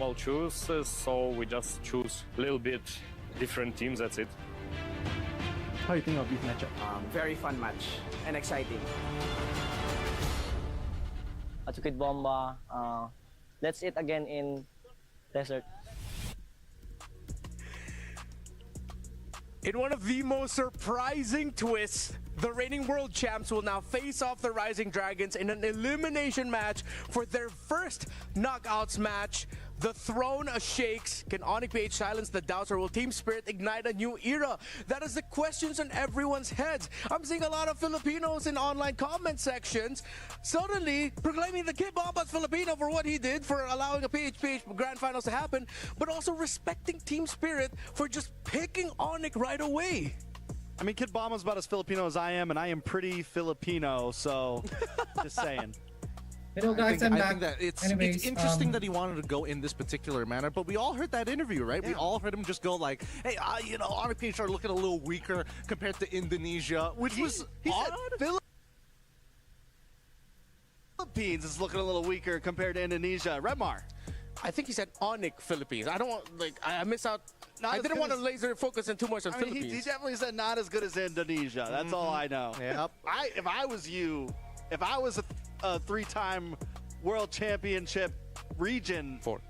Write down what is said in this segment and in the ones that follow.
all choose, so we just choose a little bit different teams, that's it. How do you think of this matchup? Very fun match and exciting. To Kid Bomba, let's eat again in desert. In one of the most surprising twists, the reigning world champs will now face off the Rising Dragons in an elimination match for their first knockouts match. The throne shakes. Can ONIC PH silence the doubts, or will Team Spirit ignite a new era? That is the questions on everyone's heads. I'm seeing a lot of Filipinos in online comment sections suddenly proclaiming the Kid Bomba's Filipino for what he did, for allowing a PH Grand Finals to happen, but also respecting Team Spirit for just picking ONIC right away. I mean, Kid Bomba's about as Filipino as I am, and I am pretty Filipino, so just saying. Hello guys, I'm back. I think that it's interesting that he wanted to go in this particular manner, but we all heard that interview, right? Yeah. We all heard him just go like, hey, you know, ONIC PH are looking a little weaker compared to Indonesia, which was odd. Philippines is looking a little weaker compared to Indonesia. Redmar. I think he said ONIC Philippines. I don't want, like, I miss out. Not I as didn't good want to as- laser focus in too much on I mean, Philippines. he definitely said not as good as Indonesia. That's all I know. Yep. If I was you, if I was a three-time world championship region. Four.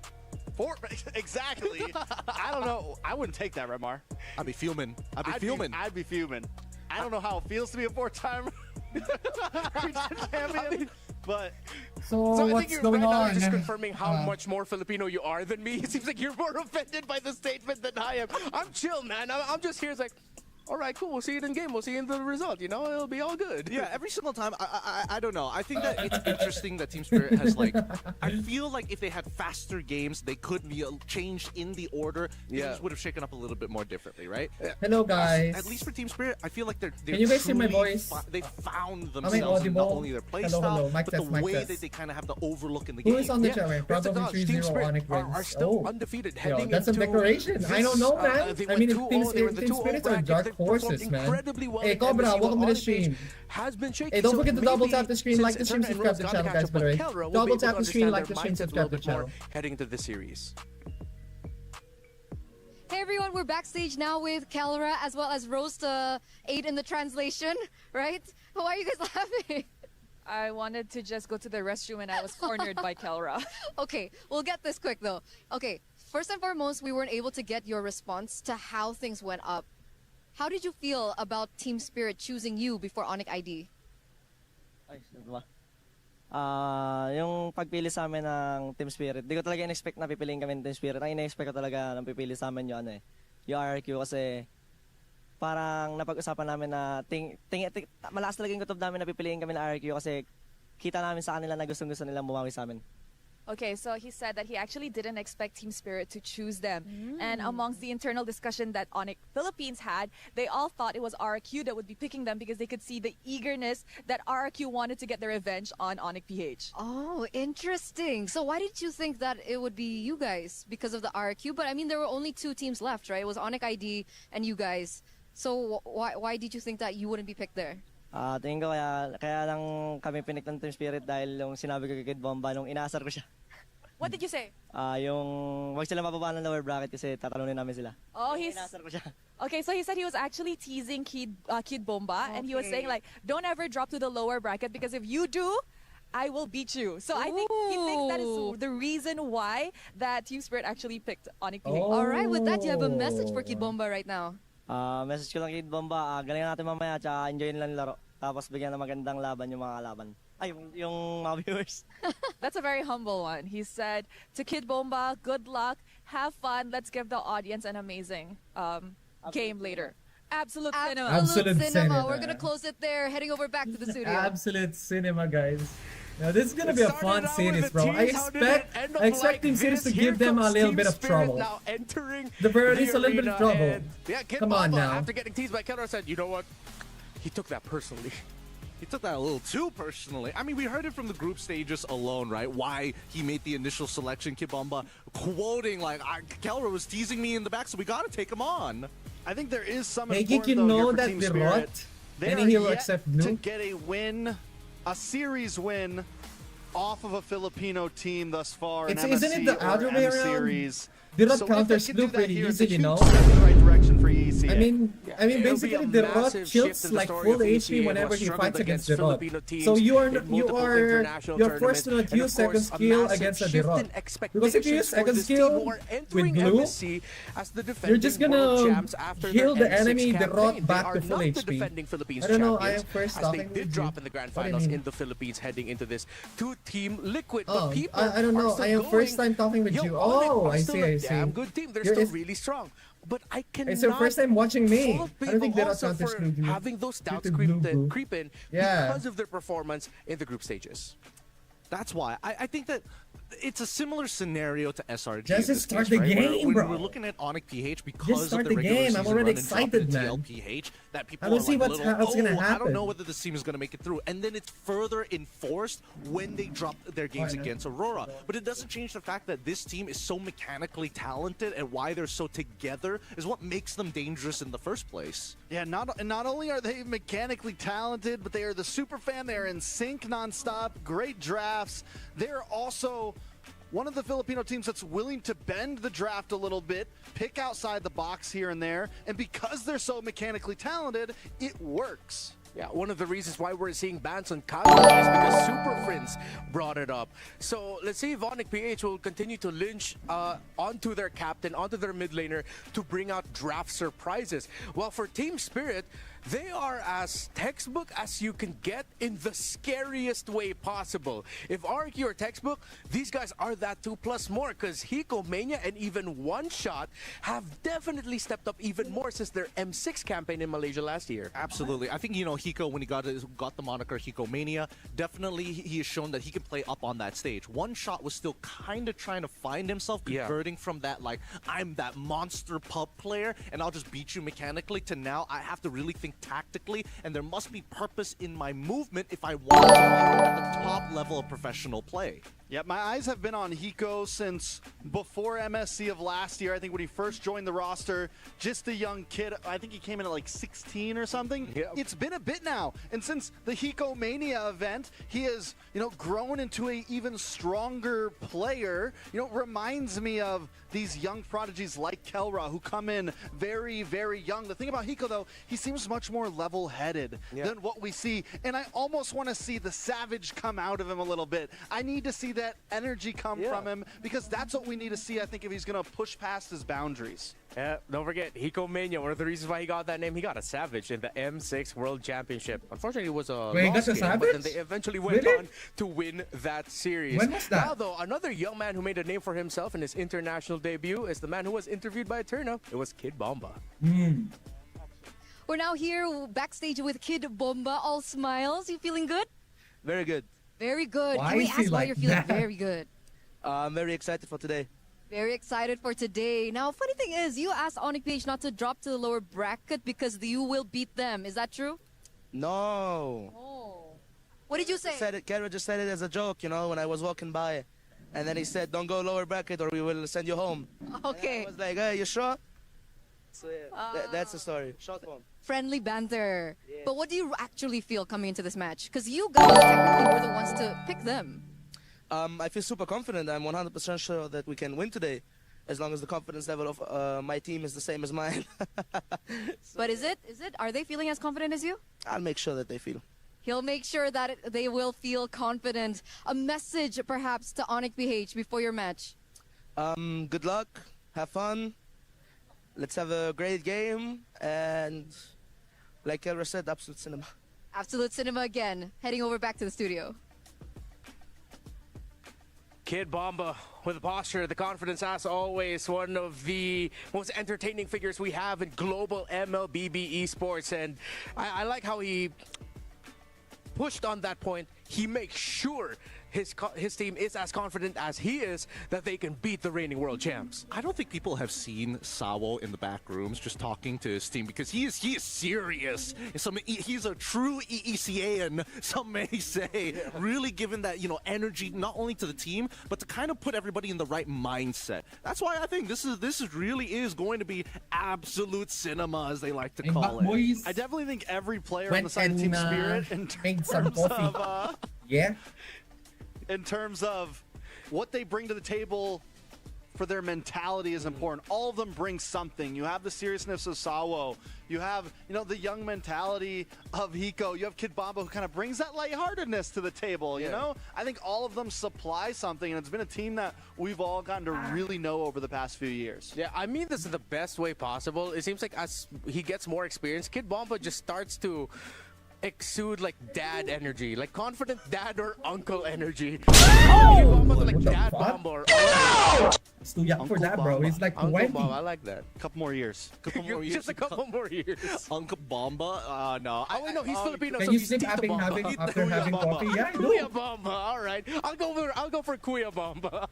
Exactly. I don't know. I wouldn't take that, Redmar. I'd be fuming. I'd be fuming. I'd be fuming. I don't know how it feels to be a four-time region champion, but So, So I what's think you're going right now on? you're just confirming how much more Filipino you are than me. It seems like you're more offended by the statement than I am. I'm chill, man. I'm just here. It's like, all right, cool. We'll see it in game. We'll see in the result. You know, it'll be all good. Yeah, every single time. I don't know. I think that it's interesting that Team Spirit has, like, I feel like if they had faster games, they could be changed in the order. Yeah. Things would have shaken up a little bit more differently, right? Hello guys. At least for Team Spirit, I feel like they're Can you guys hear my truly voice? They found Am I themselves in not audible? only their play Hello, hello. style, Mic but test, the mic way test. that they kind of have the overlook in the Who game. is on the Yeah, chat? Right? that's the Probably gosh. Team 3-0 Spirit ONIC are wins. still Oh. undefeated Yo, heading that's a into declaration. I this, don't know, man. they I went mean, 2-0, they were in the Team 2-0 Spirits are bracket. dark They performed horses, man. incredibly well Hey, in Cobra, MSC, welcome to the ONIC PH stream. Has been shaky. Hey, don't so forget to double maybe tap the screen, since like the stream, Eterna and subscribe Rose to the got channel, catch guys, up by the with way. Kelra, we'll be Double able tap to the screen, understand like their the stream, mindset a subscribe little to the bit more channel. heading into this series. Hey everyone, we're backstage now with Kelra as well as Rose to aid in the translation, right? Why are you guys laughing? I wanted to just go to the restroom and I was cornered by Kelra. Okay, we'll get this quick though. Okay, first and foremost, we weren't able to get your response to how things went up. How did you feel about Team Spirit choosing you before ONIC ID? Ay, diba? Yung pagpili sa amin ng Team Spirit, di ko talaga in-expect na pipiliin kami ng Team Spirit. Ang in-expect ko talaga nang pipili sa amin yung yung RRQ, kasi parang napag-usapan namin na malakas talaga yung kutob namin na pipiliin kami ng RRQ kasi kita namin sa kanila na gustong-gusto nilang bumawi sa amin. Okay, so he said that he actually didn't expect Team Spirit to choose them. And amongst the internal discussion that ONIC Philippines had, they all thought it was RRQ that would be picking them because they could see the eagerness that RRQ wanted to get their revenge on ONIC PH. Oh, interesting. So why did you think that it would be you guys? Because of the RQ? But I mean, there were only two teams left, right? It was ONIC ID and you guys. So why did you think that you wouldn't be picked there? Tingin ko kaya lang kami pinik ng Team Spirit dahil yung sinabi ko kay Kid Bomba nung inaasar ko siya. What did you say? Yung wag sila mababa ng lower bracket kasi tatalunin namin sila. Oh, he's... Inaasar ko siya. Okay, so he said he was actually teasing Kid Bomba, and he was saying, like, don't ever drop to the lower bracket because if you do, I will beat you. So I think he thinks that is the reason why that Team Spirit actually picked ONIC PH. All right, with that, you have a message for Kid Bomba right now. Message ko lang Kid Bomba, galingan natin mamaya tsaka enjoyin lang laro. Tapos bigyan ng magandang laban yung mga kalaban. Ay, yung mga viewers. That's a very humble one. He said to Kid Bomba, good luck, have fun, let's give the audience an amazing game later. Absolute cinema. Absolute cinema. cinema. We're going to close it there, heading over back to the studio. Absolute cinema, guys. Now this is gonna be a fun series, bro. I expect Team Series to give them a little bit of trouble. The Bird is a little bit of trouble. Yeah, Kid Come on Bomba, now. after getting teased by Kelra, said, you know what? He took that personally. He took that a little too personally. I mean, we heard it from the group stages alone, right? Why he made the initial selection. Kid Bomba quoting like, Kelra was teasing me in the back, so we gotta take him on. I think there is some Hey, important you though, know here for that Team the Spirit. rot, They any are hero yet except to Blue. get a win, a series win off of a Filipino team thus far in Isn't MSC it the or other way M around? Series. Dirot So if counters they can do Sloop that pretty here, easy, it's a you know? huge step in the right direction for ECA. I mean, It'll be a basically, Dirot massive shift tilts in the like story full of HP ECA, whenever who he struggled fights against against Dirot. Filipino teams So in multiple you're international forced to not tournaments. And use of course, second a skill massive against a shift Dirot. in Because if you use expectations for second this team skill who are entering with blue, MSC as the you're defending just world gonna champs after heal their the M6 enemy campaign. Dirot back They are to full not HP. the defending Philippines I don't know, champions, I am first as they talking did with drop you. in the grand What do you finals mean? in the Philippines heading into this two-team liquid. Oh, But people I don't are know. still I am going, first time talking with "Yo, you. ONIC Oh, are I still see, a I see. damn good team. They're You're- still it's- really strong. But I cannot It's your first time watching me. fault I don't think people Dirot also counters for Sloop blue. having those doubts Sloop blue, blue. creep in Yeah. because of their performance in the group stages. That's why I think that it's a similar scenario to SRG. Just in this start case, the right? game, when bro. we're looking at ONIC PH because Just of start the the regular game. I'm season already run and drop excited, into man. TLPH, that people I don't are see like what's a little, gonna I don't happen." know whether this team is going to make it through. And then it's further enforced when they drop their games I know. against Aurora. But it doesn't change the fact that this team is so mechanically talented, and why they're so together is what makes them dangerous in the first place. Yeah, not only are they mechanically talented, but they are the super fan. They are in sync nonstop. Great drafts. They're also one of the Filipino teams that's willing to bend the draft a little bit, pick outside the box here and there, and because they're so mechanically talented, it works. Yeah, one of the reasons why we're seeing bans on Kagura is because Super Friends brought it up. So let's see if ONIC PH will continue to lynch onto their captain, onto their mid laner to bring out draft surprises. Well, for Team Spirit, they are as textbook as you can get in the scariest way possible. If RQ are textbook, these guys are that 2+ more, because Hiko, Mania, and even One Shot have definitely stepped up even more since their M6 campaign in Malaysia last year. Absolutely. I think, Hiko, when he got the moniker Hiko Mania, definitely he has shown that he can play up on that stage. One Shot was still kind of trying to find himself, converting from that, like, I'm that monster pub player, and I'll just beat you mechanically, to now I have to really think tactically, and there must be purpose in my movement if I want to be at the top level of professional play. Yeah, my eyes have been on Hiko since before MSC of last year. I think when he first joined the roster, just a young kid. I think he came in at like 16 or something. Yep. It's been a bit now. And since the Hiko Mania event, he has, grown into an even stronger player. Reminds me of these young prodigies like Kelra who come in very, very young. The thing about Hiko, though, he seems much more level-headed than what we see. And I almost want to see the savage come out of him a little bit. I need to see that energy come from him, because that's what we need to see, I think, if he's going to push past his boundaries. Don't forget, Hiko Mania, one of the reasons why he got that name, he got a Savage in the M6 World Championship. Unfortunately, it was a Wait, loss that's a game, but then Savage? they eventually went Really? on to win that series. When was that? Now, though, another young man who made a name for himself in his international debut is the man who was interviewed by Eterna. It was Kid Bomba. We're now here backstage with Kid Bomba, all smiles. You feeling good? Very good. Very good. Why Can we is he ask why like you're feeling that? very good? I'm very excited for today. Very excited for today. Now, funny thing is, you asked ONIC PH not to drop to the lower bracket because you will beat them. Is that true? No. Oh. What did you say? Kara just said it as a joke, when I was walking by. And then he said, don't go lower bracket or we will send you home. Okay. I was like, hey, you sure? So yeah, that's the story. Short form. Friendly banter. Yeah. But what do you actually feel coming into this match? Because you guys technically were the ones to pick them. I feel super confident. I'm 100% sure that we can win today, as long as the confidence level of my team is the same as mine. But is it? Are they feeling as confident as you? I'll make sure that they feel. He'll make sure that they will feel confident. A message, perhaps, to ONIC PH before your match. Good luck. Have fun. Let's have a great game. And like Kelra said, absolute cinema. Absolute Cinema again. Heading over back to the studio. Kid Bomba with the posture, the confidence, as always, one of the most entertaining figures we have in global MLBB esports. And I like how he pushed on that point. He makes sure his team is as confident as he is that they can beat the reigning world champs. I don't think people have seen Sawo in the back rooms just talking to his team, because he is serious. He's a true EECAN, some may say. Really giving that energy not only to the team, but to kind of put everybody in the right mindset. That's why I think this really is going to be absolute cinema, as they like to call it. Boys, I definitely think every player on went the side of and Team Spirit in made some terms coffee. of Yeah. in terms of what they bring to the table. For their mentality is important. All of them bring something. You have the seriousness of Sawo. You have, the young mentality of Hiko. You have Kid Bomba, who kind of brings that lightheartedness to the table, you know? I think all of them supply something, and it's been a team that we've all gotten to really know over the past few years. Yeah, I mean this is the best way possible. It seems like as he gets more experience, Kid Bomba just starts to exude like dad energy, like confident dad or uncle energy. Kid Bomba's like dad Bomba or It's too young for that, Bomba. bro. He's like Uncle 20. Bomba. I like that. Couple more years. Just a couple more years. Uncle Bomba? No. Oh wait, no, he's Filipino, Can so you he's sleep Tito after Bomba. having coffee? Yeah, I do. Kuya Bomba. All right, I'll go for Kuya Bomba.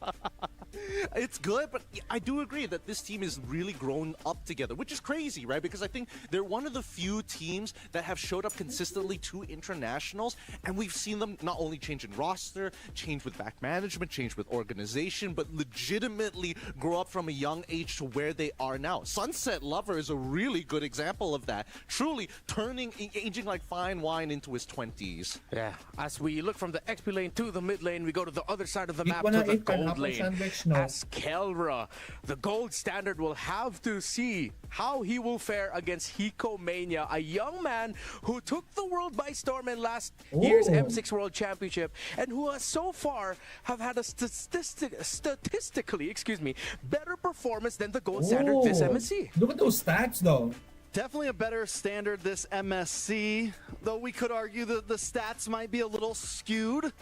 It's good, but I do agree that this team is really grown up together, which is crazy, right? Because I think they're one of the few teams that have showed up consistently to internationals, and we've seen them not only change in roster, change with back management, change with organization, but legitimately grow up from a young age to where they are now. Sunset Lover is a really good example of that. Truly aging like fine wine into his 20s. Yeah, as we look from the XP lane to the mid lane, we go to the other side of the Eat map one to of the eight gold pineapple lane. sandwich, no. As Kelra, the gold standard, will have to see how he will fare against Hiko Mania, a young man who took the world by storm in last year's M6 World Championship, and who has so far have had a statistically, better performance than the gold standard this MSC. Look at those stats, though. Definitely a better standard this MSC, though we could argue that the stats might be a little skewed.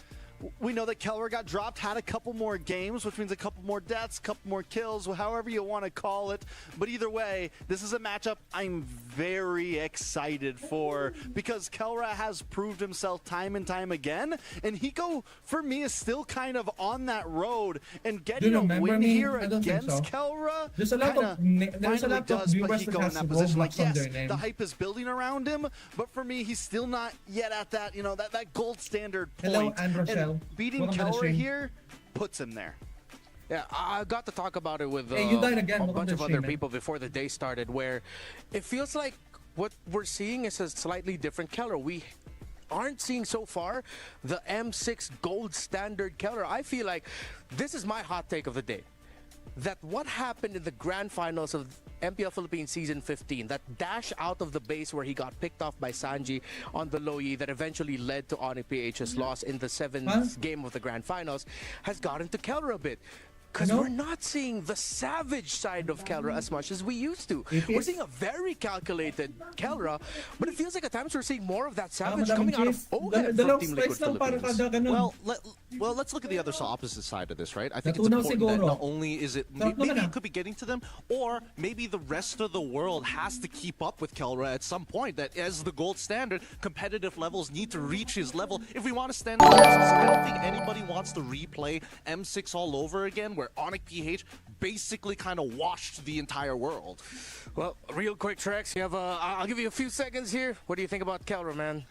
We know that Kelra got dropped, had a couple more games, which means a couple more deaths, a couple more kills, however you want to call it. But either way, this is a matchup I'm very excited for because Kelra has proved himself time and time again. And Hiko, for me, is still kind of on that road. And getting a win here against Kelra there's a lot of viewers that has position. Like, on yes, their name. the hype is building around him, but for me, he's still not yet at that, that gold standard point. Hello, And beating Kelra here puts him there. Yeah, I got to talk about it with you died again. a bunch of other people before the day started, where it feels like what we're seeing is a slightly different Kelra. We aren't seeing so far the M6 gold standard Kelra. I feel like this is my hot take of the day. That what happened in the grand finals of MPL Philippines Season 15, that dash out of the base where he got picked off by Sanji on the Loyi that eventually led to ONIC PH's loss in the 7th game of the grand finals, has gotten to Kelra a bit. Because we're not seeing the savage side of Kelra as much as we used to. We're seeing a very calculated Kelra, but it feels like at times we're seeing more of that savage coming out of Ogan from Team Liquid Philippines. Well, let's look at the other opposite side of this, right? I think it's important that not only is it maybe it could be getting to them, or maybe the rest of the world has to keep up with Kelra at some point. That as the gold standard, competitive levels need to reach his level if we want to stand up. I don't think anybody wants to replay M6 all over again, where ONIC PH basically kind of washed the entire world. Well, real quick, Trex, you have I'll give you a few seconds here. What do you think about Kelra, man?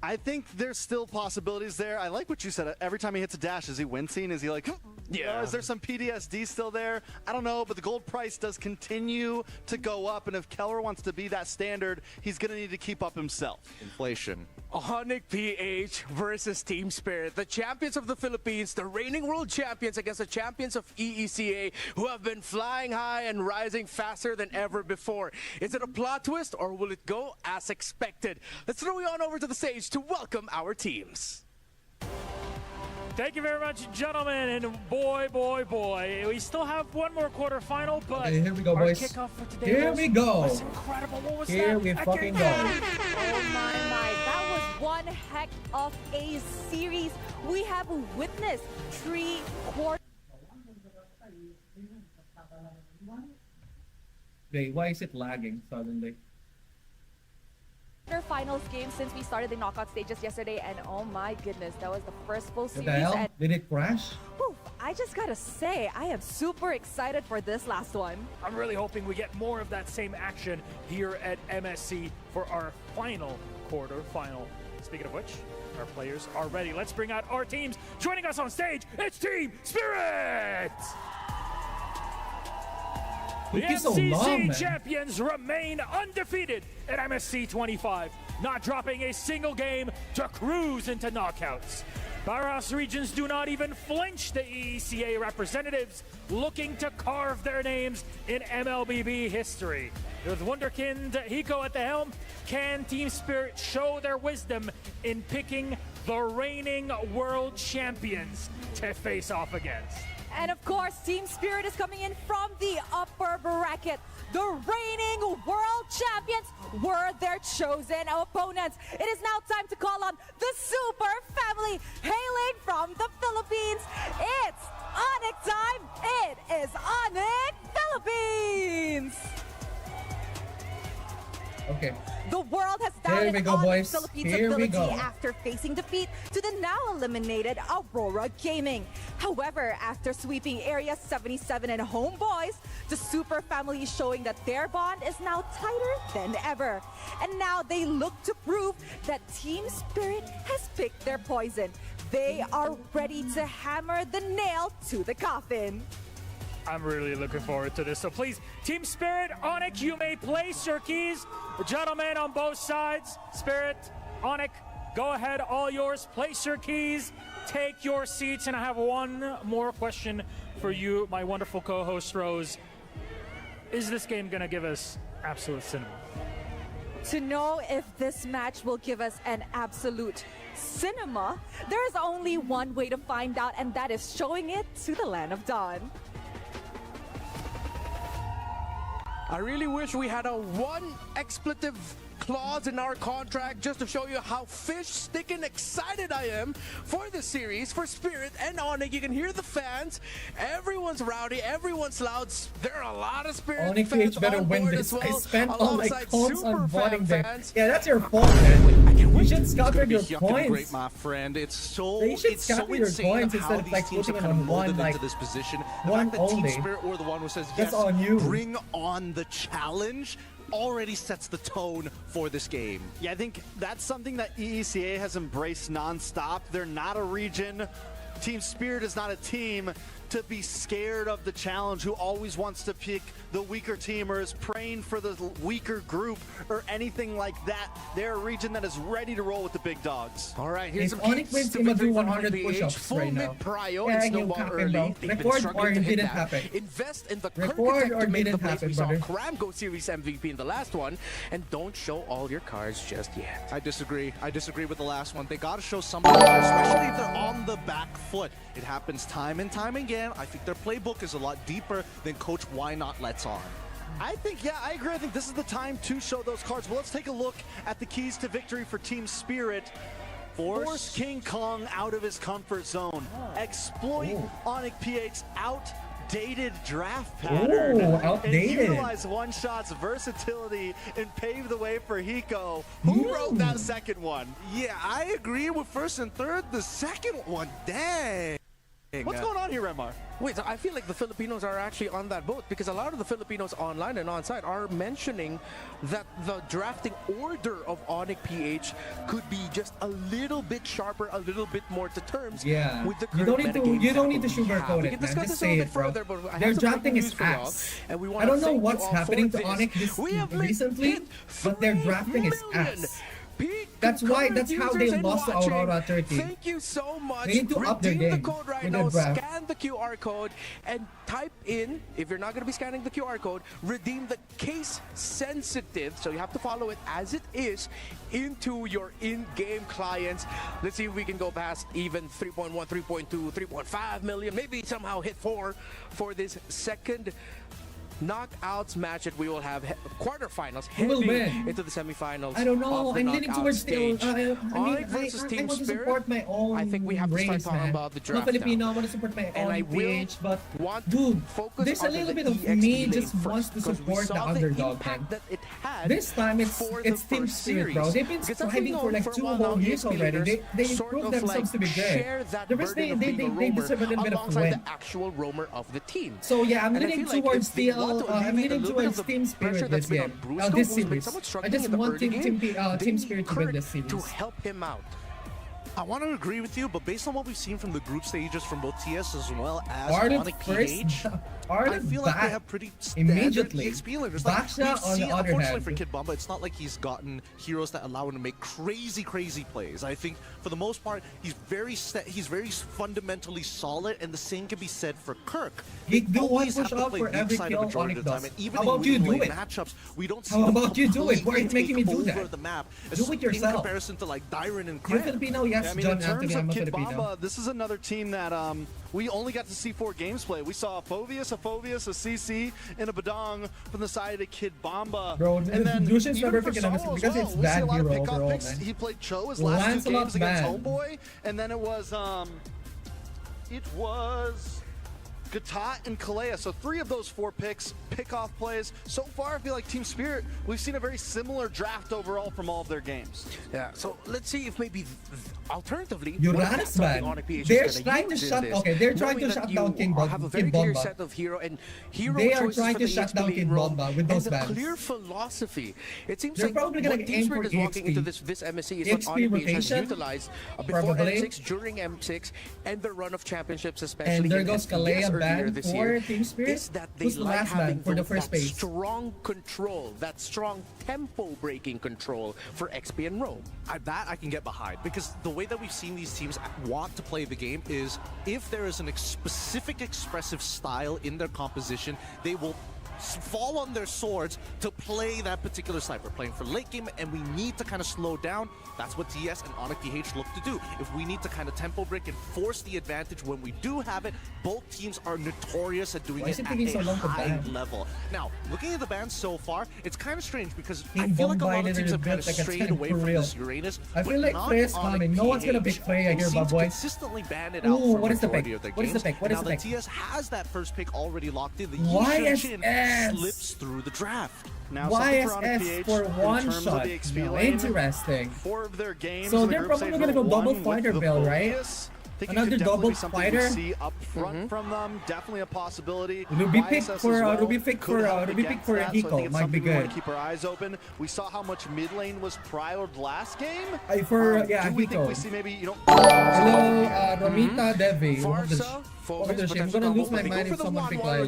I think there's still possibilities there. I like what you said. Every time he hits a dash, is he wincing? Is he like, is there some PTSD still there? I don't know, but the gold price does continue to go up, and if Kelra wants to be that standard, he's going to need to keep up himself. Inflation. ONIC PH versus Team Spirit, the champions of the Philippines, the reigning world champions against the champions of EECA, who have been flying high and rising faster than ever before. Is it a plot twist, or will it go as expected? Let's throw you on over to the stage to welcome our teams. Thank you very much, gentlemen, and boy, we still have one more quarterfinal, but here we go, boys. Kickoff for today Here we go. was incredible. What was Here that? we fucking go. Oh my, that was one heck of a series. We have witnessed 3 quarters. Wait, why is it lagging suddenly? Finals game since we started the knockout stages yesterday, and oh my goodness, that was the first full series. What the hell? And Did it crash? whew, I just gotta say, I am super excited for this last one. I'm really hoping we get more of that same action here at MSC for our final quarterfinal. Speaking of which, our players are ready. Let's bring out our teams. Joining us on stage, it's Team Spirit! The MCC champions remain undefeated at MSC 25, not dropping a single game to cruise into knockouts. Powerhouse regions do not even flinch. The EECA representatives looking to carve their names in MLBB history. With Wunderkind Hiko at the helm, can Team Spirit show their wisdom in picking the reigning world champions to face off against? And of course, Team Spirit is coming in from the upper bracket. The reigning world champions were their chosen opponents. It is now time to call on the Super Family hailing from the Philippines. It's ONIC time. It is ONIC Philippines. Okay. The world has doubted ONIC Philippines' ability after facing defeat to the now eliminated Aurora Gaming. However, after sweeping Area 77 and Homeboys, the Super Family is showing that their bond is now tighter than ever. And now they look to prove that Team Spirit has picked their poison. They are ready to hammer the nail to the coffin. I'm really looking forward to this. So please, Team Spirit, ONIC, you may place your keys. Gentlemen on both sides, Spirit, ONIC, go ahead, all yours. Place your keys, take your seats. And I have one more question for you, my wonderful co-host, Rose. Is this game going to give us absolute cinema? To know if this match will give us an absolute cinema, there is only one way to find out, and that is showing it to the Land of Dawn. I really wish we had a one expletive clause in our contract just to show you how fish-sticking excited I am for this series, for Spirit and ONIC. You can hear the fans. Everyone's rowdy, everyone's loud. There are a lot of Spirit ONIC fans better on win board this. as well, I spent all my coins on voting them. fans. Yeah, that's your fault, man. You should scatter your coins. Great, my friend. It's so you should scatter your coins instead of like putting it on one, like this position. The one fact that only. Team Spirit were the one who says That's yes, on you. bring on the challenge, already sets the tone for this game. Yeah, I think that's something that EECA has embraced nonstop. They're not a region. Team Spirit is not a team to be scared of the challenge, who always wants to pick the weaker team or is praying for the weaker group or anything like that. They're a region that is ready to roll with the big dogs. All right, here's if some ONIC keys wins, to he will do victory 100 for push-ups full right now. mid-prio Yeah, and you snowball happen, early. bro. They've been Record struggling or to it hit didn't that. happen. Invest in the Record Kirk or to make the didn't plays. happen, We saw brother. Cram go Series MVP in the last one, and don't show all your cards just yet. I disagree. I disagree with the last one. They got to show somebody, especially if they're on the back foot. It happens time and time again. I think their playbook is a lot deeper than Coach Why Not lets on. I think, yeah, I agree. I think this is the time to show those cards. Well, let's take a look at the keys to victory for Team Spirit. Force King Kong out of his comfort zone. Exploit ONIC PH's outdated draft pattern. Outdated. And utilize one-shot's versatility and pave the way for Hiko. Who wrote that second one? Yeah, I agree with first and third. The second one, dang. What's going on here, Remar? Wait, so I feel like the Filipinos are actually on that boat, because a lot of the Filipinos online and on-site are mentioning that the drafting order of ONIC PH could be just a little bit sharper, a little bit more to terms with the current metagame. You don't need to sugarcoat We it, can man. discuss Just this a say little it, bit bro. further, but I Their have some drafting breaking is news for y'all, ass. and we I want don't to know thank you what's all happening for to this. ONIC this We have recently, hit but their 3 drafting is million ass. peak That's why. That's how they users and lost to watching. Aurora 30. Thank you so much. They need to up their Redeem the game code right with now. their draft. Scan the QR code and type in, if you're not going to be scanning the QR code, redeem the case sensitive, so you have to follow it as it is, into your in-game clients. Let's see if we can go past even 3.1, 3.2, 3.5 million, maybe somehow hit 4 for this second knockouts match that we will have quarterfinals Who will win? into the semifinals. I don't know. of the I'm leaning knockout towards the. stage. I ONIC versus I Team want to Spirit. support my own I think we have to start race, talking man. about the I'm draft a Filipino. now. I want to support my And I own will PH, but want dude, to focus there's a on little the bit of EXP me lane just first, wants to because we support the saw underdog, impact man. that it had This time it's for the Team first Spirit, bro. series. They've been Because as we striving know, for like for a 2 while whole now, years EXP already. leaders They sort proved of themselves to be good. share that burden of being a They roamer deserve a little bit of alongside win. the actual roamer of the team. So yeah, I'm And I leaning feel like towards if they want to I'm alleviate a leaning little bit of towards the Team pressure Spirit that's this been game. on Brusco, This who's been series. somewhat I struggling just in the want early game, they Team need Spirit to Kirk win this series. to help him out. I want to agree with you, but based on what we've seen from the group stages from both TS as well as Ardent ONIC first. PH, are I feel back like they have pretty standard immediately. EXP laners. Baksha, we've on seen, the other unfortunately hand, for Kid Bomba, it's not like he's gotten heroes that allow him to make crazy plays. I think for the most part, he's very fundamentally solid, and the same can be said for Kirk. He They do one always push have to off play for weak every side kill a majority ONIC of the time, does. and even How about you in do lane it? matchups, we don't see How him about you do it? Why are you completely making me do take over that? the map. Do it yourself. In comparison to like Dyron and You're Cram. Filipino, yes, Yeah, I mean, John in terms Anthony, of I'm a Kid Filipino. Bomba, this is another team that we only got to see 4 games play. We saw a Phoveus, a CC, and a Badong from the side of Kid Bomba. Bro, and then Lucian's even never for freaking Solo as because well, it's we see bad a lot of hero pick-off overall, picks. man. He played Cho his last 2 Lancelot's games against bad. Homeboy, and then it was Gatot and Kalea. So 3 of those 4 picks, pick-off plays. So far, I feel like Team Spirit, we've seen a very similar draft overall from all of their games. Yeah, so let's see if maybe alternatively, Uranus, man. They're trying to shut. Okay, they're trying to shut down King Bomba. Have a very clear set of hero and hero They are choices trying for to the shut down EXP King role, Bomba with those and bans. a clear philosophy. It seems They're like probably gonna what aim Team for Spirit is walking into EXP. this MSC is EXP what ONIC has rotation, utilized before probably. M6, during M6, and the run of championships, especially And there in goes FPS Kalea earlier ban this for year, Team Spirit. is that they Who's the like last having ban for the first that phase? strong control, that strong tempo-breaking control for XP and Rome. That I can get behind, because the way that we've seen these teams want to play the game is if there is a specific expressive style in their composition, they will fall on their swords to play that particular side. We're playing for late game and we need to kind of slow down. That's what TS and ONIC PH look to do. If we need to kind of tempo break and force the advantage when we do have it, both teams are notorious at doing it at a high level. Now, looking at the bans so far, it's kind of strange because I feel like a lot of teams have kind of strayed away from this Uranus. I feel like Freya's coming. No one's gonna pick Freya here, my boy. Consistently ban it out Ooh, for what is the majority pick? of their What is the games. pick? What is now the pick? TS has that first pick already locked in. The YSS slips through the draft. Now, YSS for one shot. No, interesting. 4 of their games. So they're probably gonna go double fighter build, right? Another double fighter. See up front from them, definitely a possibility. Ruby pick YSS for as well Ruby pick could for help Ruby against pick for that, so I think Hiko it's might be something we want good. to keep our eyes open. We saw how much mid lane was priored last game. For yeah, Do we think Hiko. we see maybe Hello, Ramita Devi. Farsa, I'm Phoveus, gonna lose my mind if someone pick Lila.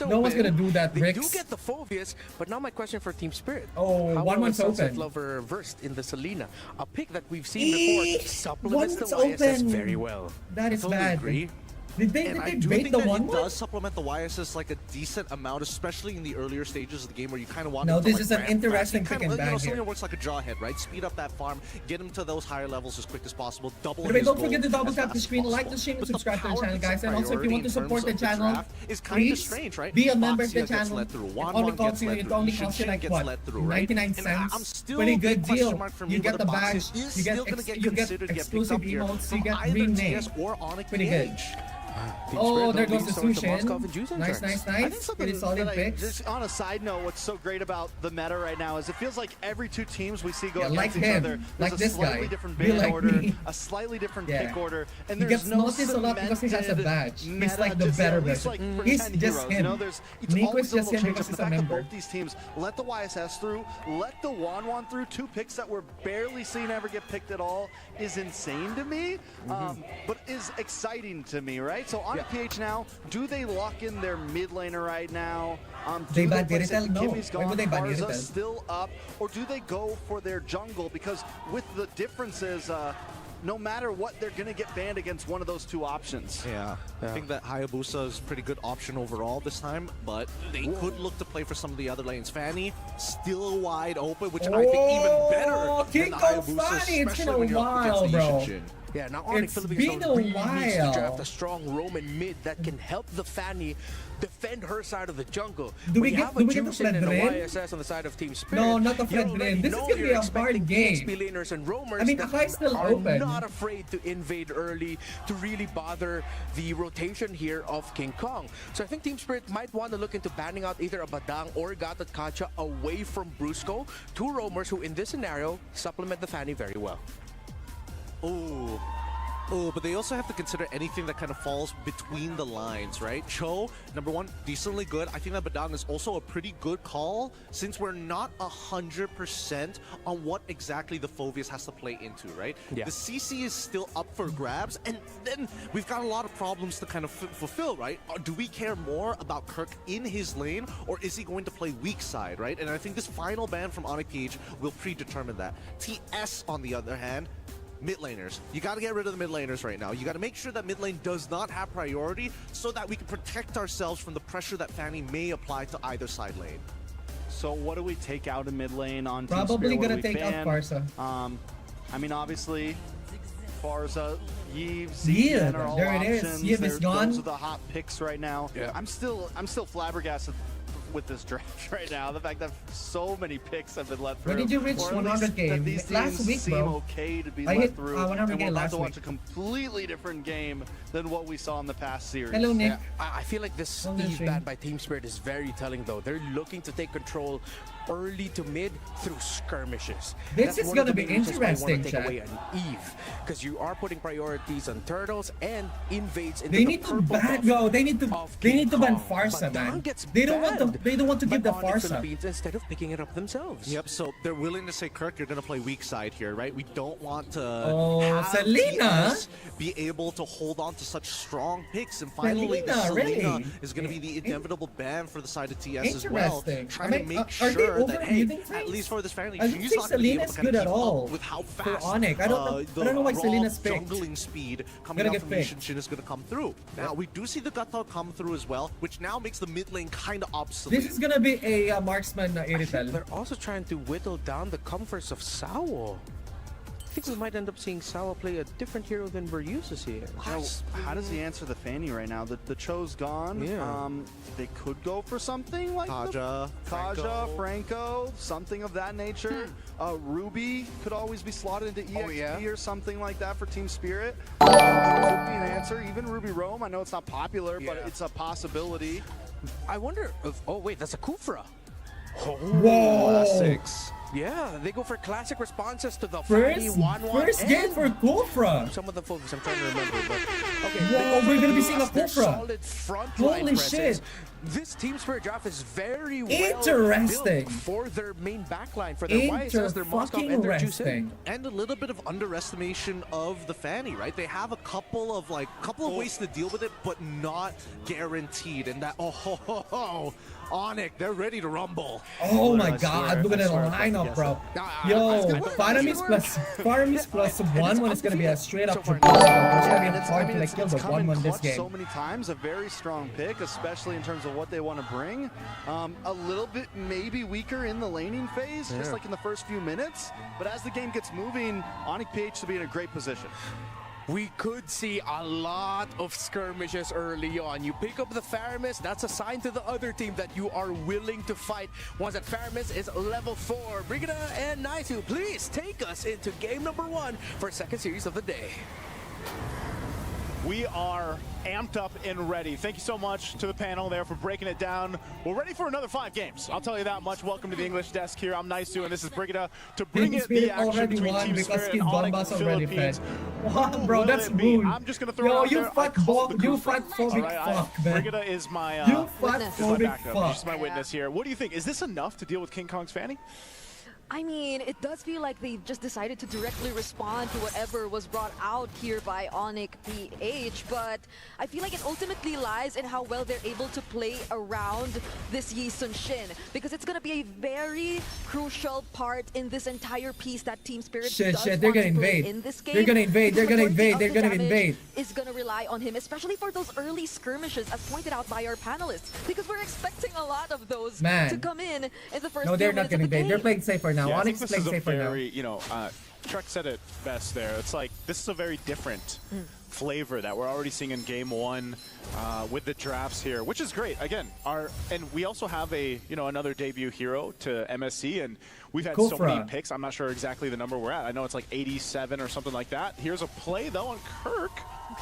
No one's gonna do that, They Bricks. do get the Phoveus, but now my question for Team Spirit. Oh, how one well is one's Sunset open. Lover versed in the Selena? A pick that we've seen before supplements the One YSS one's open. very well. That is Totally bad. agree. Did they And I bait do the think that one it one? does supplement the YSS like a decent amount, especially in the earlier stages of the game where you kind of want No, him to, this like, is an ramp interesting fast. pick You and kinda, bang something here. that works like a jawhead, right? Speed up that farm, get him to those higher levels as quick as possible, double Anyway, his don't gold forget to double as tap fast the as screen, like possible. the stream, and But the subscribe to the power channel, hits guys. And also, if you priority want to in support terms the of channel, draft is kind of please strange, right? be a member of the Foxia gets channel. led through, It Wan only Wan costs gets you, led it through, only Yushin costs you Shin like gets what? led through, right? 99 And I'm cents. still Pretty good question deal. mark for me You get whether the Boxes badge, is you still get gonna get you get considered to get picked exclusive up here emotes, you from get either green TS name. or ONIC Pretty good. PH. Oh, there goes the Leading towards the Sushin. Moscow and Juice Nice, Entrance. nice, I think nice. something Pretty solid that picks. just on a side note, what's so great about the meta right now is it feels like every 2 teams we see go Yeah, like against each him, other, like there's this a slightly guy. different Be ban like order, me. a slightly different Yeah. pick order, and He there's gets no noticed a lot because he has a cemented badge. He's meta, like the just better at least, version. like, He's pretend just heroes, him. You know, there's it's Nico always is a just little him change up. because The he's a fact that member. both these teams let the YSS through, let the Wan through, 2 picks that we're barely seen ever get picked at all is insane to me, but is exciting to me, right? So on PH now, do they lock in their mid laner right now? They Do ban play Diritel? safe? No. Kimmy's Why gone, would they ban Barza's Diritel? still up, or do they go for their jungle? Because with the differences, no matter what, they're going to get banned against one of those 2 options. Yeah, I think that Hayabusa is a pretty good option overall this time, but they could look to play for some of the other lanes. Fanny still wide open, which I think even better than the Kinko Hayabusa, Fanny, it's been especially when a you're up against while, the bro. Yushin. Yeah, now ONIC It's Philippines been a really needs to while. draft a strong Roman mid that can help the Fanny defend her side of the jungle. Do we When you get- have do a we get the Juicin and a Fred Rin? YSS on the side of Team Spirit? No, not the you Fred already Rin. This is know gonna be you're a hard expecting game. XP laners and roamers I mean, that Akai's still are open. not afraid to invade early to really bother the rotation here of King Kong. So I think Team Spirit might want to look into banning out either a Badang or Gatot Kacha away from Brusco, 2 roamers who in this scenario supplement the Fanny very well. Ooh. Oh, but they also have to consider anything that kind of falls between the lines, right? Cho, number one, decently good. I think that Badang is also a pretty good call since we're not 100% on what exactly the Phoveus has to play into, right? Yeah. The CC is still up for grabs, and then we've got a lot of problems to kind of fulfill, right? Do we care more about Kirk in his lane, or is he going to play weak side, right? And I think this final ban from ONIC PH will predetermine that. TS, on the other hand, mid laners. You got to get rid of the mid laners right now. You got to make sure that mid lane does not have priority so that we can protect ourselves from the pressure that Fanny may apply to either side lane. So what do we take out in mid lane on Probably Team Spirit? gonna take out Farsa. I mean, obviously, Farsa, Yves, Yeah, ZN are all there it is. options. Yves is gone. Those are the hot picks right now. Yeah. I'm still flabbergasted with this draft right now. The fact that so many picks have been let through. When did you reach Or at least 100K? that these Last teams week, seem bro. okay to be I let hit, through. 100K and we're about last to watch week. a completely different game than what we saw in the past series. Hello, Nick. Yeah, I feel like this On the Eve stream. ban by Team Spirit is very telling, though. They're looking to take control early to mid through skirmishes. This That's is one of gonna the be main reasons why I wanna interesting, take chat. away an Eve, because you are putting priorities on turtles and invades into They the need to purple ban, buff yo. They need to of ban King Kong. Farsa, But man. Don gets They don't want to. banned They don't want to give the by ONIC Farsa. Philippines instead of picking it up themselves. Yep, so they're willing to say, Kirk, you're going to play weak side here, right? We don't want to Oh, have Selena. TS be able to hold on to such strong picks. And finally, Selena, Selena really? is going to be the inevitable ban for the side of TS as well. Interesting. Trying I to mean, make are they sure that, hey, overusing at things? least for this family, I don't she's think not going to be able to Selena's kind of good at keep all up with how for fast ONIC. I don't know why raw Selena's picked. jungling speed coming Gonna out get from picked. Yishin is going to come through. Now, we do see the Gutto come through as well, which now makes the mid lane kind of obsolete. This is gonna be a marksman Iritel. They're also trying to whittle down the comforts of Sao. I think we might end up seeing Sao play a different hero than we're used to seeing. How does he answer the Fanny right now? The Cho's gone. Yeah. They could go for something like Kaja, Franco, something of that nature. Ruby could always be slotted into EXP or something like that for Team Spirit. Could be an answer. Even Ruby Roam. I know it's not popular, but it's a possibility. I wonder if, oh wait, that's a Kufra. Whoa! Classics. Yeah, they go for classic responses to the First Fanny, game for Kufra. some of the focus I'm trying to remember, but okay. Whoa, they go for we're gonna be seeing a their Kufra. solid front Holy line presence. shit. This Team Spirit draft is very well Interesting. built for their main backline, for their YSS, their Moscow, and their Juicin. Interesting. And a little bit of underestimation of the Fanny, right? They have a couple of ways to deal with it, but not guaranteed. And that, ONIC, they're ready to rumble. Oh my god, look at the lineup, bro. Yo, Faramis plus 1 it's gonna be a straight up triple. It's gonna be hard to kill the 1-1 this game. So many times, a very strong pick, especially in terms of what they want to bring. A little bit maybe weaker in the laning phase, just like in the first few minutes. But as the game gets moving, ONIC PH to be in a great position. We could see a lot of skirmishes early on. You pick up the Faramis, that's a sign to the other team that you are willing to fight. Once that Faramis is level 4, Brigida and Naisu, please take us into game number 1 for second series of the day. We are amped up and ready. Thank you so much to the panel there for breaking it down. We're ready for another 5 games. I'll tell you that much. Welcome to the English desk here. I'm Naisu, and this is Brigida to bring it the action already between won Team because Spirit Kid and ONIC Bombas already Philippines. fed. What, Who bro? will That's it be? rude. I'm just gonna throw it Yo, out you there. fat phobic fuck, man. Brigida is my You fat is my phobic backup. fuck. She's my witness here. What do you think? Is this enough to deal with King Kong's Fanny? I mean, it does feel like they just decided to directly respond to whatever was brought out here by ONIC PH, but I feel like it ultimately lies in how well they're able to play around this Yi Sun Shin, because it's going to be a very crucial part in this entire piece that Team Spirit Shit, does they're want gonna to play invade. in this game. They're gonna invade, they're gonna Majority invade, of they're the gonna damage invade. is going to rely on him, especially for those early skirmishes, as pointed out by our panelists, because we're expecting a lot of those Man. to come in the first No, few they're minutes not of gonna the invade. game. They're playing safer now. Yeah, I think ONIC's this playing is a safer now. very, Trek said it best there. It's like, this is a very different flavor that we're already seeing in game 1 with the drafts here, which is great. Again, and we also have another debut hero to MSC, and we've had so many picks. I'm not sure exactly the number we're at. I know it's like 87 or something like that. Here's a play though on Kirk.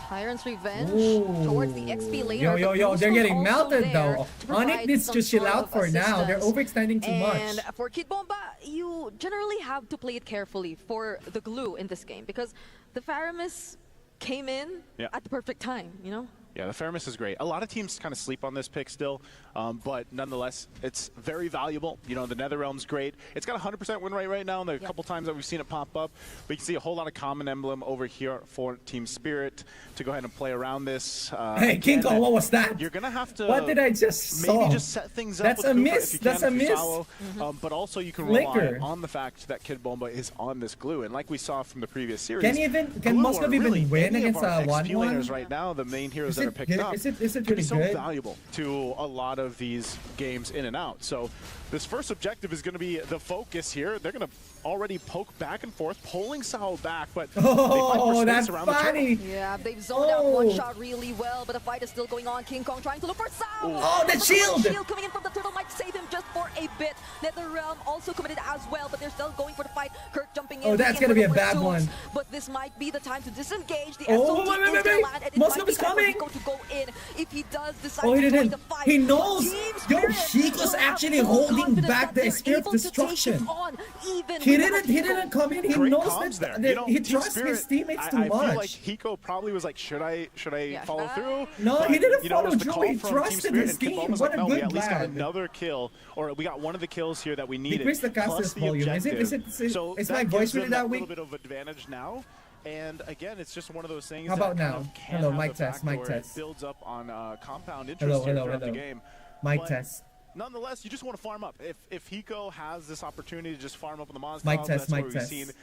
Tyrant's Revenge Ooh. towards the XP laner. Yo, they're getting melted though. ONIC ONIC needs to chill out for now. They're overextending too much. And for Kid Bomba, you generally have to play it carefully for the glue in this game, because the Faramis came in at the perfect time, you know? Yeah, the fairness is great. A lot of teams kind of sleep on this pick still, but nonetheless, it's very valuable. You know, the NetherRealm's great. It's got a 100% win rate right now, and the couple times that we've seen it pop up. But you can see a whole lot of common emblem over here for Team Spirit to go ahead and play around this. Hey, King Kong, what was that? You're going to have to... What did I just saw? Maybe just set things up. That's with a miss. That's a miss. But also you can rely on the fact that Kid Bomba is on this glue. And like we saw from the previous series, can most of even win against a 1-1? Right now, the main heroes that are picked up. Is it could really be so good? valuable to a lot of these games in and out. So this first objective is going to be the focus here. They're going to already poke back and forth, pulling Sao back, but that's funny. Yeah, they've zoned out one shot really well, but the fight is still going on. King Kong trying to look for Sao. Oh, the shield! Shield coming in from the turtle might save him just for a bit. NetherRealm also committed as well, but they're still going for the fight. Kirk jumping in. Oh, that's going to be a bad one. But this might be the time to disengage. The SOT is going to land, and it might be coming. To go in. If he does decide he to didn't. the fight, He knows. Yo, Hiko's actually holding back the Spirit of Destruction. He didn't come in. He knows that he trusts his teammates too much. I feel like Hiko probably was like, should I follow through? No, but, he didn't follow through. He trusted his team. What a good we at least got lad. another kill, or we got one of the kills here that we needed. Decrease the caster's volume. Is my voice really that weak? A little bit of advantage now. And again, it's just one of those things. How about that now? Kind of Hello, mic test. Mic test. It builds up on compound interest throughout the game. Mic test. Nonetheless, you just want to farm up. If Hiko has this opportunity to just farm up on the monster, mic test. Mic test. We've seen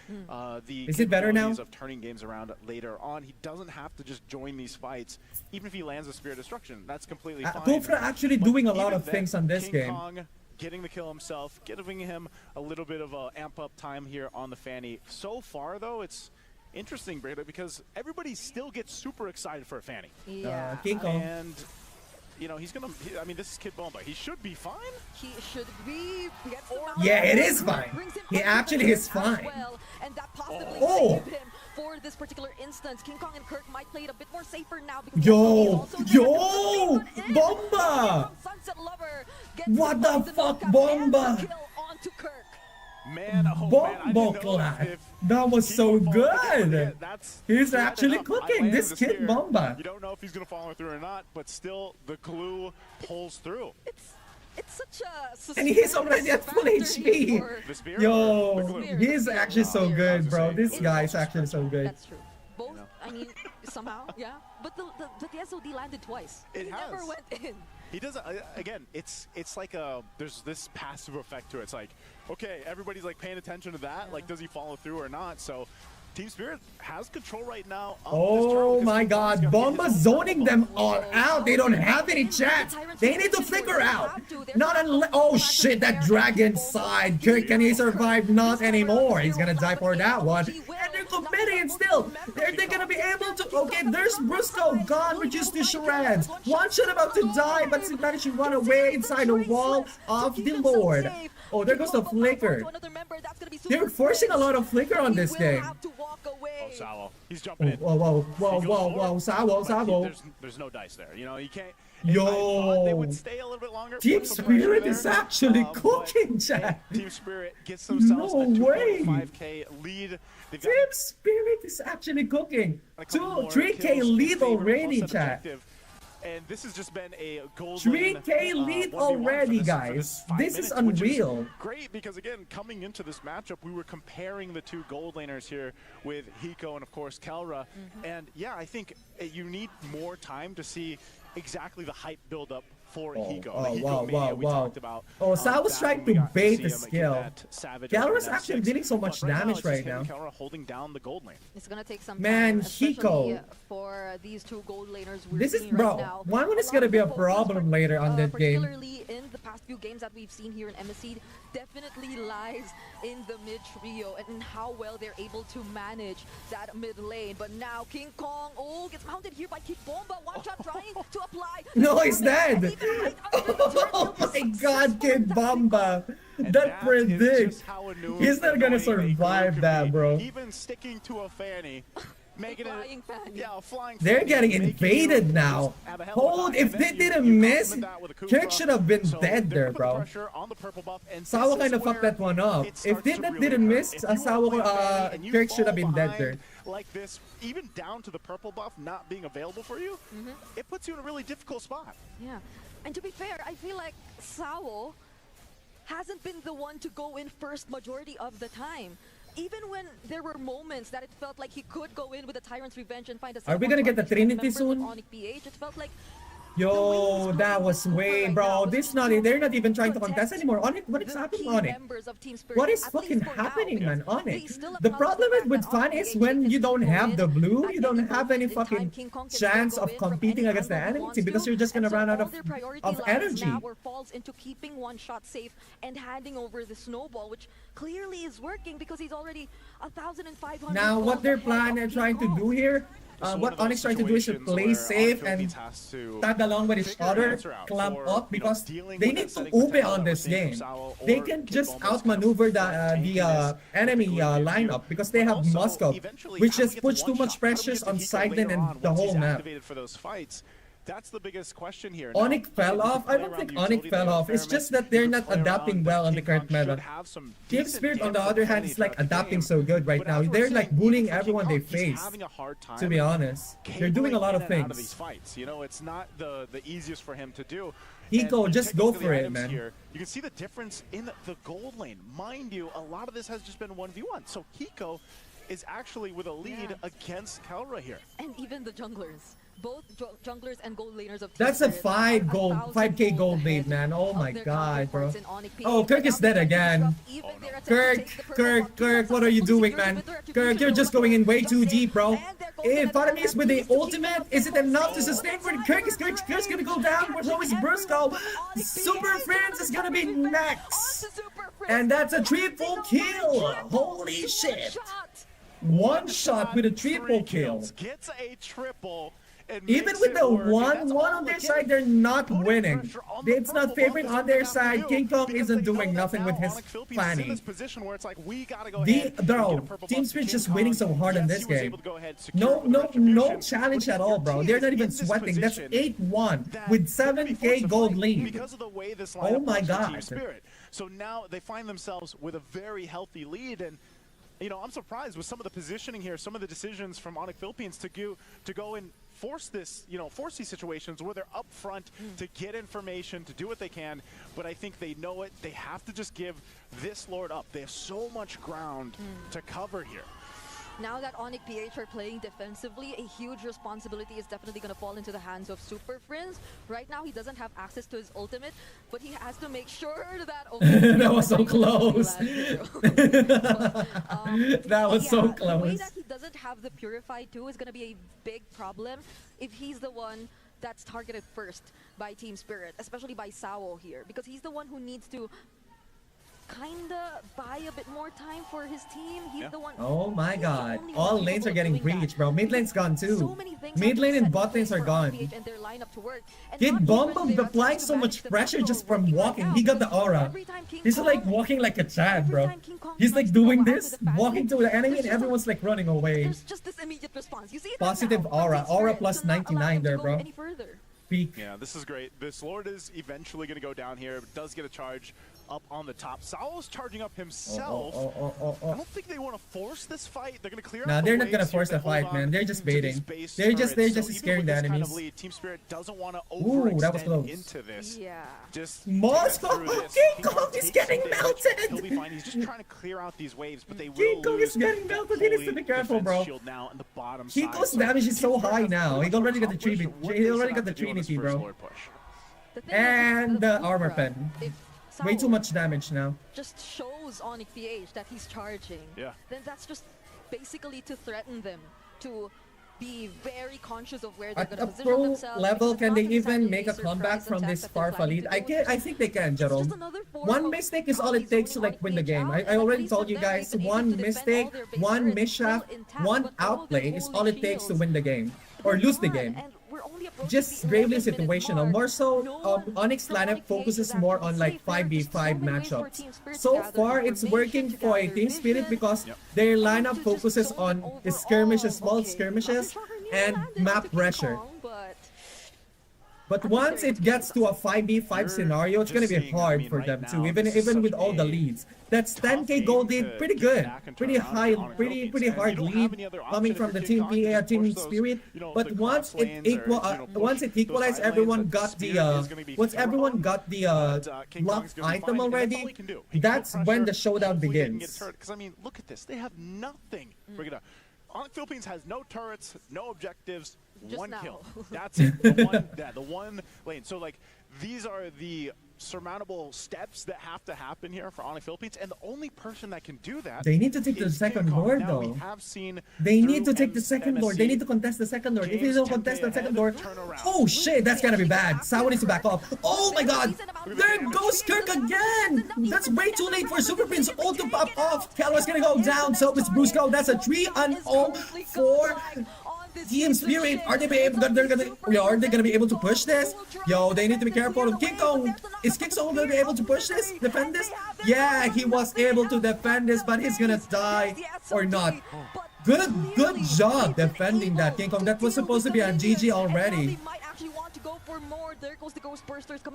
the is it better now? Of turning games around later on. He doesn't have to just join these fights, even if he lands a Spirit Destruction. That's completely fine. Kufra actually doing a lot of things on this game. Kong getting the kill himself, giving him a little bit of a amp up time here on the Fanny. So far, though, it's interesting, Breda, because everybody still gets super excited for a Fanny. Yeah. King Kong. And, you know, he's going to, I mean, this is Kid Bomba. He should be fine. He should be. Yeah, it is fine. He actually is fine. Well, and that possibly saved him for this particular instance. King Kong and Kirk might play it a bit more safer now. Because Bomba! What the fuck, Bomba? Man, Bomba clap. That was so good. He's actually cooking, this Kid Bomba. You don't know if he's going to follow through or not, but still, the glue pulls through. It's such a... And he's already at full HP. Yo, he's actually so good, bro. This guy is actually so good. That's true. Both, I mean, somehow, yeah. But the SOD landed twice. It never went in. He does, again, it's like there's this passive effect to it. It's like, okay, everybody's like paying attention to that. Like, does he follow through or not? So Team Spirit has control right now. Oh my god, Bomba zoning them all out. They don't have any chance. They need to figure out. Not unless, oh shit, that dragon side. Kirk, can he survive? Not anymore. He's gonna die for that one. And they're committing it still. They're gonna be able to, okay, there's Brusco gone, reduced to shreds. One shot about to die, but he managed to run away inside the wall of the Lord. Oh, there goes the flicker. They're forcing a lot of flicker on this game. Oh, Sawo. He's jumping in. Whoa, Sawo. There's no dice there. You know, you can't. Yo, they would stay a little bit longer. Team Spirit is actually cooking, Jack. Team Spirit gets themselves a 2.5K lead. Team Spirit is actually cooking. 3K lead already, Jack. And this has just been a gold 3K lead already, guys. This is unreal. Great, because again, coming into this matchup, we were comparing the two gold laners here with Hiko and of course Kelra. And yeah, I think you need more time to see exactly the hype build up for Hiko. Wow. Oh, Sal was trying to bait the skill. Kelra's actually dealing so much damage right now. Kelra holding down the gold lane. It's gonna take some time, Hiko, for these two gold laners. This is, bro, right 1-1 is gonna be a problem later on that game. Particularly in the past few games that we've seen here in MSC, definitely lies in the mid trio and in how well they're able to manage that mid lane. But now King Kong, gets mounted here by Kid Bomba. One shot trying to apply. No, he's dead. Oh my god, Kid Bomba. That predicts. He's not gonna survive that, bro. Even sticking to a Fanny. making flying it, fan. yeah, a flying They're fan, getting making invaded you now. have a hell of a Hold, time. if And they then didn't you miss, complement that with a Kirk Kufra. should have been So dead they're there, putting bro. pressure on the purple buff, and Sawa this kind is of fucked where that one up. it If starts they to really didn't hurt. miss, If you are Sawa, playing Fanny and you Kirk should have fall been dead behind there. like this, even down to the purple buff not being available for you, it puts you in a really difficult spot. Yeah, and to be fair, I feel like Sao hasn't been the one to go in first majority of the time. Even when there were moments that it felt like he could go in with a Tyrant's Revenge and find a Are we gonna get the Trinity soon? ONIC PH, it felt like Yo, that was way, bro. They're not even trying to contest anymore. ONIC, what is happening, ONIC? What is fucking happening, man, ONIC? The problem with fun is when you don't have the blue, you don't have any fucking chance of competing against the enemy team because you're just gonna run out of energy. now or falls into keeping one shot safe and handing over the snowball, which clearly is working because he's already 1,500. Now, what they're trying to do here, what ONIC's trying to do is to play safe and tag along with each other, clump up, because they need to ube on this game. They can just outmaneuver the enemy lineup because they have Moscow, which just puts too much pressure on Sidon and the whole map. That's the biggest question here. ONIC fell off? I don't think ONIC fell off. It's just that they're not adapting well on the current meta. Team Spirit, on the other hand, is like adapting so good right now. They're like bullying everyone they face. To be honest, they're doing a lot of things. You know, it's not the easiest for him to do. Hiko, just go for it, man. Here, you can see the difference in the gold lane. Mind you, a lot of this has just been 1v1. So Hiko is actually with a lead against Kelra here. And even the junglers. Both junglers and gold laners of Team That's a Spirit 5k gold lead, man. Oh my god, bro. Oh, Kirk is dead again. Kirk, what are you doing, man? Kirk, you're just going in way too deep, bro. If Faramir with the ultimate, is it enough to sustain for Kirk's gonna go down? Where's always Briscoe? Super Friends is gonna be next. And that's a triple kill. Holy shit. One shot with a triple kill. Gets a triple. Even with the 1-1 on their side, they're not winning. It's not favoring on their side. King Kong isn't doing nothing with his Fanny. Bro, Team Spirit just winning so hard in this game. No challenge at all, bro. They're not even sweating. That's 8-1 with 7k gold lead. Oh my god. So now they find themselves with a very healthy lead, and you know, I'm surprised with some of the positioning here, some of the decisions from ONIC Philippines to go and force this, you know, force these situations where they're up front to get information, to do what they can. But I think they know it. They have to just give this Lord up. They have so much ground to cover here. Now that ONIC PH are playing defensively, a huge responsibility is definitely going to fall into the hands of Super Friends. Right now, he doesn't have access to his ultimate, but he has to make sure that... That was so close. That was so close. The way that he doesn't have the Purify too is going to be a big problem if he's the one that's targeted first by Team Spirit, especially by Sao here, because he's the one who needs to kinda buy a bit more time for his team. He's the one. Oh my god. All lanes are getting breached, bro. Mid lane's gone too. Mid lane and bot lanes are gone. Kid Bomba applying so much pressure just from walking. He got the aura. He's like walking like a Chad, bro. He's like doing this, walking to the enemy, and everyone's like running away. There's just this immediate response. You see it Positive aura. Aura plus 99 there, bro. Peak. Yeah, this is great. This Lord is eventually going to go down here. Does get a charge up on the top. Sao's charging up himself. I don't think they want to force this fight. They're going to clear. Nah, they're not gonna force the fight, man. They're just baiting. They're just scaring the enemies. Kind of Team Spirit doesn't want to overextend that was close. into this. Yeah. Just Moscow. King Kong is getting melted. He'll be fine. He's just trying to clear out these waves, but they will King Kong is getting melted. He needs to be careful, bro. Hiko's damage is so high now. He already got the Trinity. He already got the Trinity, bro. And the armor pen. Way too much damage now. Just shows ONIC PH that he's charging. Yeah. Then that's just basically to threaten them to be very conscious of where they're going to At a position pro themselves. level, can they even make a comeback from this Farfa lead? I think they can, Jerome. One mistake is all it takes to like win the game. I already told you guys, one mistake, one misshot, one outplay is all it takes to win the game or lose the game. just gravely situational. More so, ONIC lineup focuses more on like 5v5 matchups. So far, it's working for a Team Spirit because their lineup focuses on skirmishes, small skirmishes, and map pressure. But once it gets to a 5v5 scenario, it's gonna be hard for them too, even with all the leads. That's 10k gold lead, pretty good, pretty high, pretty hard lead coming from the Team PA, Team Spirit. But once it equalized, everyone got the locked item already. That's when the showdown begins. Because I mean, look at this, they have nothing. ONIC Philippines has no turrets, no objectives, one kill. That's it. The one lane. So like these are the surmountable steps that have to happen here for ONIC Philippines, and the only person that can do that. They need to take the second Lord though. They need to take the second Lord. They need to contest the second Lord. If they don't contest the second Lord, oh shit, that's gonna be bad. Sawa needs to back off. Oh my god, there goes Kirk again. That's way too late for Super Prince ult to pop off. Calra's gonna go down. So is Brusco. That's a 3-0 for Team Spirit. Are they gonna be able to push this? Yo, they need to be careful of King Kong. Is King Kong gonna be able to push this? Defend this? Yeah, he was able to defend this, but he's gonna die or not. Good job defending that, King Kong. That was supposed to be a GG already.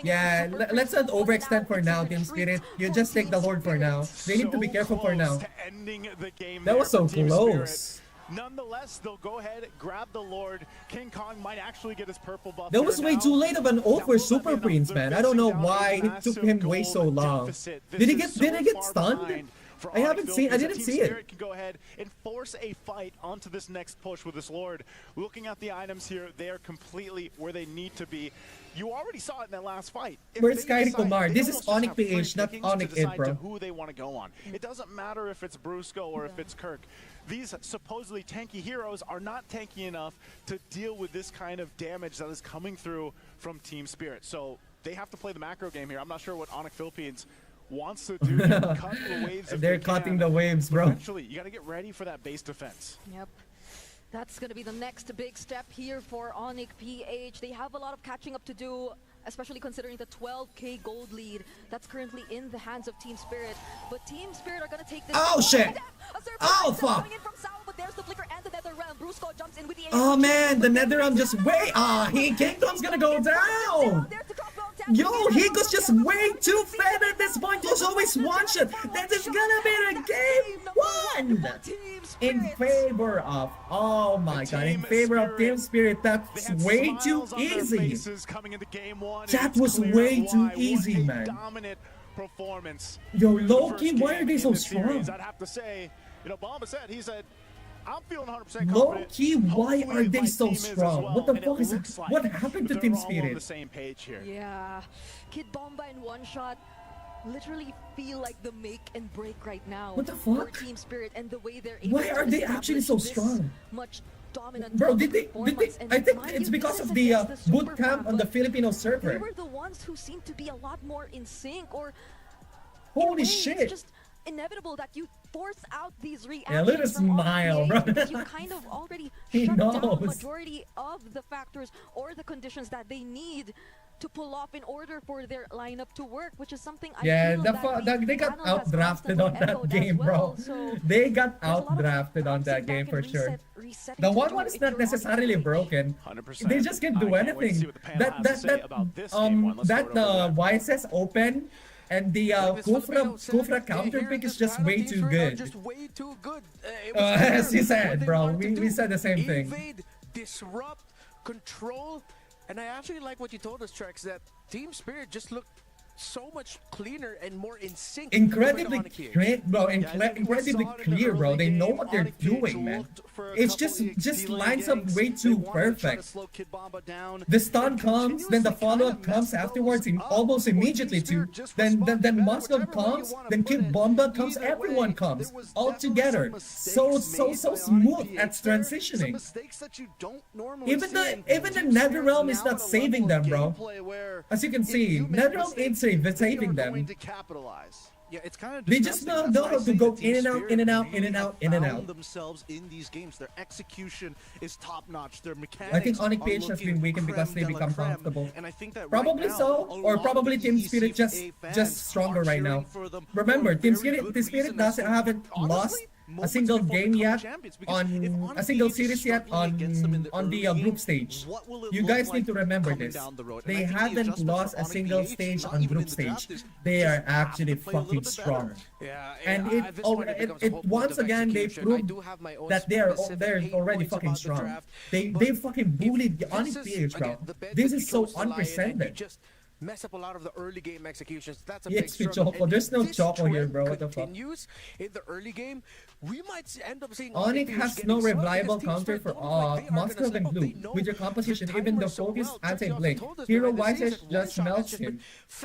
Yeah, let's not overextend for now, Team Spirit. You just take the Lord for now. They need to be careful for now. That was so close. Nonetheless, they'll go ahead, grab the Lord. King Kong might actually get his purple buff. That was way too late of an ult for Super Prince, man. I don't know why it took him way so long. Did he get stunned? I didn't see it. Can go ahead and force a fight onto this next push with this Lord. Looking at the items here, they are completely where they need to be. You already saw it in that last fight. Where's Kyrie Kumar? This is ONIC PH, not ONIC Id, bro. Who they want to go on. It doesn't matter if it's Brusco or if it's Kirk. These supposedly tanky heroes are not tanky enough to deal with this kind of damage that is coming through from Team Spirit. So they have to play the macro game here. I'm not sure what ONIC Philippines wants to do. Cut the waves. They're cutting the waves, bro. Eventually, you got to get ready for that base defense. Yep. That's going to be the next big step here for ONIC PH. They have a lot of catching up to do, especially considering the 12k gold lead that's currently in the hands of Team Spirit. But Team Spirit are going to take this. Oh shit! Oh fuck! Oh man, the Netherrealm just way. Kingdom's gonna go down. Yo, Hiko's just way too fed at this point. There's always one shot. That is gonna be the game one in favor of. Oh my god, in favor of Team Spirit. That's way too easy. That was way too easy, man. Yo, Loki, why are they so strong? I'd have to say, you know, Bomba said, he said, I'm feeling 100% confident. Low-key, why are they so strong? Well. What the fuck is that? What happened to Team Spirit? On the same page here. Yeah, Kid Bomba in one shot literally feel like the make and break right now. What the fuck? For Team Spirit and the way they're able Why are they actually so strong? Much dominant. Bro, did they? I think it's because of the boot camp on the Filipino server. They were the ones who seemed to be a lot more in sync, or holy shit! It's just inevitable that you force out these reactions. Yeah, look at the smile, bro. Because you kind of already shut down the majority of the factors or the conditions that they need to pull off in order for their lineup to work, which is something I feel that they got outdrafted on that game, bro. So they got outdrafted on that game for sure. The 1-1 is not necessarily broken. 100%. They just can't do anything. That YSS open and the Kufra counter pick is just way too good. Just way too good. As you said, bro, we said the same thing. Invade, disrupt, control, and I actually like what you told us, Trex, that Team Spirit just looked so much cleaner and more in sync. Incredibly clear, bro. Incredibly clear, bro. They know what they're doing, man. It's just lines up way too perfect. The stun comes, then the follow-up comes afterwards, almost immediately too. Then Moscow comes, then Kid Bomba comes, everyone comes all together. So smooth at transitioning. Even the Netherrealm is not saving them, bro. As you can see, Netherrealm ain't saving them. Yeah, it's kind of They just know how to go in and out, in and out, in and out, in and out. Themselves in these games, their execution is top notch. Their mechanics. I think ONIC PH has been weakened because they become comfortable. And I think that probably right so, now, or probably Team Spirit just stronger right now. Remember, Team Spirit haven't lost a single game yet on a single series yet on the group stage. You guys need to remember this. They haven't lost a single stage on group stage. They are actually fucking strong. And it once again they proved that they're already fucking strong. They fucking bullied the ONIC PH, bro. This is so unprecedented. Mess up a lot of the early game executions. That's a big struggle. Choco. There's no Choco here, bro. What the fuck? In the early game, we might end up seeing ONIC has no reliable counter for Monster and Blue. With your composition, even the focus anti-blink. Hero Wisest just melts him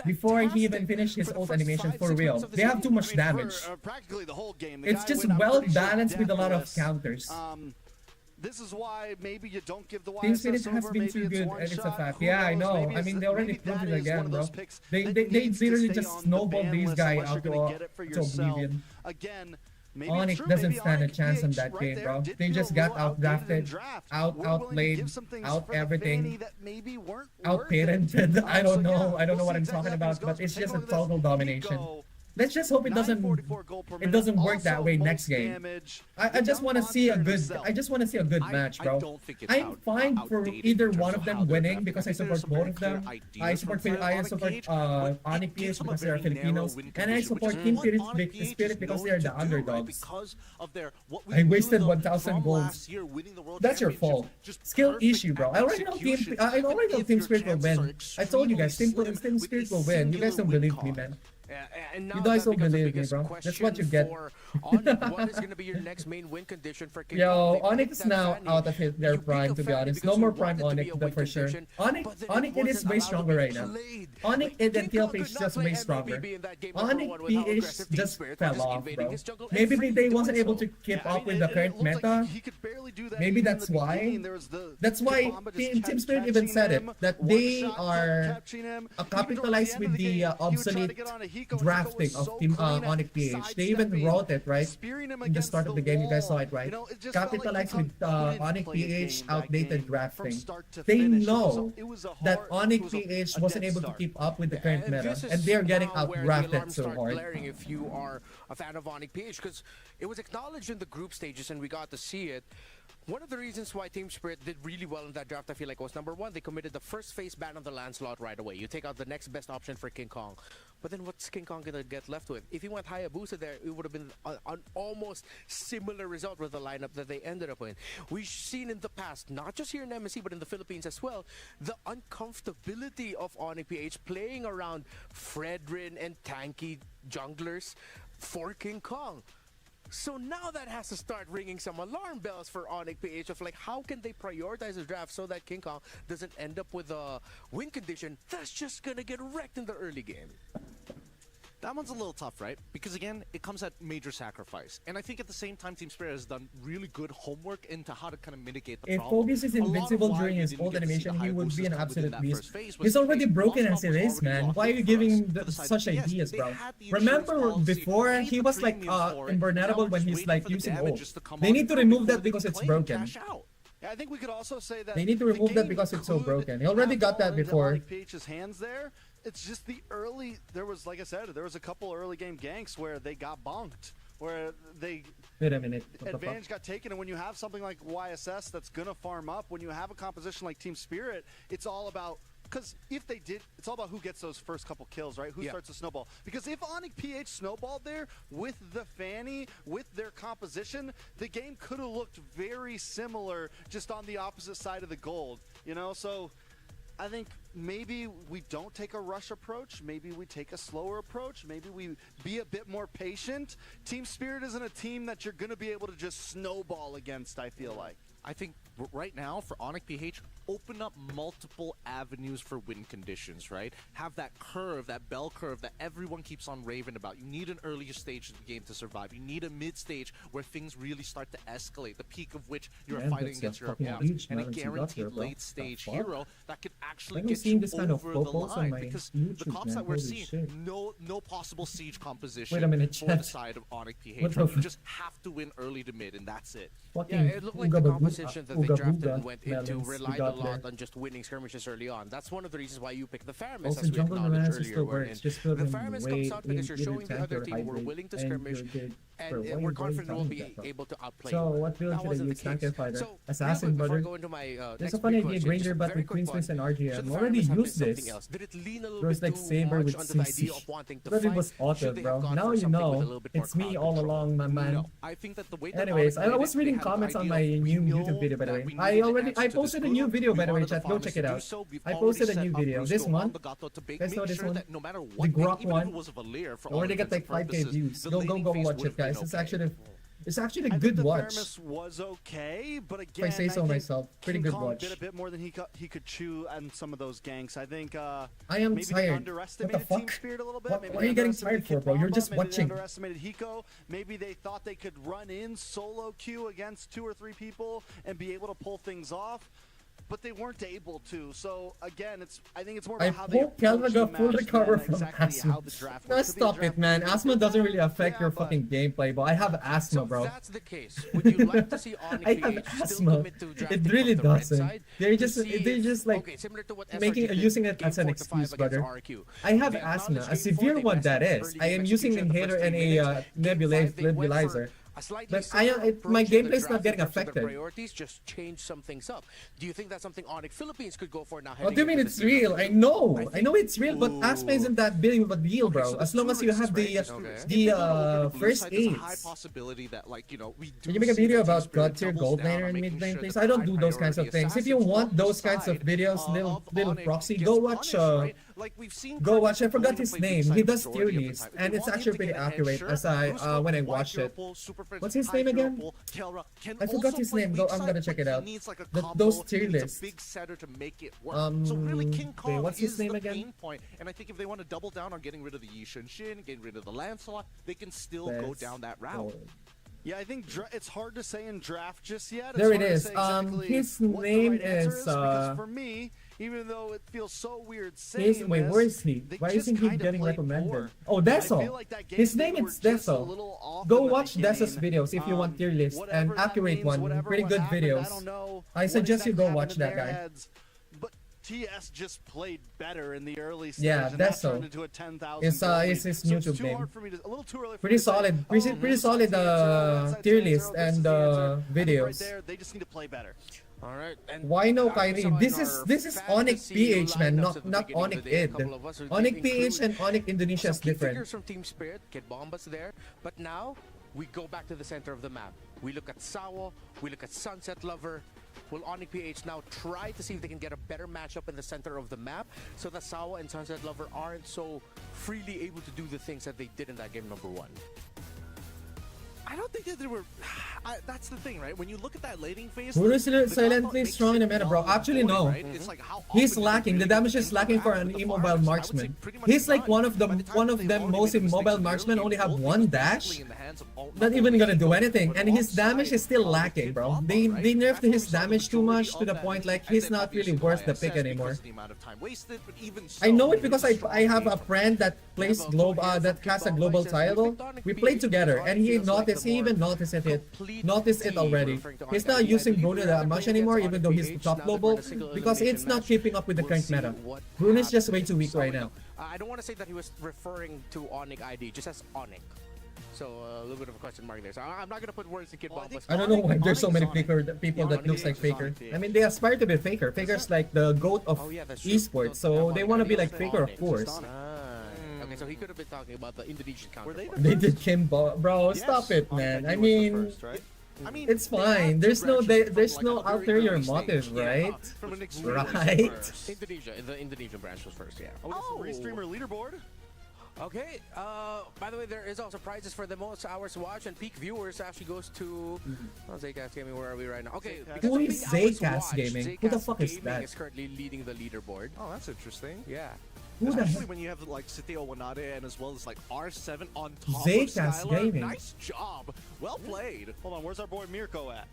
before he even finished his ult animation for real. They have too much damage. Practically the whole game. It's just well balanced with a lot of counters. This is why maybe you don't give the Team Spirit has been too good, and it's a fact. Yeah, I know. I mean, they already proved it again, bro. They literally just snowballed these guys out to oblivion. ONIC doesn't stand a chance on that game, bro. They just got outdrafted, outplayed, out everything, outparented. I don't know what I'm talking about, but it's just a total domination. Let's just hope it doesn't work that way next game. I just want to see a good match, bro. I'm fine for either one of them winning because I support both of them. I support ONIC PH because they are Filipinos, and I support Team Spirit because they are the underdogs. I wasted 1,000 golds. That's your fault. Skill issue, bro. I already know Team Spirit will win. I told you guys, Team Spirit will win. You guys don't believe me, man. You guys don't believe me, bro. That's what you get. What is going to be your next main win condition for King Yo, ONIC is now out of their prime, to be honest. No more prime ONIC, for sure. ONIC it is way stronger right now. ONIC and TLP is just way stronger. ONIC PH just fell off, bro. Maybe they wasn't able to keep up with the current meta. Maybe that's why. That's why Team Spirit even said it, that they are capitalized with the obsolete drafting of Team ONIC PH. They even wrote it, right? In the start of the game, you guys saw it, right? Capitalized with ONIC PH outdated drafting. They know that ONIC PH wasn't able to keep up with the current meta, and they're getting outdrafted so hard. If you are a fan of ONIC PH, because it was acknowledged in the group stages and we got to see it. One of the reasons why Team Spirit did really well in that draft, I feel like, was number one, they committed the first phase ban on the Lancelot right away. You take out the next best option for King Kong. But then what's King Kong gonna get left with? If he went Hayabusa there, it would have been an almost similar result with the lineup that they ended up in. We've seen in the past, not just here in MSC, but in the Philippines as well, the uncomfortability of ONIC PH playing around Fredrin and tanky junglers for King Kong. So now that has to start ringing some alarm bells for ONIC PH of like, how can they prioritize the draft so that King Kong doesn't end up with a win condition that's just gonna get wrecked in the early game? That one's a little tough, right? Because again, it comes at major sacrifice. And I think at the same time, Team Spirit has done really good homework into how to kind of mitigate the problem. If Focus is invincible during his ult animation, he would be an absolute beast. He's already broken as it is, man. Why are you giving such ideas, bro? Remember before, he was like invulnerable when he's like using ult. They need to remove that because it's broken. Yeah, I think we could also say that they need to remove that because it's so broken. He already got that before. PH's hands there. It's just the early. There was, like I said, there was a couple early game ganks where they got bonked, where they. Wait a minute. Advantage got taken, and when you have something like YSS that's gonna farm up, when you have a composition like Team Spirit, it's all about. Because if they did, it's all about who gets those first couple kills, right? Who starts the snowball. Because if ONIC PH snowballed there with the Fanny, with their composition, the game could have looked very similar just on the opposite side of the gold, you know? So I think maybe we don't take a rush approach. Maybe we take a slower approach. Maybe we be a bit more patient. Team Spirit isn't a team that you're going to be able to just snowball against, I feel like. I think right now for ONIC PH, open up multiple avenues for win conditions, right? Have that curve, that bell curve that everyone keeps on raving about. You need an earlier stage of the game to survive. You need a mid stage where things really start to escalate, the peak of which you're fighting against your opponents, and a guaranteed late stage hero that could actually get you over the line. Because the comps that we're seeing, no possible siege composition for the side of ONIC PH. You just have to win early to mid, and that's it. Yeah, it looked like the composition that they drafted and went into relied a lot on just winning skirmishes early on. That's one of the reasons why you picked the Faramis, as we acknowledged earlier. The Faramis comes out because you're showing the other team we're willing to skirmish, and we're confident we'll be able to outplay. So what build should I use? Tanker Fighter? Assassin Butter? There's a funny idea, Granger, but with Queen Smith and RGM. Already used this. There's like Saber with CC. But it was auto, bro. Now you know. It's me all along, my man. Anyways, I was reading comments on my new YouTube video, by the way. I posted a new video, by the way, chat. Go check it out. I posted a new video. This one. You guys know this one? The Grok one. I already got like 5K views. Go watch it, guys. It's actually a good watch. Was okay, but again, if I say so myself, pretty good watch. Did a bit more than he could chew on some of those ganks. I think. I am maybe tired. Underestimated what the fuck? Team Spirit a little bit. What are you getting tired for, bro? You're just watching. They underestimated Hiko. Maybe they thought they could run in solo queue against 2 or 3 people and be able to pull things off. But they weren't able to. So again, I think it's more about how they hope Kelva got full recover from asthma. No, stop it, man. Asthma doesn't really affect your fucking gameplay, but I have asthma, bro. If that's the case, would you like to see ONIC I have asthma. It really doesn't. They're just like using it as an excuse, brother. I have asthma, a severe one that is. I am using an inhaler and a nebulizer. But my gameplay is not getting affected. Priorities just change some things up. Do you think that's something ONIC Philippines could go for now? What do you mean it's real? I know it's real, but asthma isn't that big of a deal, bro. As long as you have the first aids. High possibility that, like, you know, Can you make a video about god tier gold laner and mid lane, please? I don't do those kinds of things. If you want those kinds of videos, little proxy, go watch. I forgot his name. He does tier list, and it's actually pretty accurate. As when I watched it. What's his name again? I forgot his name. I'm gonna check it out. Those tier lists. What's his name again? And I think if they want to double down on getting rid of the Yi Shin, getting rid of the Lancelot, they can still go down that route. Yeah, I think it's hard to say in draft just yet. There it is. His name is. Because for me, even though it feels so weird saying wait, where is he? Why isn't he getting recommended? Oh, Deso. His name is Deso. Go watch Deso's videos if you want tier list and accurate one. Pretty good videos. I suggest you go watch that guy. But TS just played better in the early stage. Yeah, Deso. It's his YouTube name. Pretty solid. Pretty solid tier list and videos. They just need to play better. All right. And why no Kyrie? This is ONIC PH, man, not ONIC ID. ONIC PH and ONIC Indonesia is different. Figures from Team Spirit get Bombas there, but now we go back to the center of the map. We look at Sawo, we look at Sunset Lover. Will ONIC PH now try to see if they can get a better matchup in the center of the map so that Sawo and Sunset Lover aren't so freely able to do the things that they did in that game number 1? I don't think that they were. That's the thing, right? When you look at that laning phase, Who is silently strong in the meta, bro? Actually, no. He's lacking. The damage is lacking for an immobile marksman. He's like one of them most immobile marksmen. Only have 1 dash. Not even gonna do anything, and his damage is still lacking, bro. They nerfed his damage too much to the point like he's not really worth the pick anymore. I know it because I have a friend that plays that has a global title. We played together, and he even noticed it already. He's not using Bruno that much anymore, even though he's top global, because it's not keeping up with the current meta. Bruno is just way too weak right now. I don't want to say that he was referring to ONIC ID, just as ONIC. So a little bit of a question mark there. So I'm not gonna put words in Kid Bombas. I don't know why there's so many people that looks like Faker. I mean, they aspire to be Faker. Faker's like the GOAT of esports, so they want to be like Faker, of course. Okay, so he could have been talking about the Indonesian counterpart. They did Kimbo, bro. Stop it, man. I mean, it's fine. There's no ulterior motive, right? Right. Indonesia, the Indonesian branch was first, yeah. Oh, we get some restreamer leaderboard. Okay, by the way, there is also prizes for the most hours watched, and peak viewers actually goes to Zcast Gaming. Where are we right now? Okay, Who is Zcast Gaming? Who the fuck is Gaming that? is currently leading the leaderboard. Oh, that's interesting. Yeah. Who the Especially when you have like Siteo Wanade and as well as like R7 on top Zcast of Skylar. Gaming. Nice job. Well played. Hold on, where's our boy Mirko at?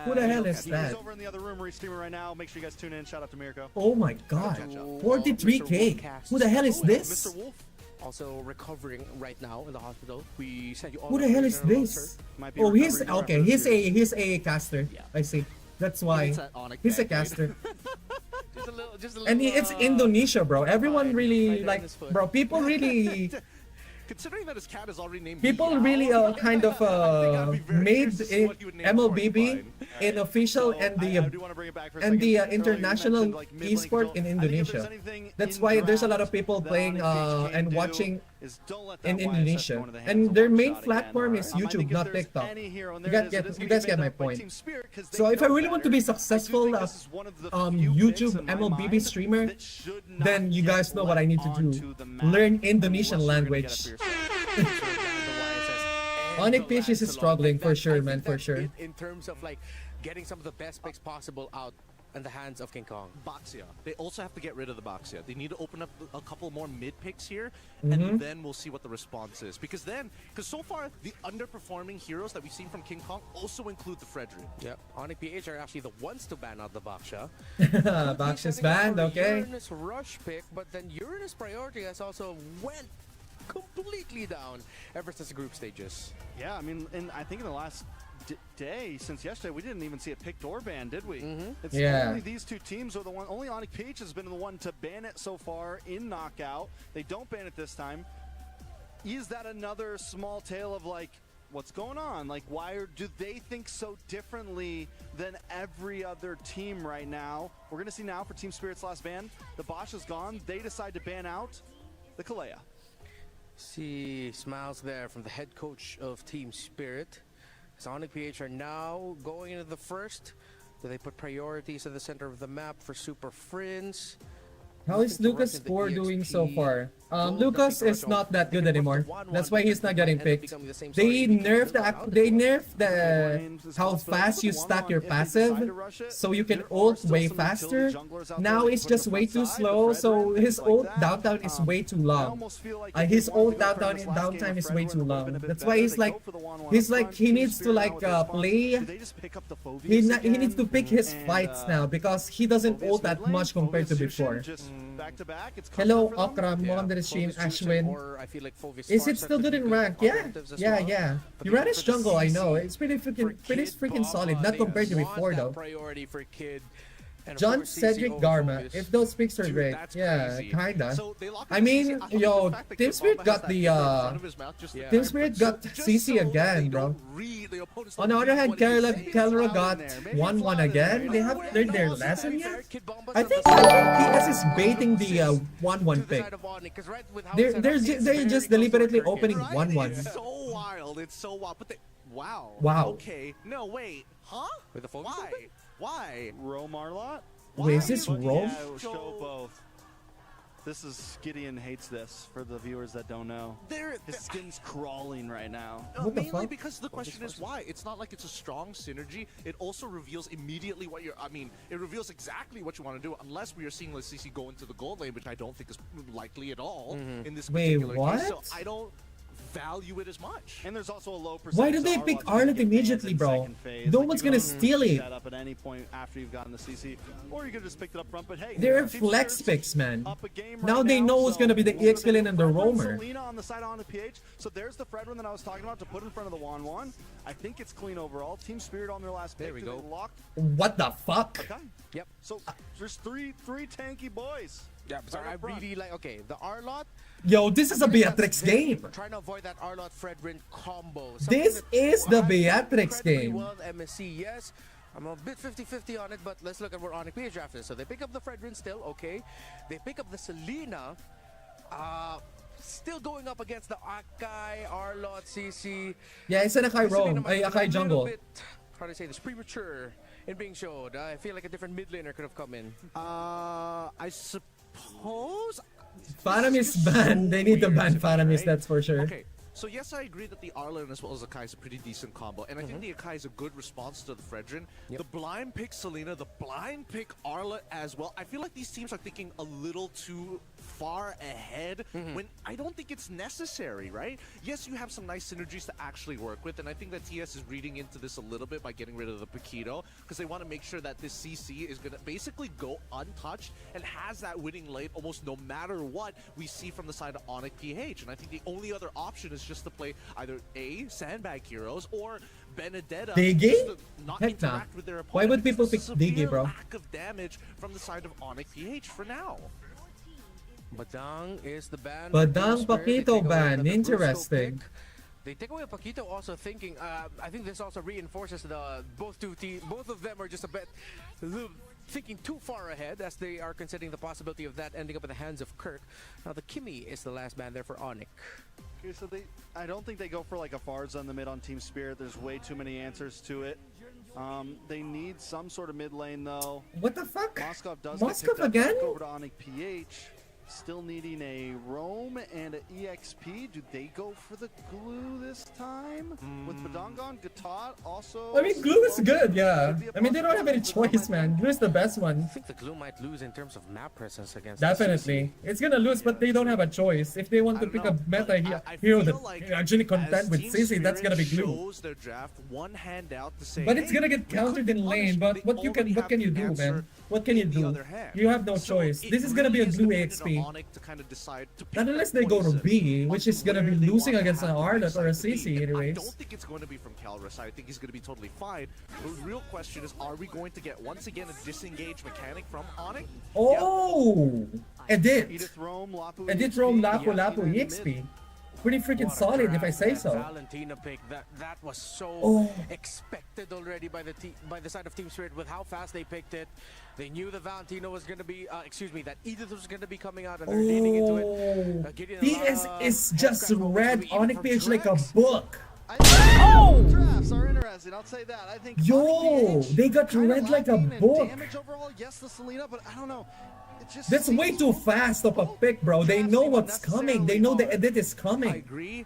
Who the hell is He's that? over in the other room where he's streaming right now. Make sure you guys tune in. Shout out to Mirko. Oh my god. 43k. Who the hell is this? Mr. Wolf also recovering right now in the hospital. We sent you all. Who the hell is this? Oh, he's okay. He's a caster. I see. That's why he's a caster. Just a little, And it's Indonesia, bro. Everyone really like, bro. People really. Considering that his cat is already named People really kind of made MLBB an official and the international esport in Indonesia. That's why there's a lot of people playing and watching in Indonesia, and their main platform is YouTube, not TikTok. You guys get my point. So if I really want to be successful YouTube MLBB streamer, then you guys know what I need to do: learn Indonesian language. ONIC Peach is struggling for sure, man, for sure. In terms of like getting some of the best picks possible out in the hands of King Kong. Baxia. They also have to get rid of the Baxia. They need to open up a couple more mid picks here, and then we'll see what the response is. Because so far, the underperforming heroes that we've seen from King Kong also include the Fredrin. Yep, ONIC PH are actually the ones to ban out the Baxia. Baxia's banned, okay. Uranus rush pick, but then Uranus priority has also went completely down ever since the group stages. Yeah, I mean, and I think in the last day since yesterday, we didn't even see it picked or banned, did we? It's only these two teams are the one. Only ONIC PH has been the one to ban it so far in Knockout. They don't ban it this time. Is that another small tale of like, what's going on? Like, do they think so differently than every other team right now? We're gonna see now for Team Spirit's last ban. The Bosch is gone. They decide to ban out the Kalea. See smiles there from the head coach of Team Spirit. ONIC PH are now going into the first. Do they put priorities at the center of the map for Super Friends? How is Lucas 4 doing so far? Lucas is not that good anymore. That's why he's not getting picked. They nerfed how fast you stack your passive, so you can ult way faster. Now it's just way too slow, so his ult downtime is way too long. His ult downtime is way too long. That's why he needs to like play. He needs to pick his fights now because he doesn't ult that much compared to before. Hello, Okram, welcome to the stream, Ashwin. Is it still good in rank? Yeah. Uranus jungle, I know. It's pretty freaking solid, not compared to before though. John Cedric Garma, if those picks are great. Yeah, kinda. I mean, yo, Team Spirit got the Team Spirit got CC again, bro. On the other hand, Kelra got 1-1 again. They haven't learned their lesson yet. I think PS is baiting the 1-1 pick. They're just deliberately opening 1-1. It's so wild. It's so wild. But wow. Okay. No, wait. Huh? Why? Rome Arlot? Wait, is this Rome? Yeah, show both. This is Gideon hates this for the viewers that don't know. His skin's crawling right now. Mainly because the question is why. It's not like it's a strong synergy. It also reveals immediately what it reveals exactly what you want to do, unless we are seeing LaCC go into the gold lane, which I don't think is likely at all in this particular case. So I don't value it as much. And there's also a low percentage. Why did they pick Arlott immediately, bro? No one's gonna steal it. Up at any point after you've gotten the CC, or you could just pick it up front. But hey, they're flex picks, man. Now they know who's gonna be the EX villain and the roamer. On the side on the PH. So there's the Fredrin that I was talking about to put in front of the 1-1. I think it's clean overall. Team Spirit on their last pick. There we go. What the fuck? Okay. Yep. So there's three tanky boys. Yeah, so I really like. Okay, the Arlott. Yo, this is a Beatrix game. Trying to avoid that Arlott Fredrin combo. This is the Beatrix game. Well, MSC, yes. I'm a bit 50-50 on it, but let's look at where ONIC PH draft is. So they pick up the Fredrin still, okay. They pick up the Selena. Still going up against the Akai, Arlott, CC. Yeah, it's an Akai roam, Akai jungle. How do I say this? Premature in being showed. I feel like a different mid laner could have come in. I suppose Fanamis ban. They need to ban Fanamis, that's for sure. Okay, so yes, I agree that the Arlen as well as Akai is a pretty decent combo, and I think the Akai is a good response to the Fredrin. The blind pick Selena, the blind pick Arla as well. I feel like these teams are thinking a little too far ahead when I don't think it's necessary, right? Yes, you have some nice synergies to actually work with, and I think that TS is reading into this a little bit by getting rid of the Paquito, because they want to make sure that this CC is going to basically go untouched and has that winning lane almost no matter what we see from the side of ONIC PH. And I think the only other option is just to play either A, Sandbag Heroes, or Benedetta. Digi? Not Heck nah. interact with their opponent. Why would people pick Severe Digi, bro? lack of damage from the side of ONIC PH for now. Badang is the ban. Badang Paquito ban. Interesting. They take away Paquito, also thinking. I think this also reinforces the both of them are just a little thinking too far ahead, as they are considering the possibility of that ending up in the hands of Kirk. Now the Kimmy is the last ban there for ONIC. Okay, so I don't think they go for like a Farza in the mid on Team Spirit. There's way too many answers to it. They need some sort of mid lane though. What the fuck? Moskov does Moskov again? Over to ONIC PH. Still needing a Roam and an EXP. Do they go for the glue this time? With Badongon, Gatot also... I mean, glue is good, yeah. I mean, they don't have any choice, man. Glue is the best one. I think the glue might lose in terms of map presence against Definitely. It's gonna lose, but they don't have a choice. If they want to pick a meta hero that actually content with CC, that's gonna be glue. Their draft, one hand out to say, But it's gonna get countered in lane, but what can you do, man? What can you do? You have no choice. This is gonna be a glue AXP. Not unless they go to B, which is gonna be losing against an Ardent or a CC anyways. I don't think it's going to be from Calrus. I think he's going to be totally fine. The real question is, are we going to get once again a disengage mechanic from ONIC? Oh! Edit! Edith Roam, Lapu Lapu EXP. Pretty freaking solid, if I say so. Valentina pick, that was so expected already by the side of Team Spirit with how fast they picked it. They knew that Valentina was going to be, that Edith was going to be coming out, and they're leaning into it. TS is just read ONIC PH like a book. Drafts are interesting, I'll say that. I think Yo, they got read like a book. Damage overall, yes, the Selena, but I don't know. That's way too fast of a pick, bro. They know what's coming. They know the edit is coming. I agree.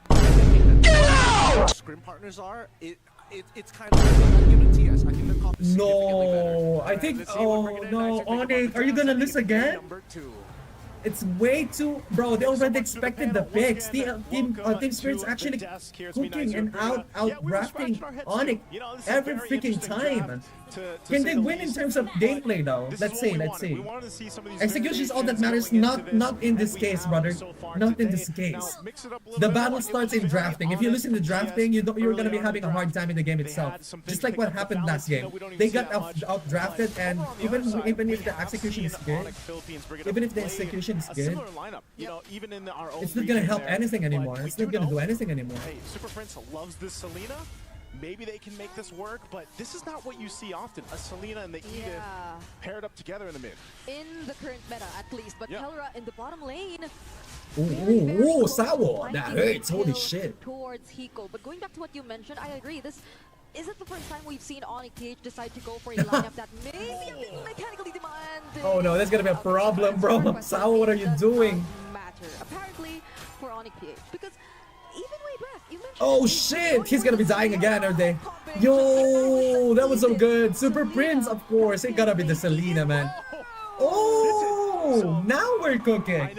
Scrim partners are it's kind of I'm giving TS. I think the comp is No, I think no, ONIC, are you gonna lose again? It's way too, bro. They already expected the picks. Team Spirit's actually cooking and out drafting ONIC every freaking time. Can they win in terms of gameplay though? Let's see. Execution is all that matters. Not in this case, brother. Not in this case. The battle starts in drafting. If you lose in the drafting, you're gonna be having a hard time in the game itself. Just like what happened last game. They got out drafted, and even if the execution is good, it's not gonna help anything anymore. It's not gonna do anything anymore. Hey, Super Prince loves this Selena. Maybe they can make this work, but this is not what you see often. A Selena and the Edith paired up together in the mid. In the current meta, at least. But Kelra in the bottom lane. Ooh, Sawo. That hurts. Holy shit. Towards Hiko. But going back to what you mentioned, I agree. This isn't the first time we've seen ONIC PH decide to go for a lineup that may be a bit mechanically demanding. Oh no, that's gonna be a problem, bro. Sawo, what are you doing? Matter, apparently, for ONIC PH. Because even way back, you mentioned... Oh shit! He's gonna be dying again, are they? Yo, that was so good. Super Prince, of course. It gotta be the Selena, man. Oh, now we're cooking. I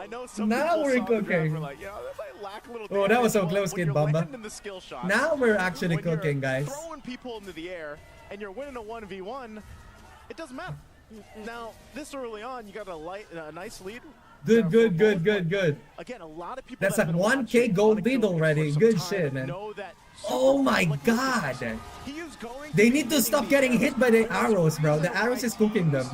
know now we're cooking. Like, that might lack a little oh, that was so close, Kid Bamba. Shot, now we're actually cooking, guys. Throwing people into the air and you're winning a 1v1, it doesn't matter. Now, this early on, you got a nice lead. Good. Again, a lot of people. That's a 1K gold lead already. Good shit, man. Oh my god. They need to stop getting hit by the arrows, bro. The arrows is cooking them.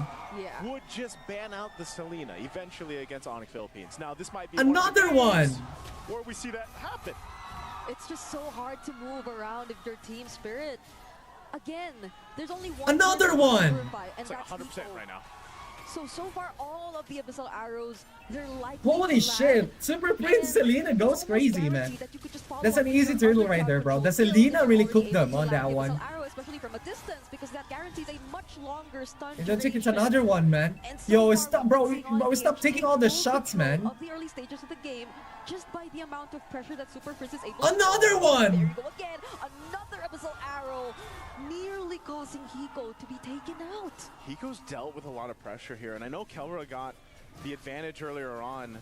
Would just ban out the Selena eventually against ONIC Philippines. Now, this might be another one. Where we see that happen. It's just so hard to move around if you're Team Spirit. Again, there's only one. Another one. It's like 100% right now. So far, all of the Abyssal Arrows, they're like... Holy shit! Super Prince Selena goes crazy, man. That's an easy turtle right there, bro. The Selena really cooked them on that one. Especially from a distance, because that guarantees a much longer stun I don't think it's duration. another one, man. And so Yo, far, stop, what bro. we're seeing on Stop stage, taking they all the hold shots, control man. of the early stages of the game just by the amount of pressure that Super Prince is able Another to one! There you go again. Another Abyssal Arrow nearly causing Hiko to be taken out. Hiko's dealt with a lot of pressure here, and I know Kelra got the advantage earlier on.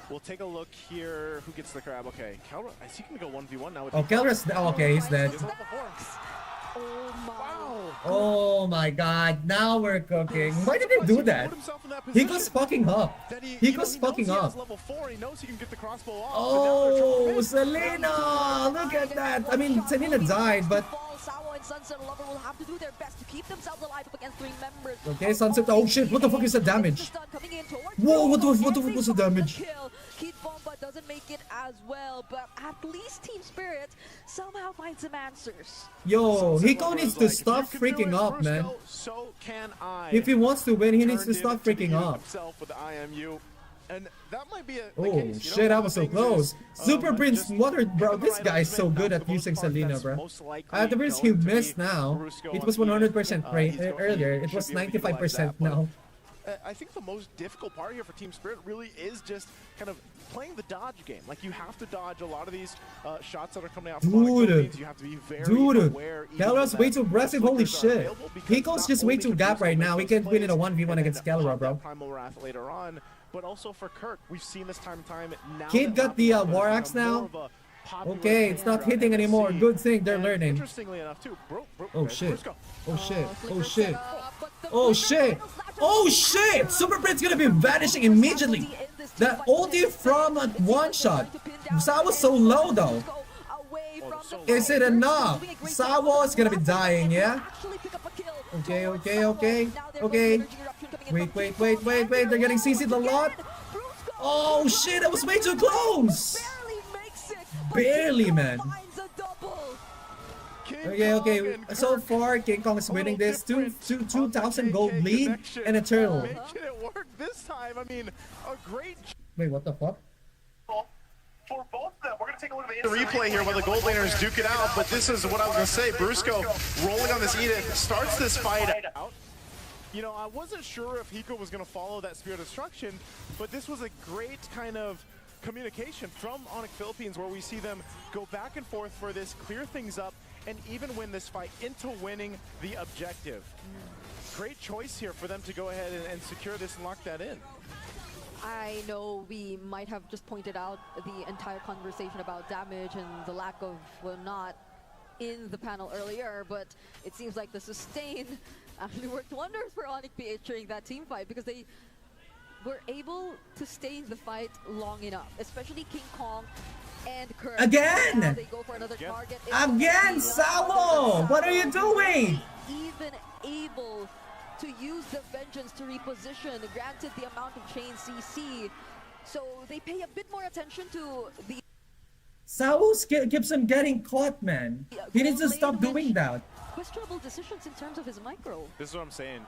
We'll take a look here. Who gets the grab? Okay, Kelra, is he gonna go 1v1 now with Oh, Kelra's... Oh, okay, he's dead. He's level 4. Oh my. Wow. Oh my god, now we're cooking. Why did they do that? Hiko's fucking up. Hiko's fucking up. Level 4, he knows he can get the crossbow off. Oh, Selena! Look at that. I mean, Selena died, but... Sawo and Sunset Lover will have to do their best to keep themselves alive up against 3 members. Okay, Sunset... Oh shit, what the fuck is the damage? Whoa, what was the damage? Kid Bomba doesn't make it as well, but at least Team Spirit somehow finds some answers. Yo, Hiko needs to stop freaking up, man. So can I. If he wants to win, he needs to stop freaking up. With the IMU. And that might be Oh shit, that was so close. Super Prince, bro, this guy is so good at using Selena, bro. At the first he missed now. It was 100% earlier. It was 95% now. I think the most difficult part here for Team Spirit really is just kind of playing the dodge game. Like, you have to dodge a lot of these shots that are coming out from ONIC. You have to be very aware. Kelra's way too aggressive, holy shit. Hiko's just way too gap right now. He can't win in a 1v1 against Kelra, bro. Primal Wrath later on, but also for Kirk, we've seen this time and time. Now Kid got the War Axe now. Okay, it's not hitting anymore. Good thing they're learning. Interestingly enough, too. Oh shit. Oh shit. Oh shit. Oh shit. Oh shit! Super Prince gonna be vanishing immediately. That ulti from a one shot. Sawo's so low though. Is it enough? Sawo is gonna be dying, yeah? Okay, okay, okay. Okay. Wait. They're getting CC'd a lot. Oh shit, that was way too close. Barely, man. Okay. So far, King Kong is winning this 2,000 gold lead and a turtle. Making it work this time. I mean, a great. Wait, what the fuck? For both of them, we're going to take a look at the replay here while the gold laners duke it out. But this is what I was going to say. Brusco rolling on this Edith starts this fight out. You know, I wasn't sure if Hiko was going to follow that Spirit of Destruction, but this was a great kind of communication from ONIC Philippines where we see them go back and forth for this, clear things up, and even win this fight into winning the objective. Great choice here for them to go ahead and secure this and lock that in. I know we might have just pointed out the entire conversation about damage and the lack of, well, not in the panel earlier, but it seems like the sustain actually worked wonders for ONIC PH during that team fight because they were able to stay in the fight long enough, especially King Kong and Kirk. Again! They go for another target. Again, Sawo! What are you doing? Even able to use the Vengeance to reposition, granted the amount of chain CC. So they pay a bit more attention to the... Sawo keeps on getting caught, man. He needs to stop doing that. Questionable decisions in terms of his micro. This is what I'm saying.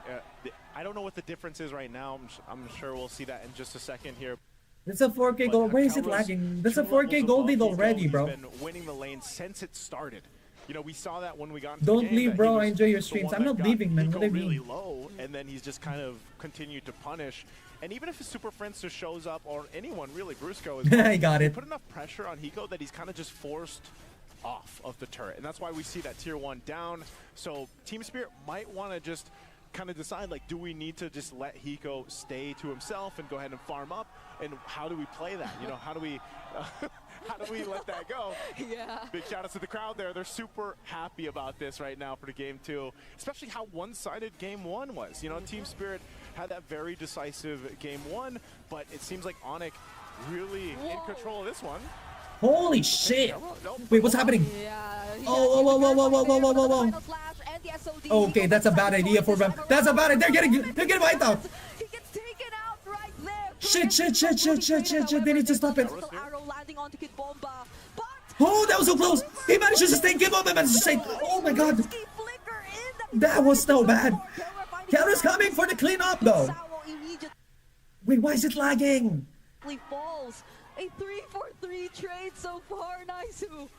I don't know what the difference is right now. I'm sure we'll see that in just a second here. It's a 4K gold. Why is it lagging? That's a 4K gold lead already, bro. He's been winning the lane since it started. You know, we saw that when we got into Don't the game, leave, bro. I enjoy your streams. I'm not leaving, man. What do you mean? Really low, and then he's just kind of continued to punish. And even if his Super Friends just shows up, or anyone really, Brusco is I got it. Put enough pressure on Hiko that he's kind of just forced off of the turret, and that's why we see that tier 1 down. So Team Spirit might want to just kind of decide, like, do we need to just let Hiko stay to himself and go ahead and farm up, and how do we play that? You know, how do we how do we let that go? Yeah. Big shout out to the crowd there. They're super happy about this right now for the game 2, especially how one-sided game 1 was. You know, Team Spirit had that very decisive game 1, but it seems like ONIC really in control of this one. Holy shit! Wait, what's happening? Oh. Okay, that's a bad idea for them. That's a bad idea. They're getting wiped out. He gets taken out right there. Shit. They need to stop it. Oh, that was so close. He managed to sustain. Give up. He managed to sustain. Oh my god. That was so bad. Kelra's coming for the cleanup though. Wait, why is it lagging? Falls. A 3-4-3 trade so far, Naisu.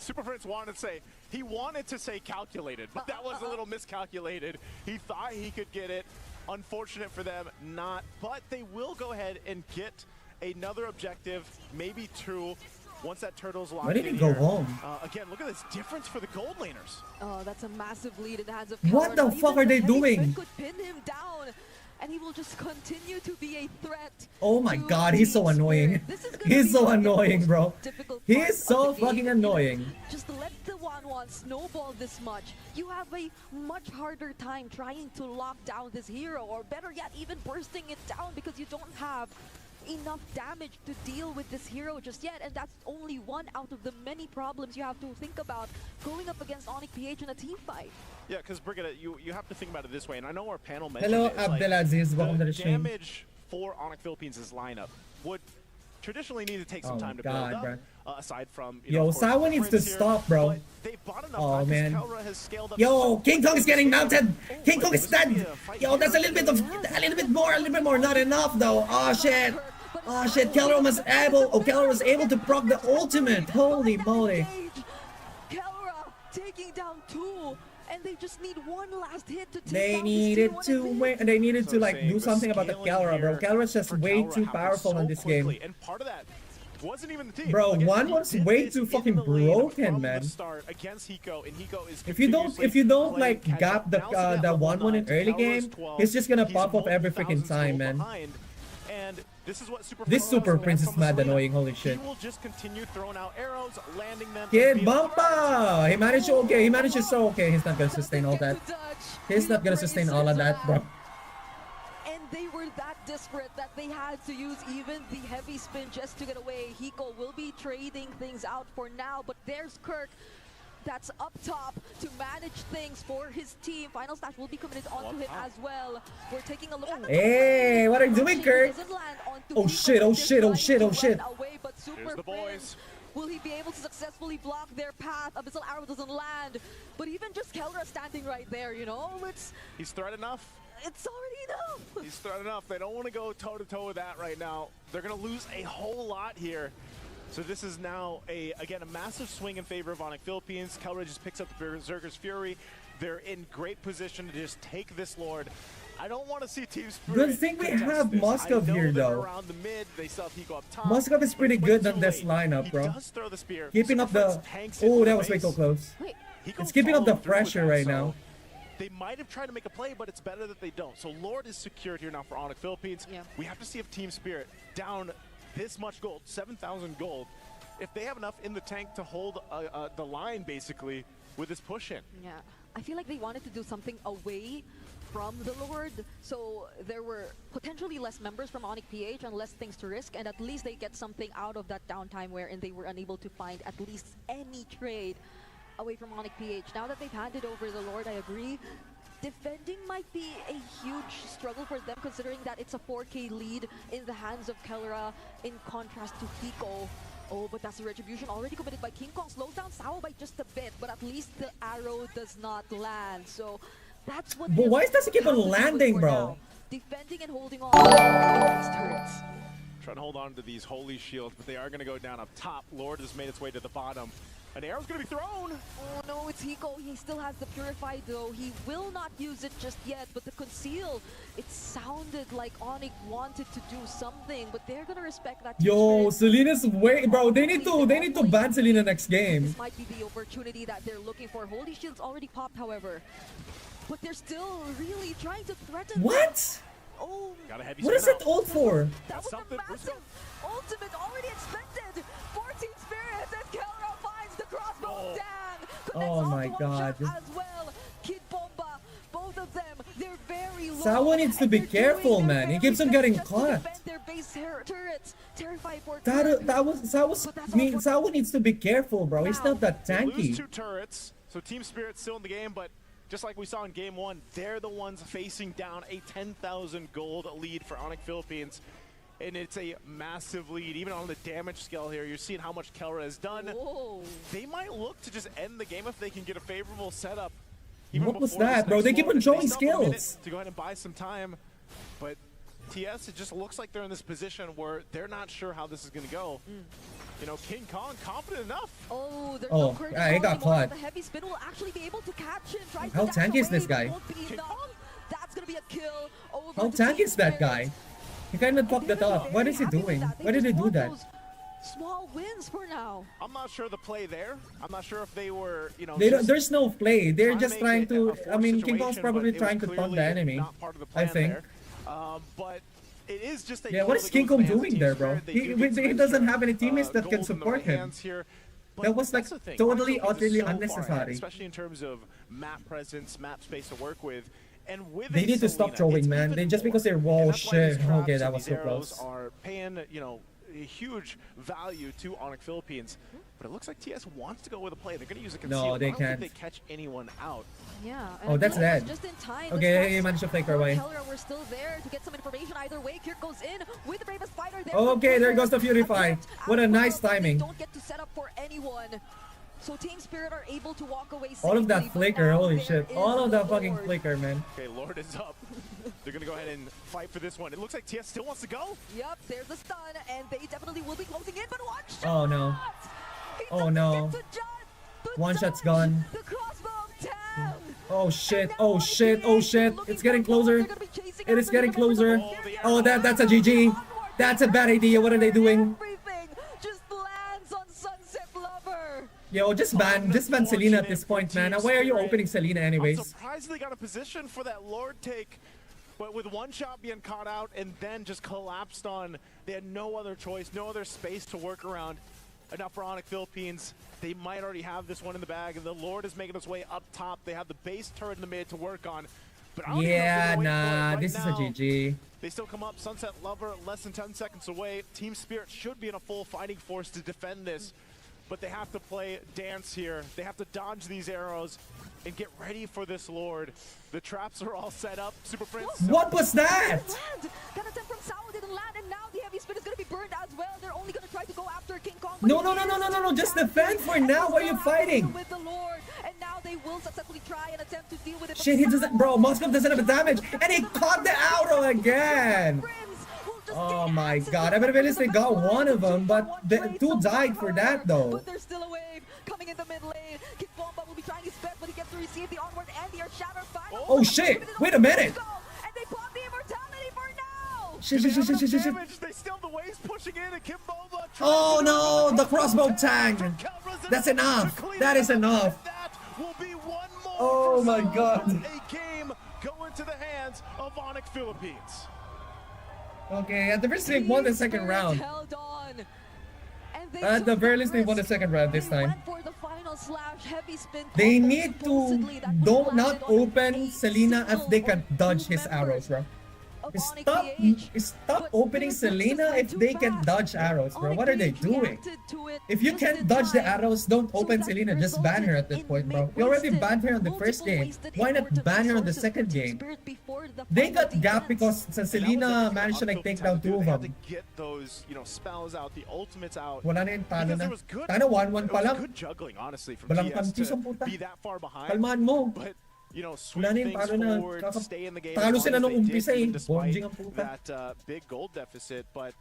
Super Prince wanted to say calculated, but that was a little miscalculated. He thought he could get it. Unfortunate for them, not. But they will go ahead and get another objective, maybe two, once that turtle's locked in. Why did he go home? Again, look at this difference for the gold laners. Oh, that's a massive lead in the hands of What the fuck are they doing? Could pin him down, and he will just continue to be a threat. Oh my god, he's so annoying. He's so annoying, bro. He's so fucking annoying. Just let the 1-1 snowball this much. You have a much harder time trying to lock down this hero, or better yet, even bursting it down, because you don't have enough damage to deal with this hero just yet, and that's only one out of the many problems you have to think about going up against ONIC PH in a team fight. Yeah, because Brigitte, you have to think about it this way, and I know our panel mentioned Hello, it, Abdelaziz. Welcome to the stream. Damage for ONIC Philippines' lineup would traditionally need to take some time to build up, aside from... Yo, Sawa needs to stop, bro. Oh, man. Yo, King Kong is getting mounted. King Kong is dead. Yo, that's a little bit more. Not enough, though. Oh, shit. Oh, shit. Kelra was able to proc the ultimate. Holy moly. Kelra taking down 2. And they just need one last hit to take They needed to like do something about the Kelra, bro. Kelra's just way too powerful in this game. And part of that wasn't even the team. Bro, one was way too fucking broken, man. If you don't like gap the 1-1 in early game, he's just gonna pop up every freaking time, man. And this Super Prince is mad annoying, holy shit. He will just continue throwing out arrows, landing them. Kid Bumpa! He manages so okay. He's not gonna sustain all that. He's not gonna sustain all of that, bro. And they were that desperate that they had to use even the heavy spin just to get away. Hiko will be trading things out for now, but there's Kirk. That's up top to manage things for his team. Final Stash will be committed onto him as well. We're taking a look at the Hey, what are you doing, Kirk? Oh shit. Away, but Super the boys. Will he be able to successfully block their path? Abyssal Arrow doesn't land. But even just Kelra standing right there, you know, he's threat enough. It's already enough. He's threat enough. They don't want to go toe-to-toe with that right now. They're going to lose a whole lot here. So this is now, again, a massive swing in favor of ONIC Philippines. Kelra just picks up the Berserker's Fury. They're in great position to just take this Lord. I don't want to see Team Spirit. Good thing we have Moskov here, though. Moskov is pretty good on this lineup, bro. Keeping up the... Oh, that was way too close. It's keeping up the pressure right now. They might have tried to make a play, but it's better that they don't. So Lord is secured here now for ONIC Philippines. Yeah. We have to see if Team Spirit down this much gold, 7,000 gold, if they have enough in the tank to hold the line, basically, with this push-in. Yeah, I feel like they wanted to do something away from the Lord, so there were potentially less members from ONIC PH and less things to risk, and at least they get something out of that downtime wherein they were unable to find at least any trade away from ONIC PH. Now that they've handed over the Lord, I agree. Defending might be a huge struggle for them, considering that it's a 4K lead in the hands of Kelra in contrast to Hiko. Oh, but that's the retribution already committed by King Kong. Slows down Sawa by just a bit, but at least the arrow does not land. So that's what... But why does it keep on landing, bro? Now. Defending and holding on to these turrets. Trying to hold on to these holy shields, but they are going to go down up top. Lord has made its way to the bottom. An arrow's going to be thrown! Oh no, it's Hiko. He still has the Purify though. He will not use it just yet, but the Conceal, it sounded like ONIC wanted to do something, but they're going to respect that. Yo, Selena's way, bro. They need to ban Selena next game. This might be the opportunity that they're looking for. Holy Shield's already popped, however. But they're still really trying to threaten. What? Oh, what is that ult for? That was a massive ultimate already expected. 14 Spirits and Kelra finds the crossbow down. Oh my god. As well. Kid Bomba, both of them, they're very low. Sawa needs to be careful, man. He keeps on getting caught. Sawa needs to be careful, bro. He's not that tanky. Lose 2 turrets, so Team Spirit's still in the game, but just like we saw in Game 1, they're the ones facing down a 10,000 gold lead for ONIC Philippines. And it's a massive lead, even on the damage scale here. You're seeing how much Kelra has done. Whoa. They might look to just end the game if they can get a favorable setup. What was that, bro? They keep on showing skills. To go ahead and buy some time. But TS, it just looks like they're in this position where they're not sure how this is going to go. you know, King Kong confident enough. Oh, there's Oh, no courage yeah, he anymore. got caught. The heavy spin will actually be able to catch him. Tries How to dash tanky is this away, but guy? won't be enough. That's gonna be a kill over How to tanky Team is that Spirit. guy? He kind of fucked it up. What is he doing? Why did he do that? Small wins for now. I'm not sure the play there. I'm not sure if they were, you know, They don't, just there's no play. They're just make trying it to. a forced I mean, King Kong's situation, probably but it trying was to taunt the clearly enemy. not part of the I plan think. there. But it is just a Yeah, kill what is that King goes Kong to the hands of doing Team there, bro? Spirit. They do get some He doesn't extra, have any teammates that can goals in the support him. hands here. But That was like that's the thing. totally, Arsenal is utterly so far ahead, unnecessary. especially in terms of map presence, map space to work with. And with They need to stop throwing, man. They just because they're whoa shit. Okay, that was so close. Are paying, you know, a huge value to ONIC Philippines, but it looks like TS wants to go with a play. They're going to use a conceal. No, they I don't can't. think they catch anyone out. Yeah. Oh, that's dead. Just in time. Okay, he managed to fake our way. Keller were still there to get some information either way. Kirk goes in with the bravest fighter there. Okay, there goes the Purify. What a nice timing. Don't get to set up for anyone. So Team Spirit are able to walk away safely. All of that flicker, holy shit. is All of that fucking Lord. flicker, man. Okay, Lord is up. They're going to go ahead and fight for this one. It looks like TS still wants to go. Yep, there's the stun, and they definitely will be closing in, but one shot! Oh no. Oh no. One shot's gone. The crossbow of town! Oh shit, oh shit, oh shit. It's getting closer. It is getting closer. Oh, that's a GG. That's a bad idea. What are they doing? Everything just lands on Sunset Lover. Yo, just ban Selena at this point, man. Why are you opening Selena I'm anyways? surprised they got a position for that Lord take, but with one shot being caught out and then just collapsed on, they had no other choice, no other space to work around. Enough for ONIC Philippines. They might already have this one in the bag, and the Lord is making its way up top. They have the base turret in the mid to work on. But I don't even know if Yeah, they're gonna wait for it. nah, Right this is a now, GG. They still come up. Sunset Lover less than 10 seconds away. Team Spirit should be in a full fighting force to defend this, but they have to play dance here. They have to dodge these arrows and get ready for this Lord. The traps are all set up. Super Prince. What was that? That attempt from Sao didn't land, and now the heavy spin is going to be burned as well. They're only going to try to go after King Kong. No, just defend for now. Why are you fighting? With the Lord, and now they will successfully try and attempt to deal with it. Shit, he doesn't, bro. Moskov doesn't have a damage, and he caught the arrow again. Oh my god, I mean, at least they got one of them, but the two died for that though. But there's still a wave coming in the mid lane. King Bomba will be trying his best, but he gets to receive the onward and the Shatter final. Oh shit, wait a minute. And they pop the immortality for now. Shit. They still have the waves pushing in, and Kim Bomba. Oh no, the crossbow tang. That's enough. That is enough. That will be one more. Oh my god. A game going to the hands of ONIC Philippines. Okay, at the very least they won the second round. Held on. At the very least they won the second round this time. For the final slash, heavy spin. They need to not open Selena if they can dodge his arrows, bro. Stop opening Selena if they can dodge arrows, bro. What are they doing? If you can't dodge the arrows, don't open Selena. Just ban her at this point, bro. You already banned her on the first game. Why not ban her on the second game? They got gap because Selena managed to like take down two of them. Get those, you know, spells out, the ultimates out. Wala na yung talo na. Good, Talo 1-1 pa lang. good juggling, honestly, from Walang TS kantis ang to puta. be that far behind. Kalmaan mo. But you know, sweep Wala na yung things talo na. forward, stay in the game. Talo as sila long nung as they did, umpisa eh. even despite Bonjing ang puta. that big gold deficit. But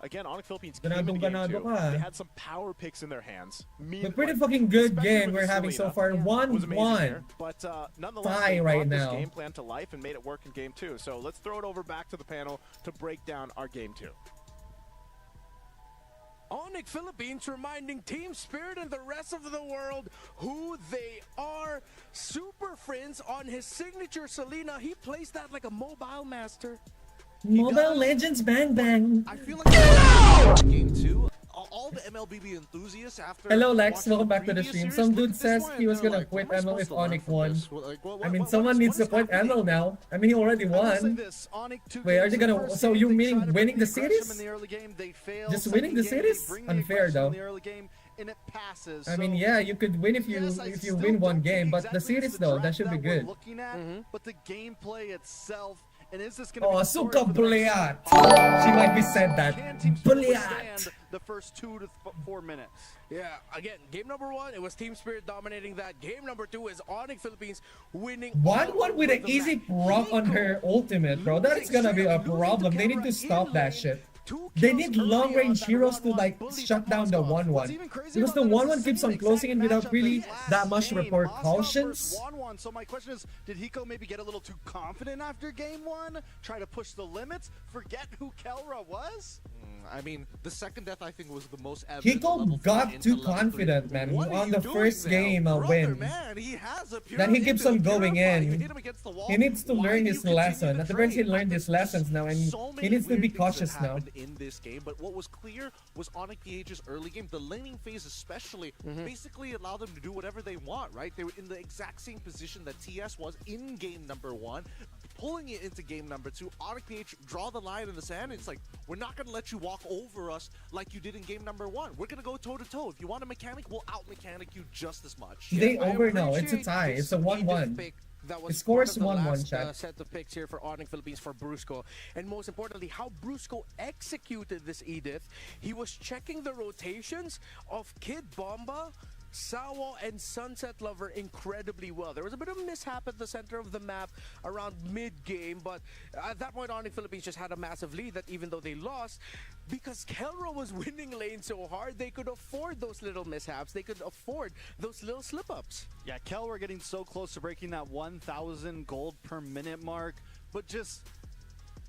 again, ONIC Philippines came in Ganadong game ganado two. ka. They had some power picks in their hands. A pretty fucking good game we're having so far. 1-1. But nonetheless, Tie they right brought this now. game plan to life and made it work in game two. So let's throw it over back to the panel to break down our game two. ONIC Philippines reminding Team Spirit and the rest of the world who they are. Super Friends on his signature Selena. He plays that like a mobile master. Mobile Legends bang bang. I feel like game two, all the MLBB enthusiasts after. Hello Lex, watching welcome back to the previous stream. years, Some look dude at this says one he was and they're gonna like, quit what am I ML if supposed to learn ONIC from won. this? Like, I mean, what someone needs to is quit happening? ML now. I mean, he already I will say won. this, ONIC 2 Wait, are they games in the gonna? first So game, you they meaning tried to winning bring the aggression series? in the early game, they failed. Just Second winning the game, they series? bring the Unfair aggression though. in the early game, and it passes. I mean, So, yeah, you could win if you yes, I if still you win one don't think game, but the exactly it's series the though, that draft should be that we're good. looking at, but the gameplay itself, and is this gonna Oh, be the story suka for the next bliat. She might be said that. Can Team Spirit Bliat. withstand the first 2 to 4 minutes? Yeah, again, game number 1, it was Team Spirit dominating that. Game number 2 is ONIC Philippines winning. 1-1 with an easy proc on her ultimate, bro. That is gonna be a problem. They need to stop that shit. They need long-range heroes to like shut down the 1-1. Because the 1-1 keeps on closing in without really that much repercussions. So my question is, did Hiko maybe get a little too confident after game 1? Try to push the limits? Forget who Kelra was? I mean, the second death I think was the most evident. Hiko got too confident, man, on the first game win. Man, he has a then he keeps on going in. He needs to learn his lesson. At the very least, he learned his lessons now, and he needs to be cautious now. In this game, but what was clear was ONIC PH's early game, the laning phase especially, basically allowed them to do whatever they want, right? They were in the exact same position that TS was in game number 1, pulling it into game number 2. ONIC PH draw the line in the sand. It's like, we're not going to let you walk over us like you did in game number 1. We're going to go toe-to-toe. If you want a mechanic, we'll out-mechanic you just as much. They over now. It's a tie. It's a 1-1. The score is 1-1, chat. Set of picks here for ONIC Philippines for Brusco. And most importantly, how Brusco executed this Edith. He was checking the rotations of Kid Bomba, Sawo, and Sunset Lover incredibly well. There was a bit of a mishap at the center of the map around mid-game, but at that point, ONIC Philippines just had a massive lead that even though they lost, because Kelra was winning lane so hard, they could afford those little mishaps. They could afford those little slip-ups. Yeah, Kelra getting so close to breaking that 1,000 gold per minute mark, but just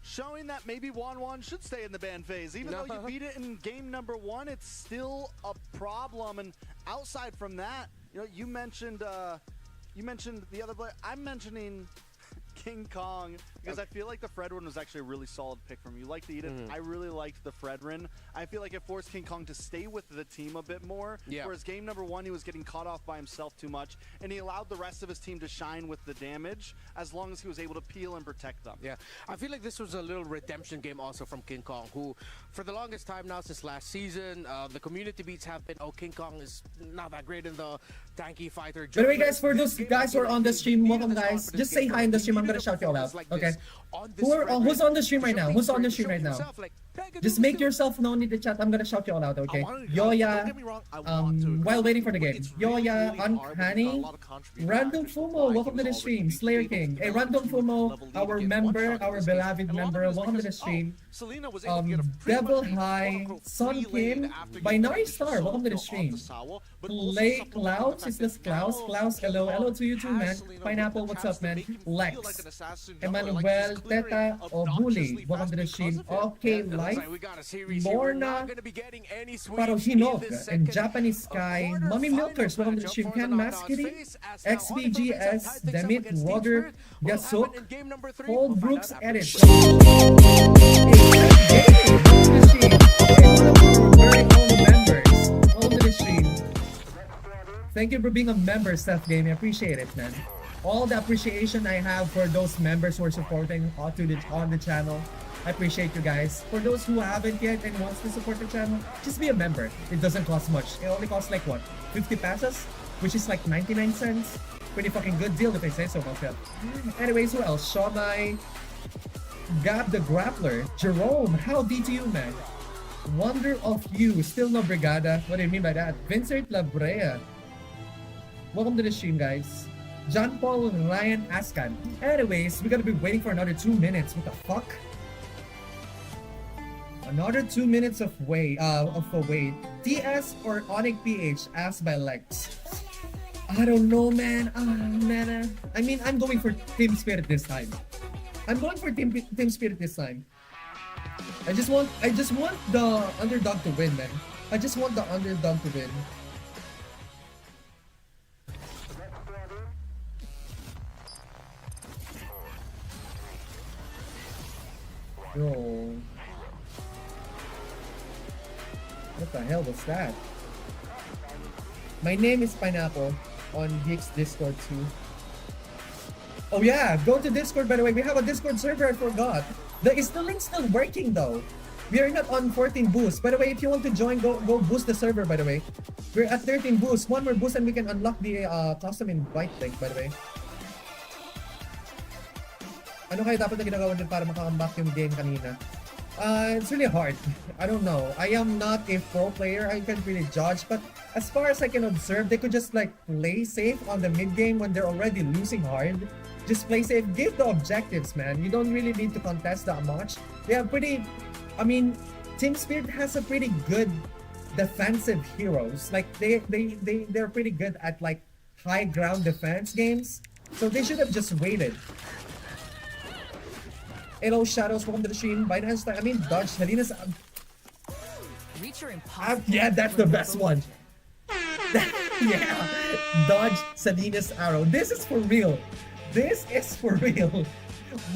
showing that maybe Wanwan should stay in the ban phase. Even though you beat it in game number 1, it's still a problem. And outside from that, you know, you mentioned the other player. I'm mentioning King Kong because I feel like the Fredrin was actually a really solid pick from you. Like the Edith, I really liked the Fredrin. I feel like it forced King Kong to stay with the team a bit more. Whereas game number 1, he was getting caught off by himself too much, and he allowed the rest of his team to shine with the damage as long as he was able to peel and protect them. Yeah, I feel like this was a little redemption game also from King Kong, who for the longest time now since last season, the community beats have been, oh, King Kong is not that great in the tanky fighter. By the way, guys, for those guys who are on the stream, welcome, guys. Just say hi in the stream. I'm gonna shout you all out. Okay. Who's on the stream right now? Who's on the stream right now? Just make yourself known in the chat. I'm gonna shout you all out, okay? Yoya, while waiting for the game. Yoya, Uncanny, Random Fumo, welcome to the stream. Slayer King. Hey, Random Fumo, our member, our beloved member, welcome to the stream. Devil High, Sun Kim, Binary Star, welcome to the stream. Play Klaus, is this Klaus? Klaus, hello. Hello to you too, man. Pineapple, what's up, man? Lex, Emmanuel, Teta, Bully, welcome to the stream. Okay, Life, Lorna, Parohinog, and Japanese Sky, Mommy Milkers, welcome to the stream. Ken Maskity, XBGS, Demit, Roger, Yasuk, Paul Brooks, Edit. Thank you for being a member, Seth Gaming. I appreciate it, man. All the appreciation I have for those members who are supporting on the channel. I appreciate you guys. For those who haven't yet and wants to support the channel, just be a member. It doesn't cost much. It only costs like what? 50 pesos? Which is like 99 cents. Pretty fucking good deal if I say so myself. Anyways, who else? Shonai, Gab the Grappler, Jerome, howdy to you, man. Wonder of You, still no Brigada. What do you mean by that? Vincent Labrea. Welcome to the stream, guys. John Paul Ryan Askan. Anyways, we're gonna be waiting for another 2 minutes. What the fuck? Another 2 minutes of wait. TS or ONIC PH? Asked by Lex. I don't know, man. I mean, I'm going for Team Spirit this time. I'm going for Team Spirit this time. I just want the underdog to win, man. I just want the underdog to win. Bro. What the hell was that? My name is Pineapple on Geek's Discord too. Oh yeah, go to Discord, by the way. We have a Discord server, I forgot. Is the link still working though? We are not on 14 boosts. By the way, if you want to join, go boost the server, by the way. We're at 13 boosts. One more boost and we can unlock the custom invite link, by the way. Ano kaya dapat na ginagawa din para maka-comeback yung game kanina? It's really hard. I don't know. I am not a pro player. I can't really judge. But as far as I can observe, they could just like play safe on the mid game when they're already losing hard. Just play safe. Give the objectives, man. You don't really need to contest that much. They have pretty... I mean, Team Spirit has a pretty good defensive heroes. Like they're pretty good at like high ground defense games. So they should have just waited. Hello Shadows, welcome to the stream. Binance, I mean dodge Selena's. Yeah, that's the best one. Yeah, dodge Selena's arrow. This is for real. This is for real.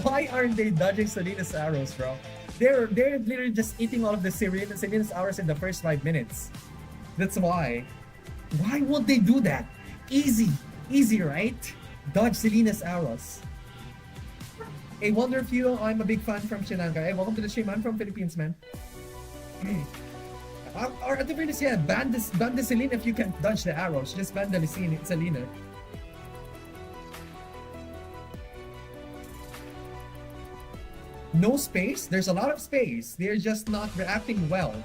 Why aren't they dodging Selena's arrows, bro? They're literally just eating all of the Selena's arrows in the first 5 minutes. That's why. Why won't they do that? Easy, right? Dodge Selena's arrows. Hey, Wonder if you, I'm a big fan from Sri Lanka. Hey, welcome to the stream. I'm from Philippines, man. Or at the very least, yeah, ban the Selena if you can dodge the arrows. Just ban the Selena. No space? There's a lot of space. They're just not reacting well.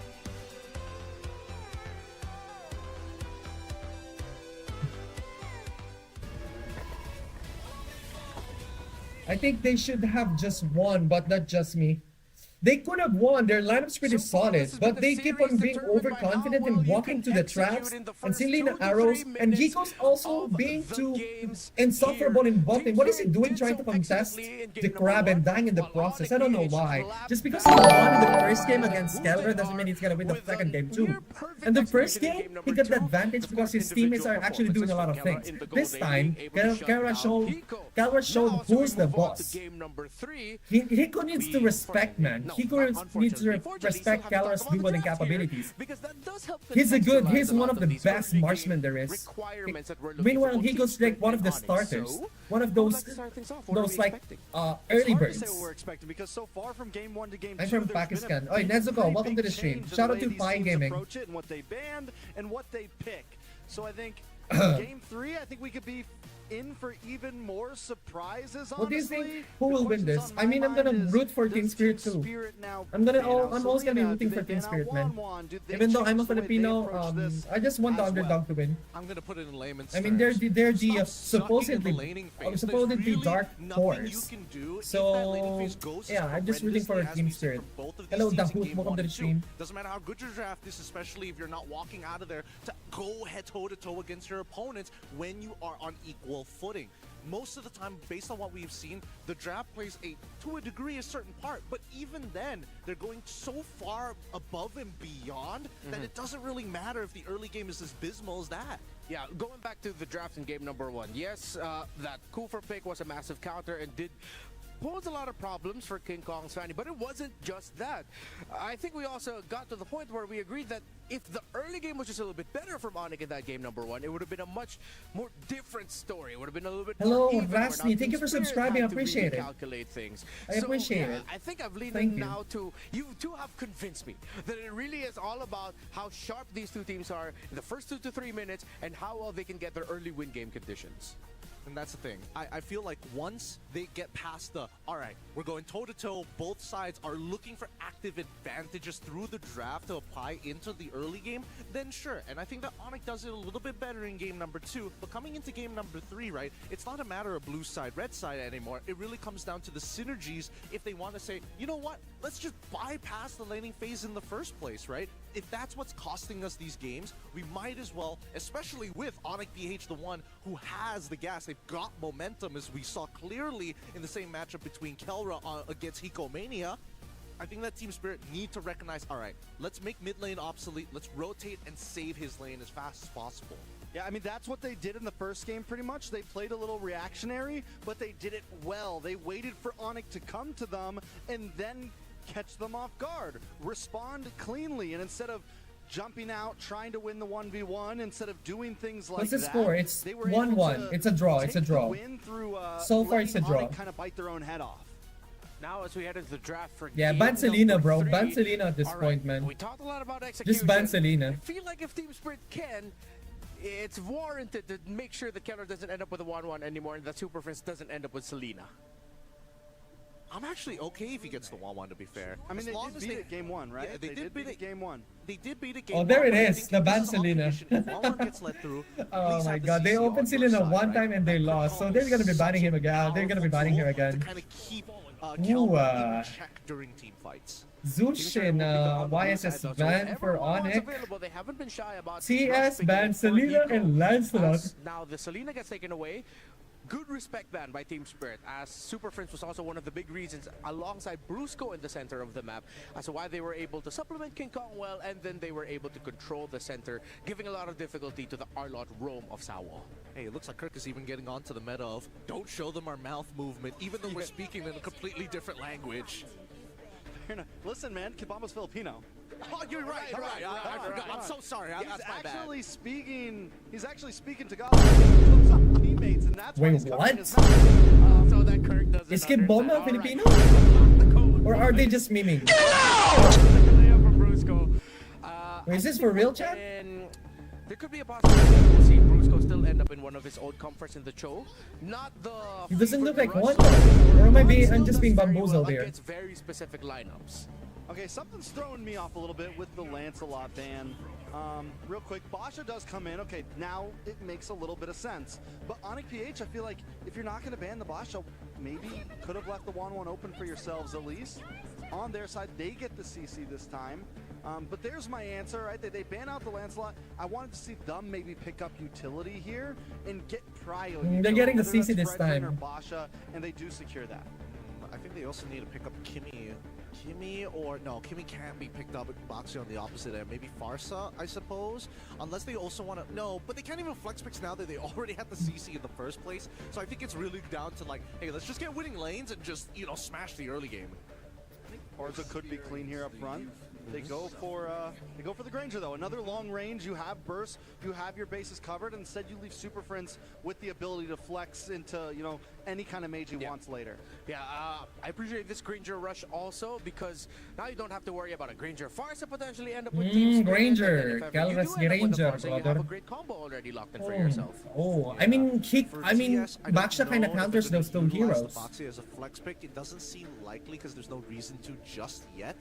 I think they should have just won, but not just me. They could have won. Their lineup's pretty solid, but they keep on being overconfident and walking to the traps and Selena arrows, and Hiko's also being too insufferable in bot lane. What is he doing trying to contest the crab and dying in the process? I don't know why. Just because he won in the first game against Kelra doesn't mean he's gonna win the second game too. And the first game, he got the advantage because his teammates are actually doing a lot of things. This time, Kelra showed who's the boss. Hiko needs to respect, man. Hiko needs to respect Kelra's dueling capabilities. He's one of the best marksmen there is. Meanwhile, Hiko's like one of the starters. One of those like early birds. I'm from Pakistan. Oh, Nezuko, welcome to the stream. Shout out to Pi Gaming. And what they banned and what they pick. So I think game 3, I think we could be in for even more surprises. What do you think? Who will win this? I mean, I'm gonna root for Team Spirit too. I'm always gonna be rooting for Team Spirit, man. Even though I'm a Filipino, I just want the underdog to win. I'm gonna put it in layman's I mean, they're the supposedly dark horse. So yeah, I'm just rooting for Team Spirit. Hello, Dahoot, welcome to the stream. Doesn't matter how good your draft is, especially if you're not walking out of there to go head toe to toe against your opponents when you are on equal footing. Most of the time, based on what we've seen, the draft plays to a degree a certain part, but even then, they're going so far above and beyond that it doesn't really matter if the early game is as abysmal as that. Yeah, going back to the draft in game number 1, yes, that Kufa pick was a massive counter and did pose a lot of problems for King Kong's Fanny, but it wasn't just that. I think we also got to the point where we agreed that if the early game was just a little bit better from ONIC in that game number 1, it would have been a much more different story. It would have been a little bit more even. Hello, Rasni. Thank you for subscribing. I appreciate it. Calculate things. I appreciate it. I think I've leaned in now to, you two have convinced me that it really is all about how sharp these two teams are in the first 2 to 3 minutes and how well they can get their early win game conditions. And that's the thing. I feel like once they get past all right, we're going toe-to-toe, both sides are looking for active advantages through the draft to apply into the early game, then sure. And I think that ONIC does it a little bit better in game number 2. But coming into game number 3, right, it's not a matter of blue side, red side anymore. It really comes down to the synergies if they want to say, you know what, let's just bypass the laning phase in the first place, right? If that's what's costing us these games, we might as well, especially with ONIC BH, the one who has the gas. They've got momentum, as we saw clearly in the same matchup between Kelra against Hikomania. I think that Team Spirit need to recognize, all right, let's make mid lane obsolete, let's rotate and save his lane as fast as possible. Yeah, I mean, that's what they did in the first game pretty much. They played a little reactionary, but they did it well. They waited for ONIC to come to them and then catch them off guard, respond cleanly, and instead of jumping out, trying to win the 1v1, instead of doing things like that. What's the score? It's 1-1. It's a draw. It's a draw. So far, it's a draw. Kind of bite their own head off. Now, as we head into the draft for ban Selena, bro. Ban Selena at this point, man. We talked a lot about execution. Just ban Selena. I feel like if Team Spirit can, it's warranted to make sure that Keller doesn't end up with a 1-1 anymore and that Super Prince doesn't end up with Selena. I'm actually okay if he gets the 1-1, to be fair. I mean, they did beat it game 1, right? Yeah, they did beat it game 1. They did beat it game 1. Oh, there it is. The ban Selena. Gets let through, oh my god. They opened Selena one time and they lost. So they're going to be banning him again. They're going to be banning her again. To kind of keep Kelra in check during team fights. Zushin, YSS ban for ONIC. They haven't been shy about TS ban Selena and Lancelot. Now the Selena gets taken away. Good respect ban by Team Spirit, as Super Friends was also one of the big reasons, alongside Brusco in the center of the map, as to why they were able to supplement King Kong well, and then they were able to control the center, giving a lot of difficulty to the Arlot roam of Sawo. Hey, it looks like Kirk is even getting onto the meta of don't show them our mouth movement, even though we're speaking in a completely different language. Listen, man, Kibama's Filipino. Oh, you're right. I forgot. I'm so sorry. That's my bad. He's actually speaking Tagalog. Teammates, and that's wait, what? So that Kirk doesn't Is Kibama Filipino? Or are they just miming? Wait, is this for real, chat? There could be a possibility that we'll see Brusco still end up in one of his old comforts in the Cho. Not the... He doesn't look like one. Or am I'm just being bamboozled here? Against very specific lineups. Okay, something's throwing me off a little bit with the Lancelot ban. Real quick, Basha does come in. Okay, now it makes a little bit of sense. But ONIC PH, I feel like if you're not going to ban the Basha, maybe could have left the 1-1 open for yourselves at least. On their side, they get the CC this time. But there's my answer, right? They ban out the Lancelot. I wanted to see them maybe pick up utility here and get Prio. They're getting the CC this time. Or Basha, and they do secure that. I think they also need to pick up Kimmy. Kimmy can't be picked up with Boxy on the opposite end. Maybe Farsa, I suppose. Unless they also want to... No, but they can't even flex picks now that they already had the CC in the first place. So I think it's really down to like, hey, let's just get winning lanes and just, smash the early game. I think Orza could be clean here up front. They go for the Granger though. Another long range. You have burst. You have your bases covered. Instead, you leave Super Friends with the ability to flex into any kind of mage he wants later. Yeah, I appreciate this Granger rush also because now you don't have to worry about a Granger Farsa potentially end up with Team Spirit. Granger, Calvas Granger, you have a great combo already locked in for yourself. Oh, yeah. I mean, Baksha kind of counters those two heroes. Boxy as a flex pick, it doesn't seem likely because there's no reason to just yet.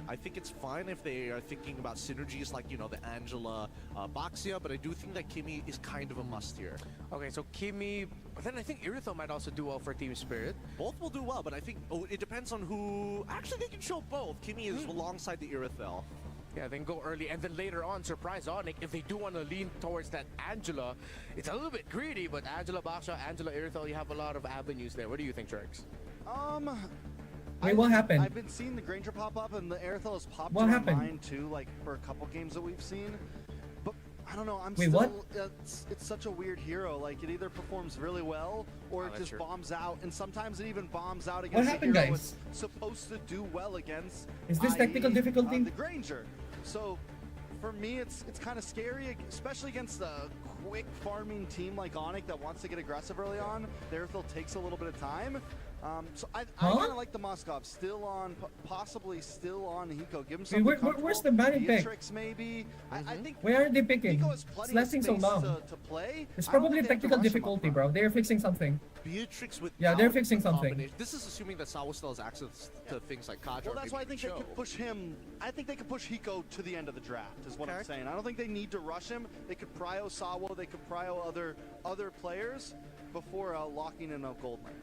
I think it's fine if they are thinking about synergies like, the Angela Boxia, but I do think that Kimmy is kind of a must here. Okay, so Kimmy, but then I think Irithel might also do well for Team Spirit. Both will do well, but I think it depends on who... Actually, they can show both. Kimmy is alongside the Irithel. Yeah, then go early, and then later on, surprise ONIC, if they do want to lean towards that Angela, it's a little bit greedy, but Angela Baksha, Angela Irithel, you have a lot of avenues there. What do you think, Jerks? Wait, what happened? I've been seeing the Granger pop up, and the Aerithel has popped in my mind too, like for a couple games that we've seen. But I don't know. It's such a weird hero. Like it either performs really well, or it just bombs out, and sometimes it even bombs out against a hero it's supposed to do well against. Is this technical difficulty? The Granger. So for me, it's kind of scary, especially against a quick farming team like ONIC that wants to get aggressive early on. The Aerithel takes a little bit of time. So I kind of like the Moskov still on, possibly still on Hiko. Give him some. Where's the banning pick? Maybe. I think. Where are they picking? It's lasting so long. To play. It's probably a technical difficulty, bro. They're fixing something. Beatrix with they're fixing something. This is assuming that Sawa still has access to things like Kadra. Well, that's why I think they could push him. I think they could push Hiko to the end of the draft. Is what I'm saying. I don't think they need to rush him. They could prio Sawa. They could prio other players before locking in a gold lane.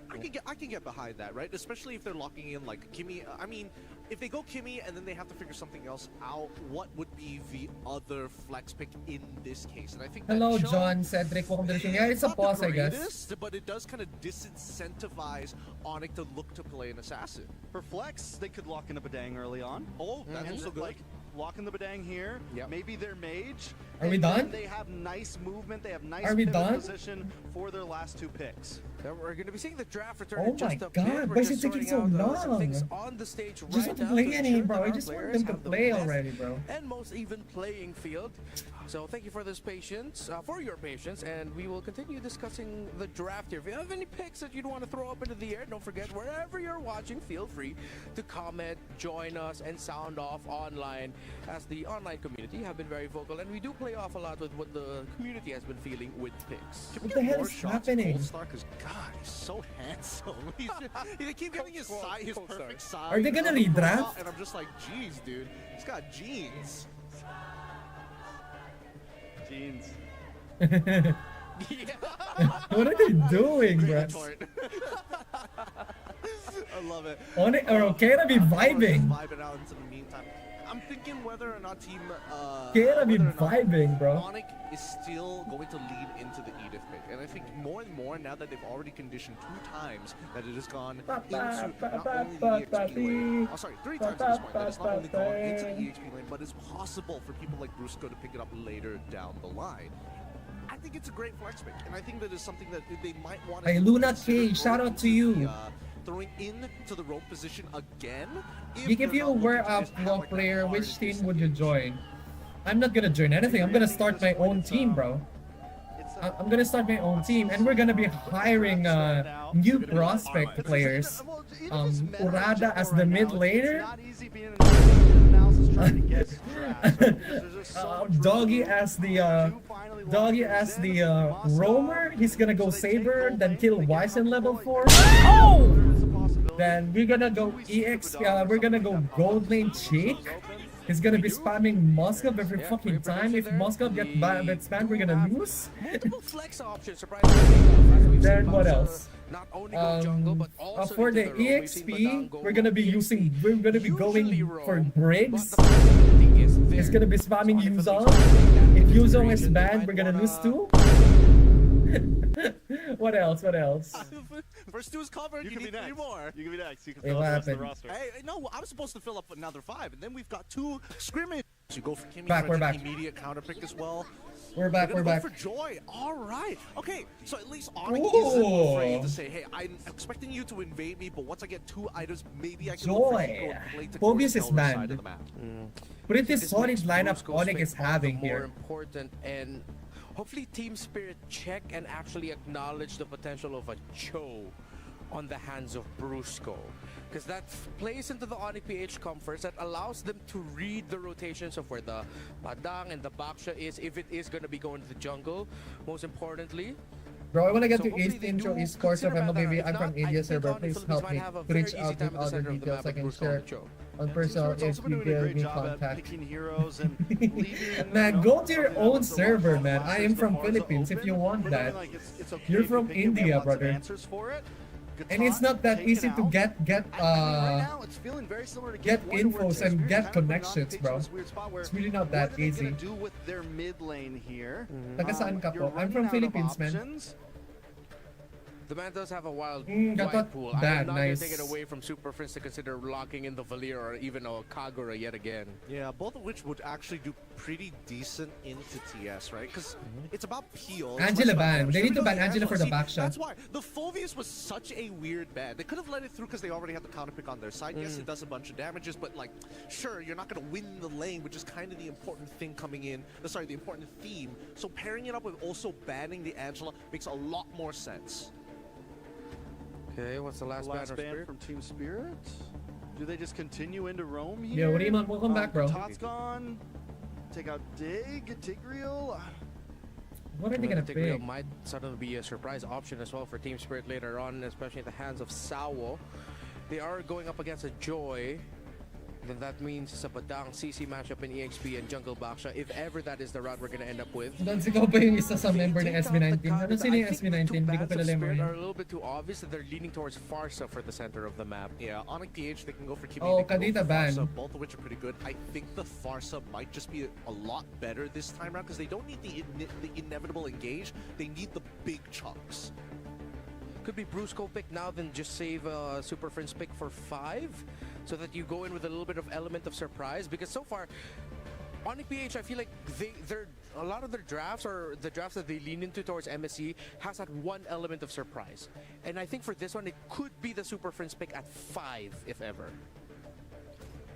I can get behind that, right? Especially if they're locking in like Kimmy. I mean, if they go Kimmy and then they have to figure something else out, what would be the other flex pick in this case? And I think hello, John, Cedric, welcome to the stream. Yeah, it's a pause, I guess. But it does kind of disincentivize ONIC to look to play an assassin. For flex, they could lock in a Badang early on. Oh, that's also good. Like, lock in the Badang here. Maybe their mage. Are we done? They have nice movement. They have nice position for their last two picks. Then we're going to be seeing the draft return in just a bit. Oh my god, why is it taking so long? Things on the stage right just want to play any, bro. I just want them to play already, bro. And most even playing field. So thank you for this patience, and we will continue discussing the draft here. If you have any picks that you'd want to throw up into the air, don't forget, wherever you're watching, feel free to comment, join us, and sound off online, as the online community have been very vocal, and we do play off a lot with what the community has been feeling with picks. What the hell is happening? God, he's so handsome. They keep getting his perfect size. Are they gonna redraft? And I'm just like, geez, dude, he's got jeans. Jeans. What are they doing, bro? I love it. ONIC or Kera be vibing. Vibing out into the meantime. I'm thinking whether or not team Kera be vibing, bro. ONIC is still going to lean into the Edith pick, and I think more and more now that they've already conditioned 2 times that it has gone into not only the EXP lane. Oh, sorry, 3 times at this point that it's not only gone into the EXP lane, but it's possible for people like Brusco to pick it up later down the line. I think it's a great flex pick, and I think that is something that they might want to. Hey, Luna K, shout out to you. Throwing into the rope position again. If you were a pro player, which team would you join? I'm not gonna join anything. I'm gonna start my own team, bro. I'm gonna start my own team, and we're gonna be hiring new prospect players. Urada as the mid laner. Doggy as the roamer. He's gonna go Saber, then kill Wise in level 4. Oh! Then we're gonna go we're gonna go gold lane Cheek. He's gonna be spamming Moskov every fucking time. If Moskov gets spammed, we're gonna lose. Then what else? For the EXP, we're gonna be going for Briggs. He's gonna be spamming Yuzong. If Yuzong is banned, we're gonna lose too. What else? First 2 is covered. You need 3 more. You can be next. You can Hey, fill what out the rest of the happened? roster. Hey, no, I was supposed to fill up another 5, and then we've got 2 scrimmage. You go for Kimmy We're for back. an immediate counter pick as well. We're back. Go for Joy. All right. Okay, so at least ONIC isn't afraid to say, hey, I'm expecting you to invade me, but once I get 2 items, maybe I can go for Hiko and play to Phobius is Corstell's side banned. of the map. Pretty solid lineup ONIC is having More here. important, and hopefully Team Spirit check and actually acknowledge the potential of a Cho on the hands of Brusco, because that plays into the ONIC PH comforts that allows them to read the rotations of where the Padang and the Baksha is, if it is going to be going to the jungle, most importantly. Bro, I wanna get So to East Intro Esports of MLBB. I'm from India server. Please help me to reach out with other details I can share on personal if you give me contact. Man, go to your own server, man. I am from Philippines if you want that. You're from India, brother. And it's not that easy to get infos and get connections, bro. It's really not that easy. Taga saan ka po? I'm from Philippines, man. The man does have a wide pool. That I am not nice. going to take it away from Super Friends to consider locking in the Valir or even a Kagura yet again. Yeah, both of which would actually do pretty decent into TS, right? Because it's about peel. Angela ban. They need to ban Angela for the back shot. That's why. The Phobius was such a weird ban. They could have let it through because they already had the counter pick on their side. Yes, it does a bunch of damages, but like, sure, you're not going to win the lane, which is kind of the important thing coming in. Sorry, the important theme. So pairing it up with also banning the Angela makes a lot more sense. Okay, what's the last ban from Team Spirit? Do they just continue into Rome here? Yo, what do you want? Welcome back, bro. Tot's gone. Take out Tigreal. What are they gonna pick? Might suddenly be a surprise option as well for Team Spirit later on, especially in the hands of Sawo. They are going up against a Joy. Then that means it's a Badang CC matchup in EXP and Jungle Baksha, if ever that is the route we're gonna end up with. Doon si ko pa yung isa sa member ng SB19. Ano sino yung SB19? Hindi ko pala Spirit member are a little bit too obvious that they're leaning towards Farsa for the center of the map. Yeah, ONIC PH, they can go for Kimi. Oh, they can go Kadita for ban. Farsa, both of which are pretty good. I think the Farsa might just be a lot better this time around because they don't need the inevitable engage. They need the big chunks. Could be Brusco pick now, then just save Super Friends pick for 5, so that you go in with a little bit of element of surprise. Because so far, ONIC PH, I feel like they're a lot of their drafts, or the drafts that they lean into towards MSC, has that one element of surprise. And I think for this one, it could be the Super Friends pick at 5, if ever.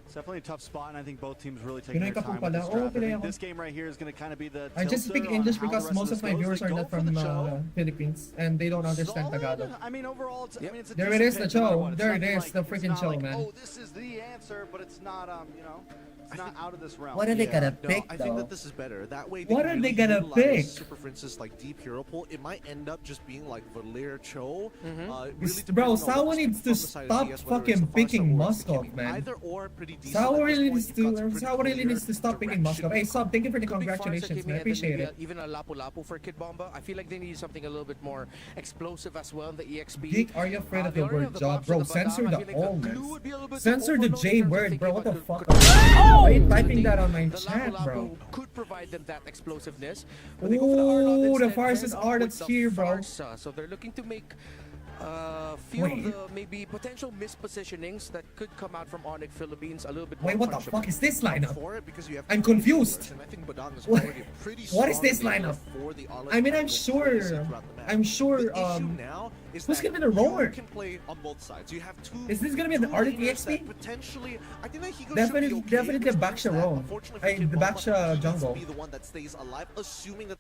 It's definitely a tough spot, and I think both teams really taking their Pinoy ka po time with this pala. draft. I think Pinoy this game right here is going to kind of be the I just tilter speak on English how the because rest most this of my goes. viewers They are go not for from the show. Philippines and they don't understand Solid. Tagalog. I mean, overall, I mean, it's a There it decent is, the pick no matter show. what. It's There it nothing is, like- the it's freaking not show, like, man. Oh, this is the answer, but it's not, you know, He's not out of this realm. What are they gonna pick, I though? think that this is better. That way, What are they gonna utilize pick? Super Princess like deep hero pool. It might end up just being like Valir Cho. Bro, Sawa needs to stop fucking picking Moskov, man. Either or, pretty decent. Sawa really needs to stop picking Moskov. Hey, Sub, thank you for the congratulations, man. I appreciate it. Even a Lapu Lapu for Kid Bomba. I feel like they need something a little bit more explosive as well in the EXP. Geek, are you afraid of the word job? Bro, censor the O. Censor the J word, bro. What the fuck? Why are you typing that on my chat, bro? Could provide them that explosiveness. Ooh, the farces are that's here, bro. So they're looking to make few of the maybe potential mispositionings that could come out from ONIC Philippines a little bit more. Wait, what the fuck is this lineup? I'm I'm confused. What is this lineup? I mean, I'm sure. Who's gonna be the roller? Can play on both sides. You have two. Is this gonna be an Arctic EXP? Potentially, I think that Higo Definitely the Baksha roam. The Baksha jungle. Be the one that stays alive, assuming that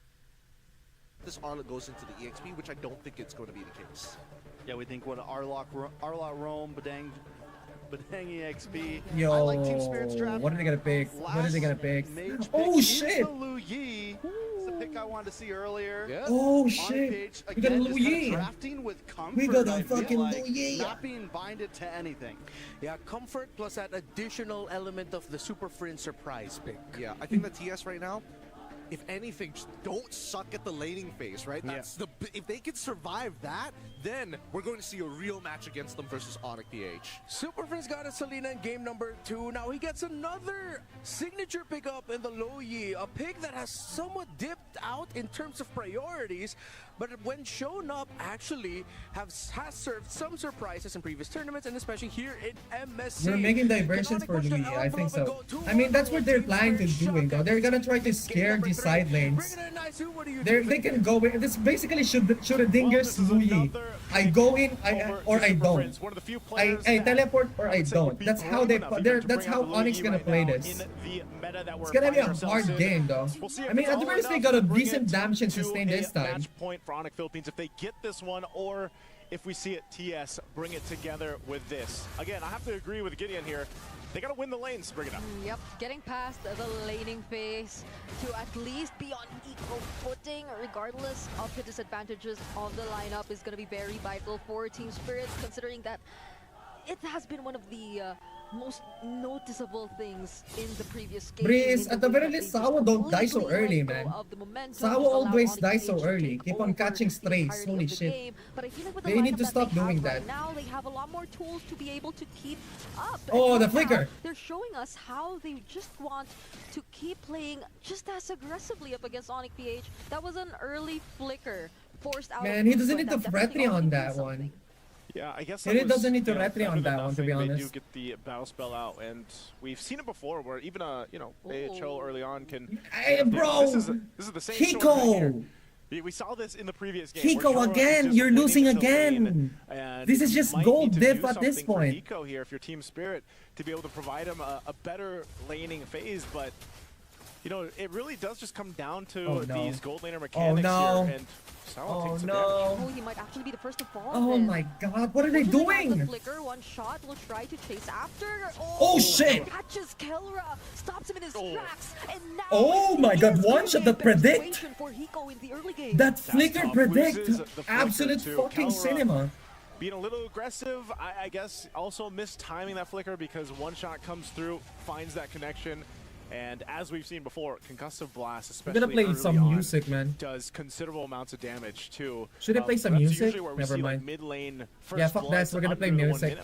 this Arla goes into the EXP, which I don't think it's going to be the case. Yeah, we think what Arlot Rome, Badang EXP. Yo, I like Team Spirit's draft. what are they gonna pick? What are they gonna pick? Mage Oh pick shit! into Lu Yi. It's the pick I wanted to see earlier. Oh On shit! page, We got a again, Lu just kinda Yi. drafting with comfort, We got a I feel fucking like, Lu Yi. Not being binded to anything. Yeah, comfort plus that additional element of the Super Friend surprise pick. Yeah, I think the TS right now, if anything, just don't suck at the laning phase, right? That's if they can survive that, then we're going to see a real match against them versus ONIC PH. Super Friends got a Selena in game number 2. Now he gets another signature pickup in the Lo Yi, a pick that has somewhat dipped out in terms of priorities, but when shown up, actually has served some surprises in previous tournaments, and especially here in MSC. We're making diversions for Louis, I think so. I mean, that's what they're planning to doing, though. They're gonna try to scare the side lanes. They can go in. This basically should a dingers Louis. I go in, or I don't. I teleport or I don't. That's how that's how ONIC's gonna play this. It's gonna be a hard game, though. I mean, at the very least, they got a decent damage and sustain this time. Match point for ONIC Philippines if they get this one, or if we see it TS bring it together with this. Again, I have to agree with Gideon here. They gotta win the lanes to bring it up. Yep, getting past the laning phase to at least be on equal footing, regardless of the disadvantages of the lineup, is gonna be very vital for Team Spirit, considering that it has been one of the most noticeable things in the previous game. Breeze, at the very least, Sawa don't die so early, man. Sawa always dies so early. Keep on catching strays. Holy shit. They need to stop doing that. Now they have a lot more tools to be able to keep up. Oh, the flicker. They're showing us how they just want to keep playing just as aggressively up against ONIC PH. That was an early flicker forced out. Man, he doesn't need to retry on that one. Yeah, I guess he really doesn't need to retry on that one, to be honest. They do get the battle spell out, and we've seen it before, where even a AHL early on can. Hey, bro! This is the same. Hiko! We saw this in the previous game. Hiko again! You're losing again! This is just gold diff at this point. Hiko here, if you're Team Spirit, to be able to provide him a better laning phase, but. You know, it really does just come down to these gold laner mechanics here, and Sawa takes advantage. Oh, he might actually be the first to fall. Oh my god, what are they doing? Flicker, one shot, will try to chase after. Oh shit! Catches Kelra, stops him in his tracks, and now oh my god, one shot that predict! That flicker predict! Absolute fucking cinema. Being a little aggressive, I guess also mistiming that flicker because one shot comes through, finds that connection. And as we've seen before, Concussive Blast, especially I'm gonna play some music, man. Does considerable amounts of damage too. Should I play some music? Never mind. Like mid lane yeah, fuck that. We're gonna play music.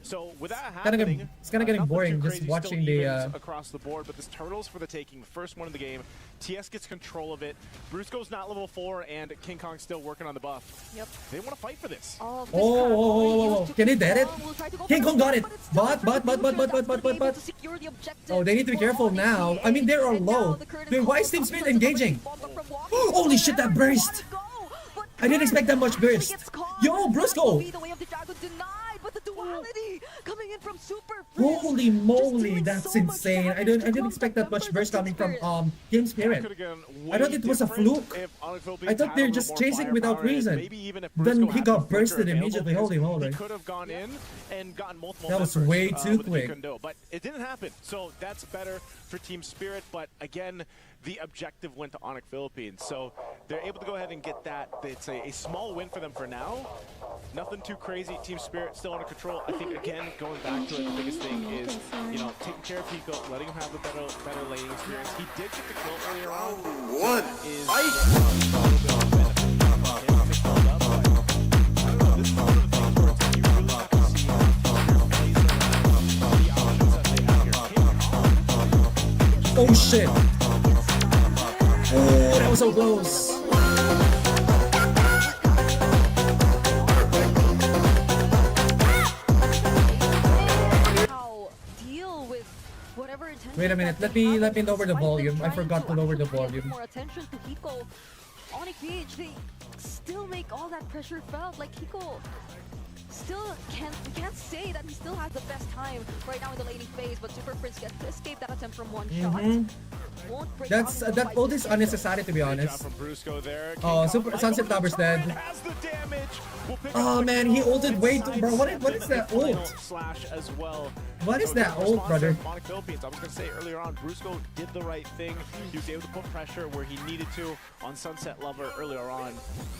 So with that happening, it's kind of getting boring just watching the across the board. But this Turtles for the taking, the first one of the game. TS gets control of it. Brusco's not level 4, and King Kong's still working on the buff. Yep. They want to fight for this. Oh. Can he dead it? King Kong got it. But. Oh, they need to be careful now. I mean, they're all low. Then why is Team Spirit engaging? Holy shit, that burst! I didn't expect that much burst. Yo, Brusco! But the duality coming in in from Super Prince. Holy moly, that's insane. I didn't expect that much burst coming from Team Spirit. I thought it was a fluke. I thought they're just chasing without reason. Then he got bursted immediately. Holy moly. He could have gone in and gotten multiple That was members, way too with the quick. Taekwondo, but it didn't happen. So that's better for Team Spirit. But again, the objective went to ONIC Philippines. So they're able to go ahead and get that. It's a small win for them for now. Nothing too crazy. Team Spirit still under control. I think, again, going back to it, the biggest thing is, you know, taking care of Hiko, letting him have a better laning experience. He did get the kill earlier on. One. Oh shit. Oh, that was so close. Wait a minute, let me lower the volume. I forgot to lower the volume. More attention to Hiko. ONIC PH, they still make all that pressure felt. Like Hiko still can't say that he still has the best time right now in the laning phase, but Super Prince gets to escape that attempt from one shot. Won't break That ult is unnecessary, to be honest. Oh, Sunset Lover's dead. Oh man, he ulted way too, bro. What is that ult? What is that ult, brother? Philippines. I was going to say earlier on, Brusco did the right thing. He was able to put pressure where he needed to on Sunset Lover earlier on.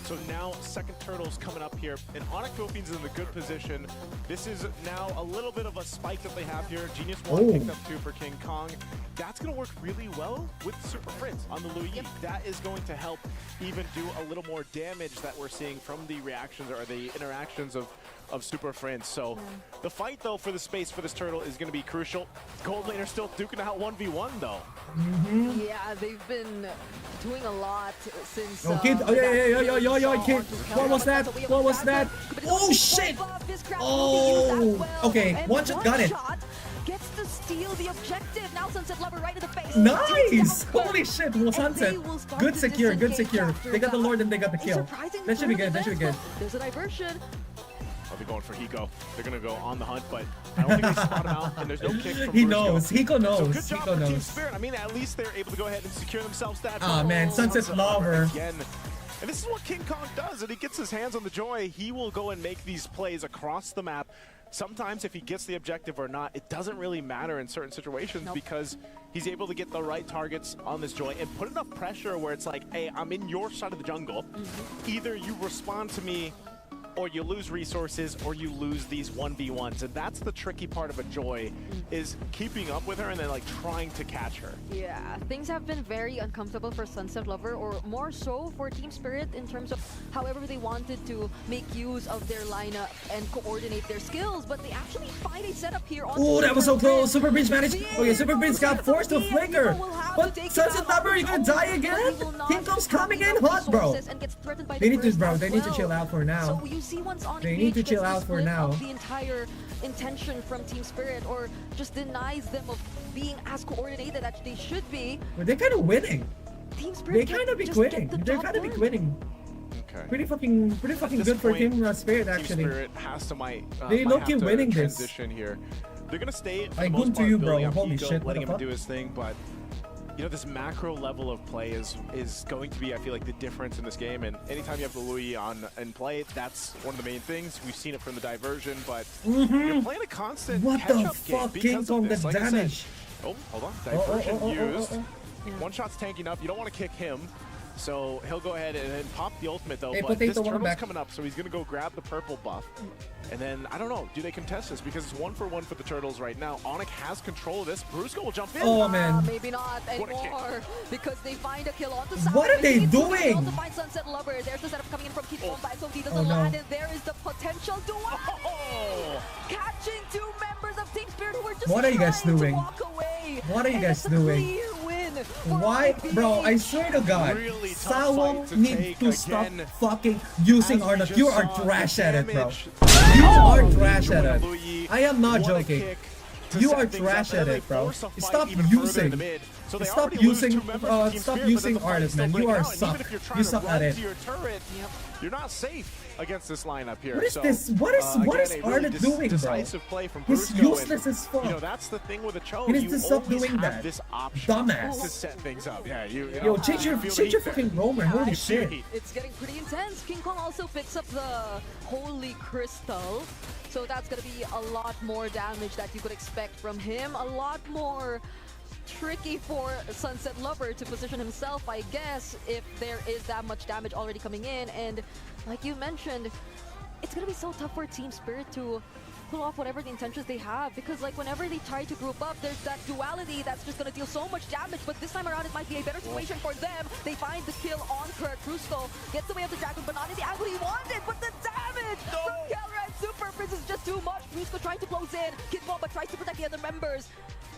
So now second turtle's coming up here, and ONIC Philippines is in a good position. This is now a little bit of a spike that they have here. Genius 1 picked up 2 for King Kong. That's going to work really well with Super Prince on the Louis. That is going to help even do a little more damage that we're seeing from the reactions or the interactions of Super Prince. So the fight, though, for the space for this turtle is going to be crucial. Gold laner still duking out 1v1, though. Yeah, they've been doing a lot since... Oh, kid. Oh, yeah, kid. What was that? What was that? Oh, shit! Oh, okay. One shot, got it. Gets to steal the objective. Now Sunset Lover right in the face. Nice! Holy shit, well, Sunset. Good secure, good secure. They got the Lord and they got the kill. That should be good, that should be good. There's a diversion. They're going for Hiko. They're going to go on the hunt, but I don't think they spot him out, and there's no kick from He Brusco. knows. Hiko knows. So good job Hiko for Team knows. Spirit. I mean, at least they're able to go ahead and secure themselves that. Ah, man, Sunset Lover. Again. And this is what King Kong does, and he gets his hands on the joy. He will go and make these plays across the map. Sometimes if he gets the objective or not, it doesn't really matter in certain situations because he's able to get the right targets on this joy and put enough pressure where it's like, hey, I'm in your side of the jungle. Either you respond to me or you lose resources, or you lose these 1v1s. And that's the tricky part of a Joy, is keeping up with her and then like trying to catch her. Yeah, things have been very uncomfortable for Sunset Lover, or more so for Team Spirit in terms of however they wanted to make use of their lineup and coordinate their skills, but they actually find a setup here on... Oh, that was so close. Super Prince managed. Okay, Super Prince got forced to flicker. But Sunset Lover, you're gonna die again? King Kong's coming in hot, bro. They need to, they need to chill out for now. So you see once ONIC They need to chill out for now. The entire intention from Team Spirit, or just denies them of being as coordinated as they should be. But they're kind of winning. Team Spirit They kind of be quitting. They're kind of be quitting. Okay. Pretty fucking good for Team Spirit, actually. Team Spirit has to they look keep winning this. Transition here. They're gonna stay for I the most good to part, you, bro. building up Holy Hiko, shit, what letting the him fuck? do his thing, but you know, this macro level of play is going to be, I feel like, the difference in this game. And anytime you have the Louis on in play, that's one of the main things. We've seen it from the diversion, but you're playing a constant What the catch-up fuck, game King because Kong, of this. the Like I said, damage. oh, hold on. Diversion used. One shot's tanking up. You don't want to kick him. So he'll go ahead and then pop the ultimate, though. Hey, But this Potato, turtle's back. coming up, so he's going to go grab the purple buff. And then, I don't know, do they contest this? Because it's 1-for-1 for the turtles right now. ONIC has control of this. Brusco will jump in. Oh, man. Maybe not anymore, because they find a kill on the side. What are they Maybe it's doing? able to find Sunset Lover. There's the setup coming in from Kid Kong, but SOD doesn't Oh, no. land, and there is the potential to catching two members of Team Spirit who were just What are you guys trying to doing? walk away. What are you And guys it's a doing? clear win for Why? ONIC Bro, I PH. swear to God, Really tough Sawong fight to need take to stop again. fucking using As we Arnold. just You are saw, trash the at it, bro. damage. You are Oh, trash at Jordan it. Louis I am not won a joking. kick to You set are things up, trash and at then it, they bro. force a fight Stop even further in using. the mid. So they Stop already lose using, two members of Team stop Spirit, but using then the fight Artist, is still man. You playing are out. And suck. even if you're trying You to suck run at it. to your turret, you're not safe against this lineup here. What is so, this? What is again, a really Artist doing, bro? decisive play from He's Brusco, useless and, as fuck. You know, that's the thing with a Cho. He needs You to stop always doing have that. this option Dumbass. to set things up. Yeah, you Yo, know, change your feel the heat there. fucking roamer. Holy shit. It's getting pretty intense. King Kong also picks up the Holy Crystal. So that's going to be a lot more damage that you could expect from him. A lot more tricky for Sunset Lover to position himself, I guess, if there is that much damage already coming in. And like you mentioned, it's going to be so tough for Team Spirit to pull off whatever the intentions they have, because like whenever they try to group up, there's that duality that's just going to deal so much damage. But this time around, it might be a better situation for them. They find the kill on Kirk. Brusco gets away of the dragon, but not in the angle he wanted. But the damage from Kelra and Super Prince is just too much. Brusco trying to close in. Kid Bomba tries to protect the other members.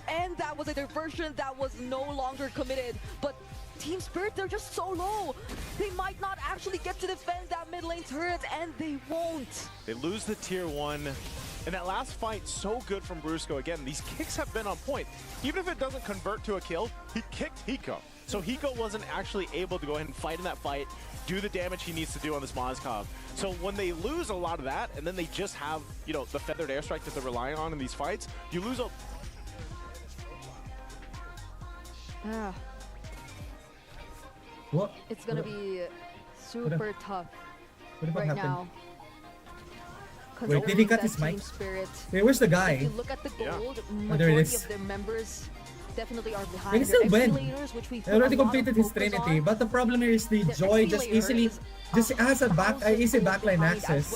And that was a diversion that was no longer committed. But Team Spirit, they're just so low. They might not actually get to defend that mid lane turret, and they won't. They lose the tier 1. And that last fight, so good from Brusco. Again, these kicks have been on point. Even if it doesn't convert to a kill, he kicked Hiko. So Hiko wasn't actually able to go ahead and fight in that fight, do the damage he needs to do on this Mozkov. So when they lose a lot of that, and then they just have, you know, the feathered airstrike that they're relying on in these fights, you lose a... What? It's going to be super tough What right happened? now. Wait, did he cut his mic? Wait, where's the guy? If you look at the gold, Oh, there it majority is. of their members definitely are He behind. can still Their win. escalators, which we He put already a lot of completed his focus Trinity, on. but the problem here is the Joy just easily just has a easy backline access.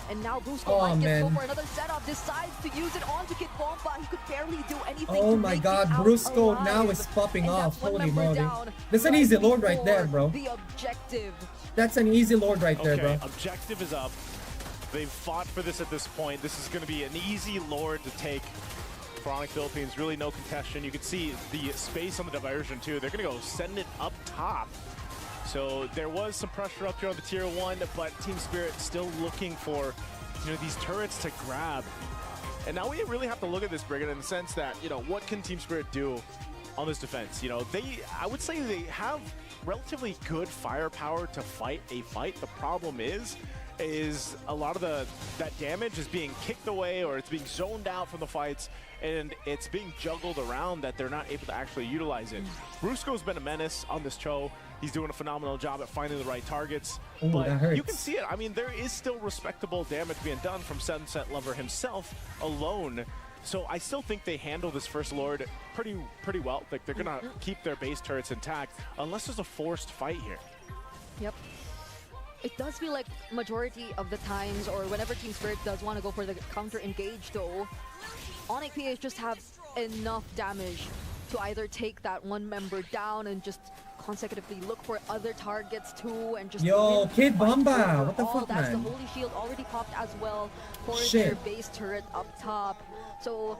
And now Brusco Oh, might man. go for another setup, decides to use it onto Kid Bomba. He could barely do anything Oh to my make god, it out Brusco alive. now is popping And off. that's one Holy member moly. down, That's an easy lord right there, bro. the objective. That's an easy lord right there, bro. Objective is up. They've fought for this at this point. This is going to be an easy lord to take for ONIC Philippines. Really no contestation. You can see the space on the diversion too. They're going to go send it up top. So there was some pressure up here on the tier 1, but Team Spirit still looking for, you know, these turrets to grab. And now we really have to look at this, Brigand, in the sense that, you know, what can Team Spirit do on this defense? You know, I would say they have relatively good firepower to fight a fight. The problem is a lot of that damage is being kicked away, or it's being zoned out from the fights, and it's being juggled around that they're not able to actually utilize it. Brusco's been a menace on this Cho. He's doing a phenomenal job at finding the right targets. Ooh, but that hurts. you can see it. I mean, there is still respectable damage being done from Sunset Lover himself alone. So I still think they handle this first Lord pretty well. Like, they're gonna keep their base turrets intact unless there's a forced fight here. Yep. It does feel like majority of the times, or whenever Team Spirit does want to go for the counter engage though, ONIC PH just have enough damage to either take that one member down and just consecutively look for other targets too, and just Yo, Kid Bomba, what the overall. fuck, That's man? the Holy Shield already popped as well for Shit. their base turret up top. So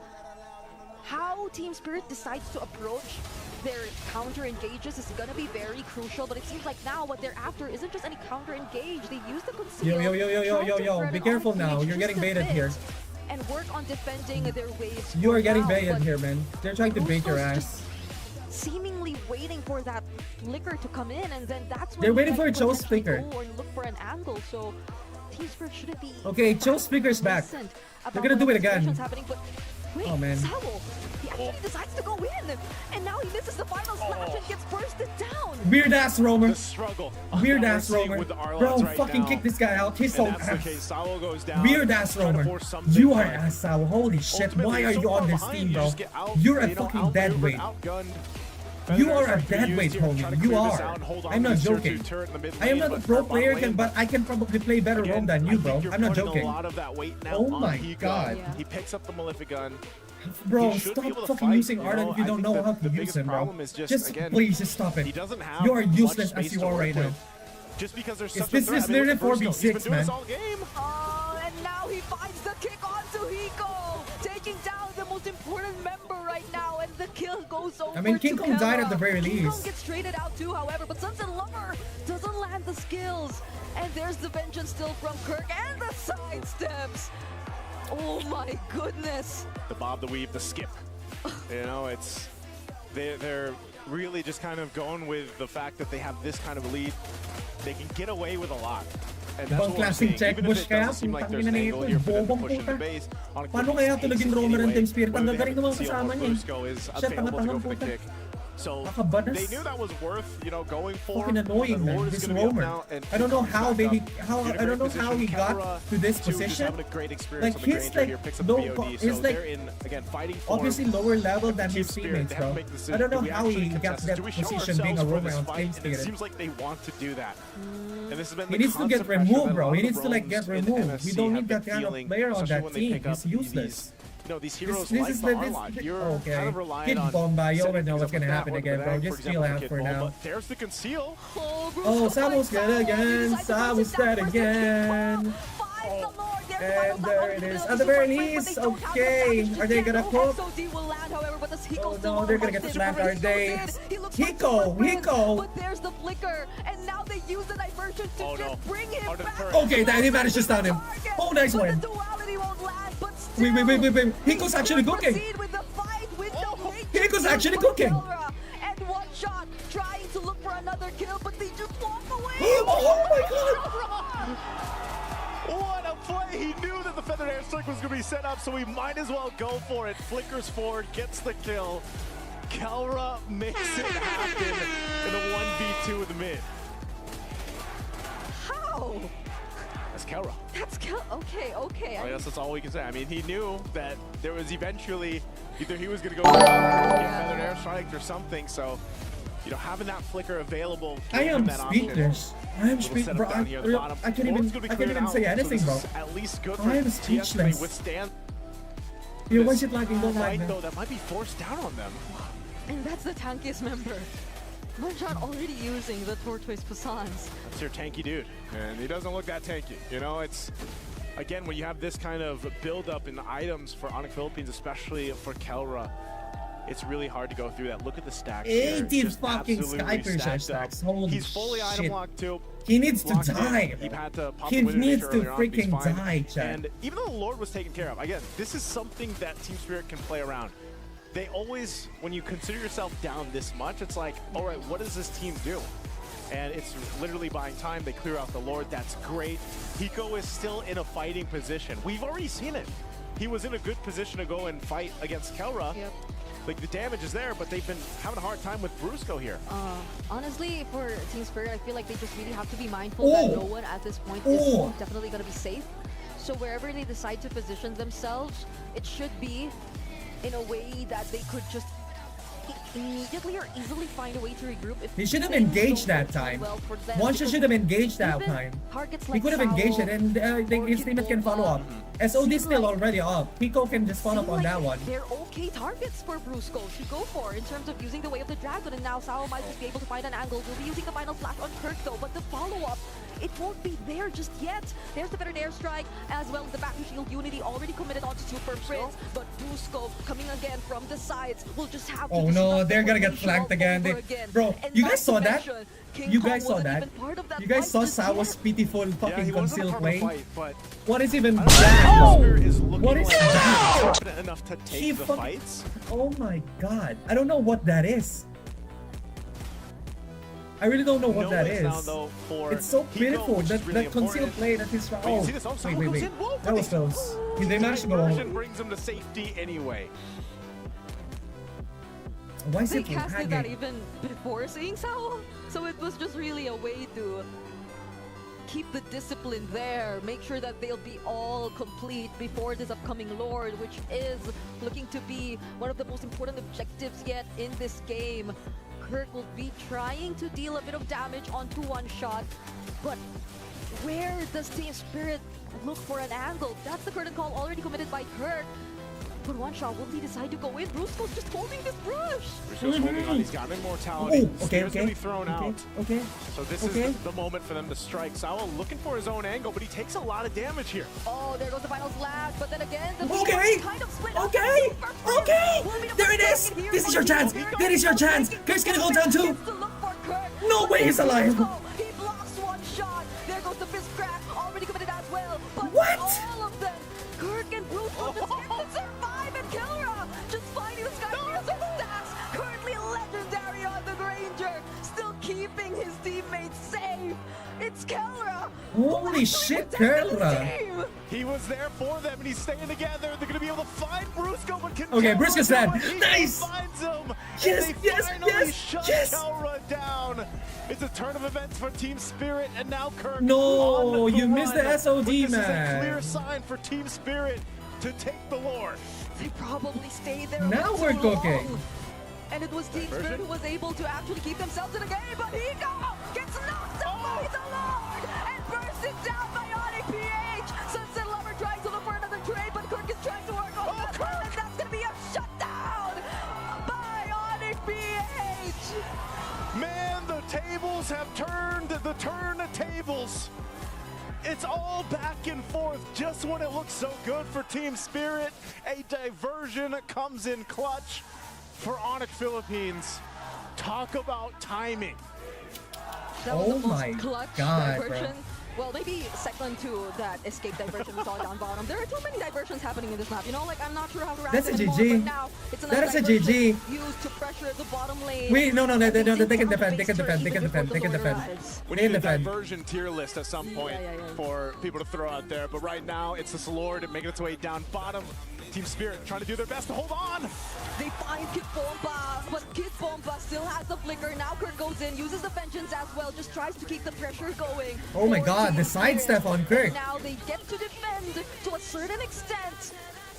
how Team Spirit decides to approach their counter engages is gonna be very crucial, but it seems like now what they're after isn't just any counter engage. They use the conceal. Yo, be careful now. You're getting baited here. And work on defending their waves. You are getting now, baited but here, man. They're trying to bait your Brusco's ass. seemingly waiting for that flicker to come in, and then that's when They're you waiting guys for Joe's potentially flicker. go and look for an angle. So Team Spirit shouldn't be Okay, Joe's flicker's back. innocent They're about gonna do it whatever again. situation's happening, but wait, Oh, man. Sawo, he actually decides to go in, and now he misses the final slash and gets bursted down. Weird ass roamer. The struggle. Weird We're ass seeing roamer. with the Arlots Bro, right fucking now. kick this guy out. He's so And that's the ass. case. Sawo goes down. Weird ass trying to roamer. force something, You are but ass Sawo. Holy shit. ultimately, Why are so you far on this behind, team, you bro? just get You're a you know, fucking outmaneuvered, deadweight. outgunned. You are a Feather strike deadweight, used here, try to homie. You clear this are. out and hold on I'm to not this tier joking. 2 turret in the mid I am lane, not a but pro our bottom player, lane, but I can probably play better again, roam than I you, think bro. you're I'm not putting joking. a lot of that weight now Oh on my Hiko. god. He picks up the Malefic gun. Bro, He should be stop able to fucking fight, using you Arden know? if you I don't think know the- how the to use biggest him, bro. problem is just, again, please, just stop it. He doesn't have You are much useless space as you to are work right now. with. Just because there's such This a threat. is I mean, literally look at Brusco. 4v6, He's been doing man. this all game. And now he finds the kick onto Hiko, taking down the most important member right now, and the kill goes over. I mean, King to Kong died at the Kella. very King Kong least. gets traded out too, however, but Sunset Lover doesn't land the skills, and there's the vengeance still from Kirk and the side steps. Oh my goodness! The bob, the weave, the skip. You know, it's They're really just kind of going with the fact that they have this kind of lead. They can get away with a lot. And that's Ibang what we're klaseng seeing. check Even if push it kaya, doesn't seem like there's putang an ina angle nito, here for them to bobong push in the puta. base. ONIC Paano kaya ito naging roamer ng Team Spirit? Ang gagaling naman kasama niya. Brusco is Siya, available to go tanga-tangang for the puta. kick. So Nakabanas. they knew that was worth, going for. Fucking annoying, The Lord man. is This gonna be up roamer. now, and I don't know how back they up. In a I don't know great how he position. got Kelra, to this too, just position. having a great experience Like on the he's Granger like here, picks up the low, BOD. he's So like they're in again fighting for. obviously lower level than his Team teammates, Spirit. They have to bro. make the I don't know decision. Do we how he actually got contest that this? Do we show position being a ourselves for roamer this on fight? Team And it Spirit. seems like they want to do that. And this has been He the needs to get constant pressure removed, that bro. a lot He of needs to like roles get in removed. MSC We don't have need been that kind of feeling, player on especially that when they team. pick up He's useless. these heroes This like is the Arlot. You're okay. kind of relying Kid on Bomba, you setting already know things what's up gonna with happen that again, one, bro. but Just for chill example, out Kid for Bomba, now. but there's the conceal. Oh, Samu's good again. Samu's dead again. And there it is. At the very least, okay. Are they gonna cook? Oh no, they're gonna get slammed, are they? Hiko! But there's the flicker, and now they use the diversion to just bring him back. Okay, they managed to stun him. Oh, nice one. Wait. Hiko's actually cooking. Hiko's actually cooking. And one shot, trying to look for another kill, but they just walk away. Oh my god! What a play! He knew that the feathered airstrike was going to be set up, so he might as well go for it. Flickers forward, gets the kill. Kelra makes it happen in a 1v2 with the mid. How? That's Kelra. That's okay. I guess that's all we can say. I mean, he knew that there was eventually either he was going to go get feathered airstrike or something, so having that flicker available. I am that speechless. I am speechless, bro. I can't even say anything, bro. At least good I am for speechless. TS to withstand. Yo, why is it lagging? Don't lag, Fight, man. though, that might be forced down on them. And that's the tankiest member. One-shot already using the Tortoise Passans. That's your tanky dude, and he doesn't look that tanky. It's, again, when you have this kind of build-up in the items for ONIC Philippines, especially for Kelra, it's really hard to go through that. Look at the stacks. 80 fucking Skyper stacks. Holy He's fully item shit. locked too. He needs to die. He had to pop He the winner needs to earlier on, but he's freaking fine. die, chat. And even though the Lord was taken care of, again, this is something that Team Spirit can play around. They always, when you consider yourself down this much, it's like, all right, what does this team do? And it's literally buying time. They clear out the Lord. That's great. Hiko is still in a fighting position. We've already seen it. He was in a good position to go and fight against Kelra. Yep. Like, the damage is there, but they've been having a hard time with Brusco here. Honestly, for Team Spirit, I feel like they just really have to be mindful that no one at this point is definitely going to be safe. So wherever they decide to position themselves, it should be in a way that they could just immediately or easily find a way to regroup. If He should have engaged that time. Wansha should have engaged that time. He could have engaged it, and his teammate can follow up. SOD still already up. Hiko can just follow up on that one. They're okay targets for Brusco to go for in terms of using the Way of the Dragon, and now Sao might just be able to find an angle. We'll be using the final flash on Kirk though, but the follow-up, it won't be there just yet. There's the better airstrike, as well as the back shield Unity already committed onto Super Prince, but Brusco coming again from the sides will just have to Oh no, they're gonna get flanked again. Bro, you guys saw that? You guys saw that? You guys saw Sawa's pitiful fucking concealed play? What is even that? What is that? Enough to take the fights. Oh my god. I don't know what that is. I really don't know what that is. It's so pitiful. That concealed play that is... Oh, wait. That was close. They managed to go home. Brings him to safety anyway. Why is they it casted that even before seeing Sao, so it was just really a way to keep the discipline there, make sure that they'll be all complete before this upcoming Lord, which is looking to be one of the most important objectives yet in this game. Kurt will be trying to deal a bit of damage onto one shot, but where does Team Spirit look for an angle? That's the curtain call already committed by Kurt. But one shot, will he decide to go in? Brusco's just holding this brush. Brusco's holding on, he's got immortality. Okay. Gonna be thrown out. Okay. So this is the moment for them to strike. Sawa looking for his own angle, but he takes a lot of damage here. Oh, there goes the final slash, but then again, the kind of split Okay. There it is. This is your chance. That is your chance. Kurt's gonna go down too. No way he's alive. He blocks one shot. There goes the fist crack, already committed as well. But what? All of them, Kirk and Brusco just get to survive, and Kelra just finding the sky stacks, currently It's Kelra! Holy shit, Kelra! He was there for them, and he's staying together. They're gonna be able to find Brusco, but can Okay, Kelra Brusco's do dead. it? He Nice! finds him. Yes, and they yes, finally yes, shut yes. Kelra down. It's a turn of events for Team Spirit, and now Kirk. No, on the you missed the run. SOD, But this man. is a clear sign for Team Spirit to take the Lord. They probably stayed there. Now for we're too cooking. long. And it was Team Spirit who was able to actually keep themselves in the game, but Hiko gets knocked out by the Lord and bursted down by ONIC PH. Sunset Lover trying to look for another trade, but Kirk is trying to work on that one, and that's gonna be a shutdown by ONIC PH. Man, the tables have turned. The turn of tables. It's all back and forth just when it looks so good for Team Spirit. A diversion comes in clutch for ONIC Philippines. Talk about timing. That was Oh the my most clutch God, bro. diversion. Well, maybe second to that escape diversion we saw down bottom. There are too many diversions happening in this map. You know, like I'm not sure how to rank That's a them anymore, GG. but now it's That is a diversion GG. used to pressure the bottom lane. Wait, no, I think they can down defend, the they can base defend, turret they can even defend, before they can the Lord defend. arrives. We They need can a defend. diversion tier list at some point for people to throw out there. But right now, it's this Lord making its way down bottom. Team Spirit trying to do their best to hold on. They find Kid Bomba, but Kid Bomba still has the flicker. Now Kirk goes in, uses the vengeance as well, just tries to keep the pressure going. Oh my for God, Team the Spirit. sidestep on Kirk. Now they get to defend to a certain extent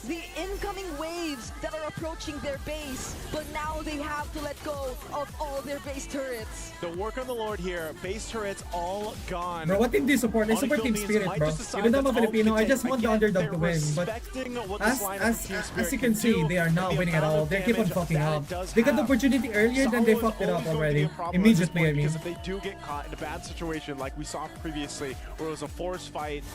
the incoming waves that are approaching their base, but now they have to let go of all their base turrets. The work on the Lord here. Base turrets all gone. Bro, what team do you support? I ONIC support Team Philippines Spirit, might bro. just decide Even though I'm a that's all Filipino, we I can just take. want the Again, underdog they're to win. But respecting what as this lineup of Team Spirit you can see, do, they are not and the winning at amount all. of They keep on damage fucking that up. it does They got the have. opportunity earlier, then they Solid fucked it up always going to be already. a problem at this Immediately, point, I mean. because if they do get caught in a bad situation like we saw previously, where it was a forced fight,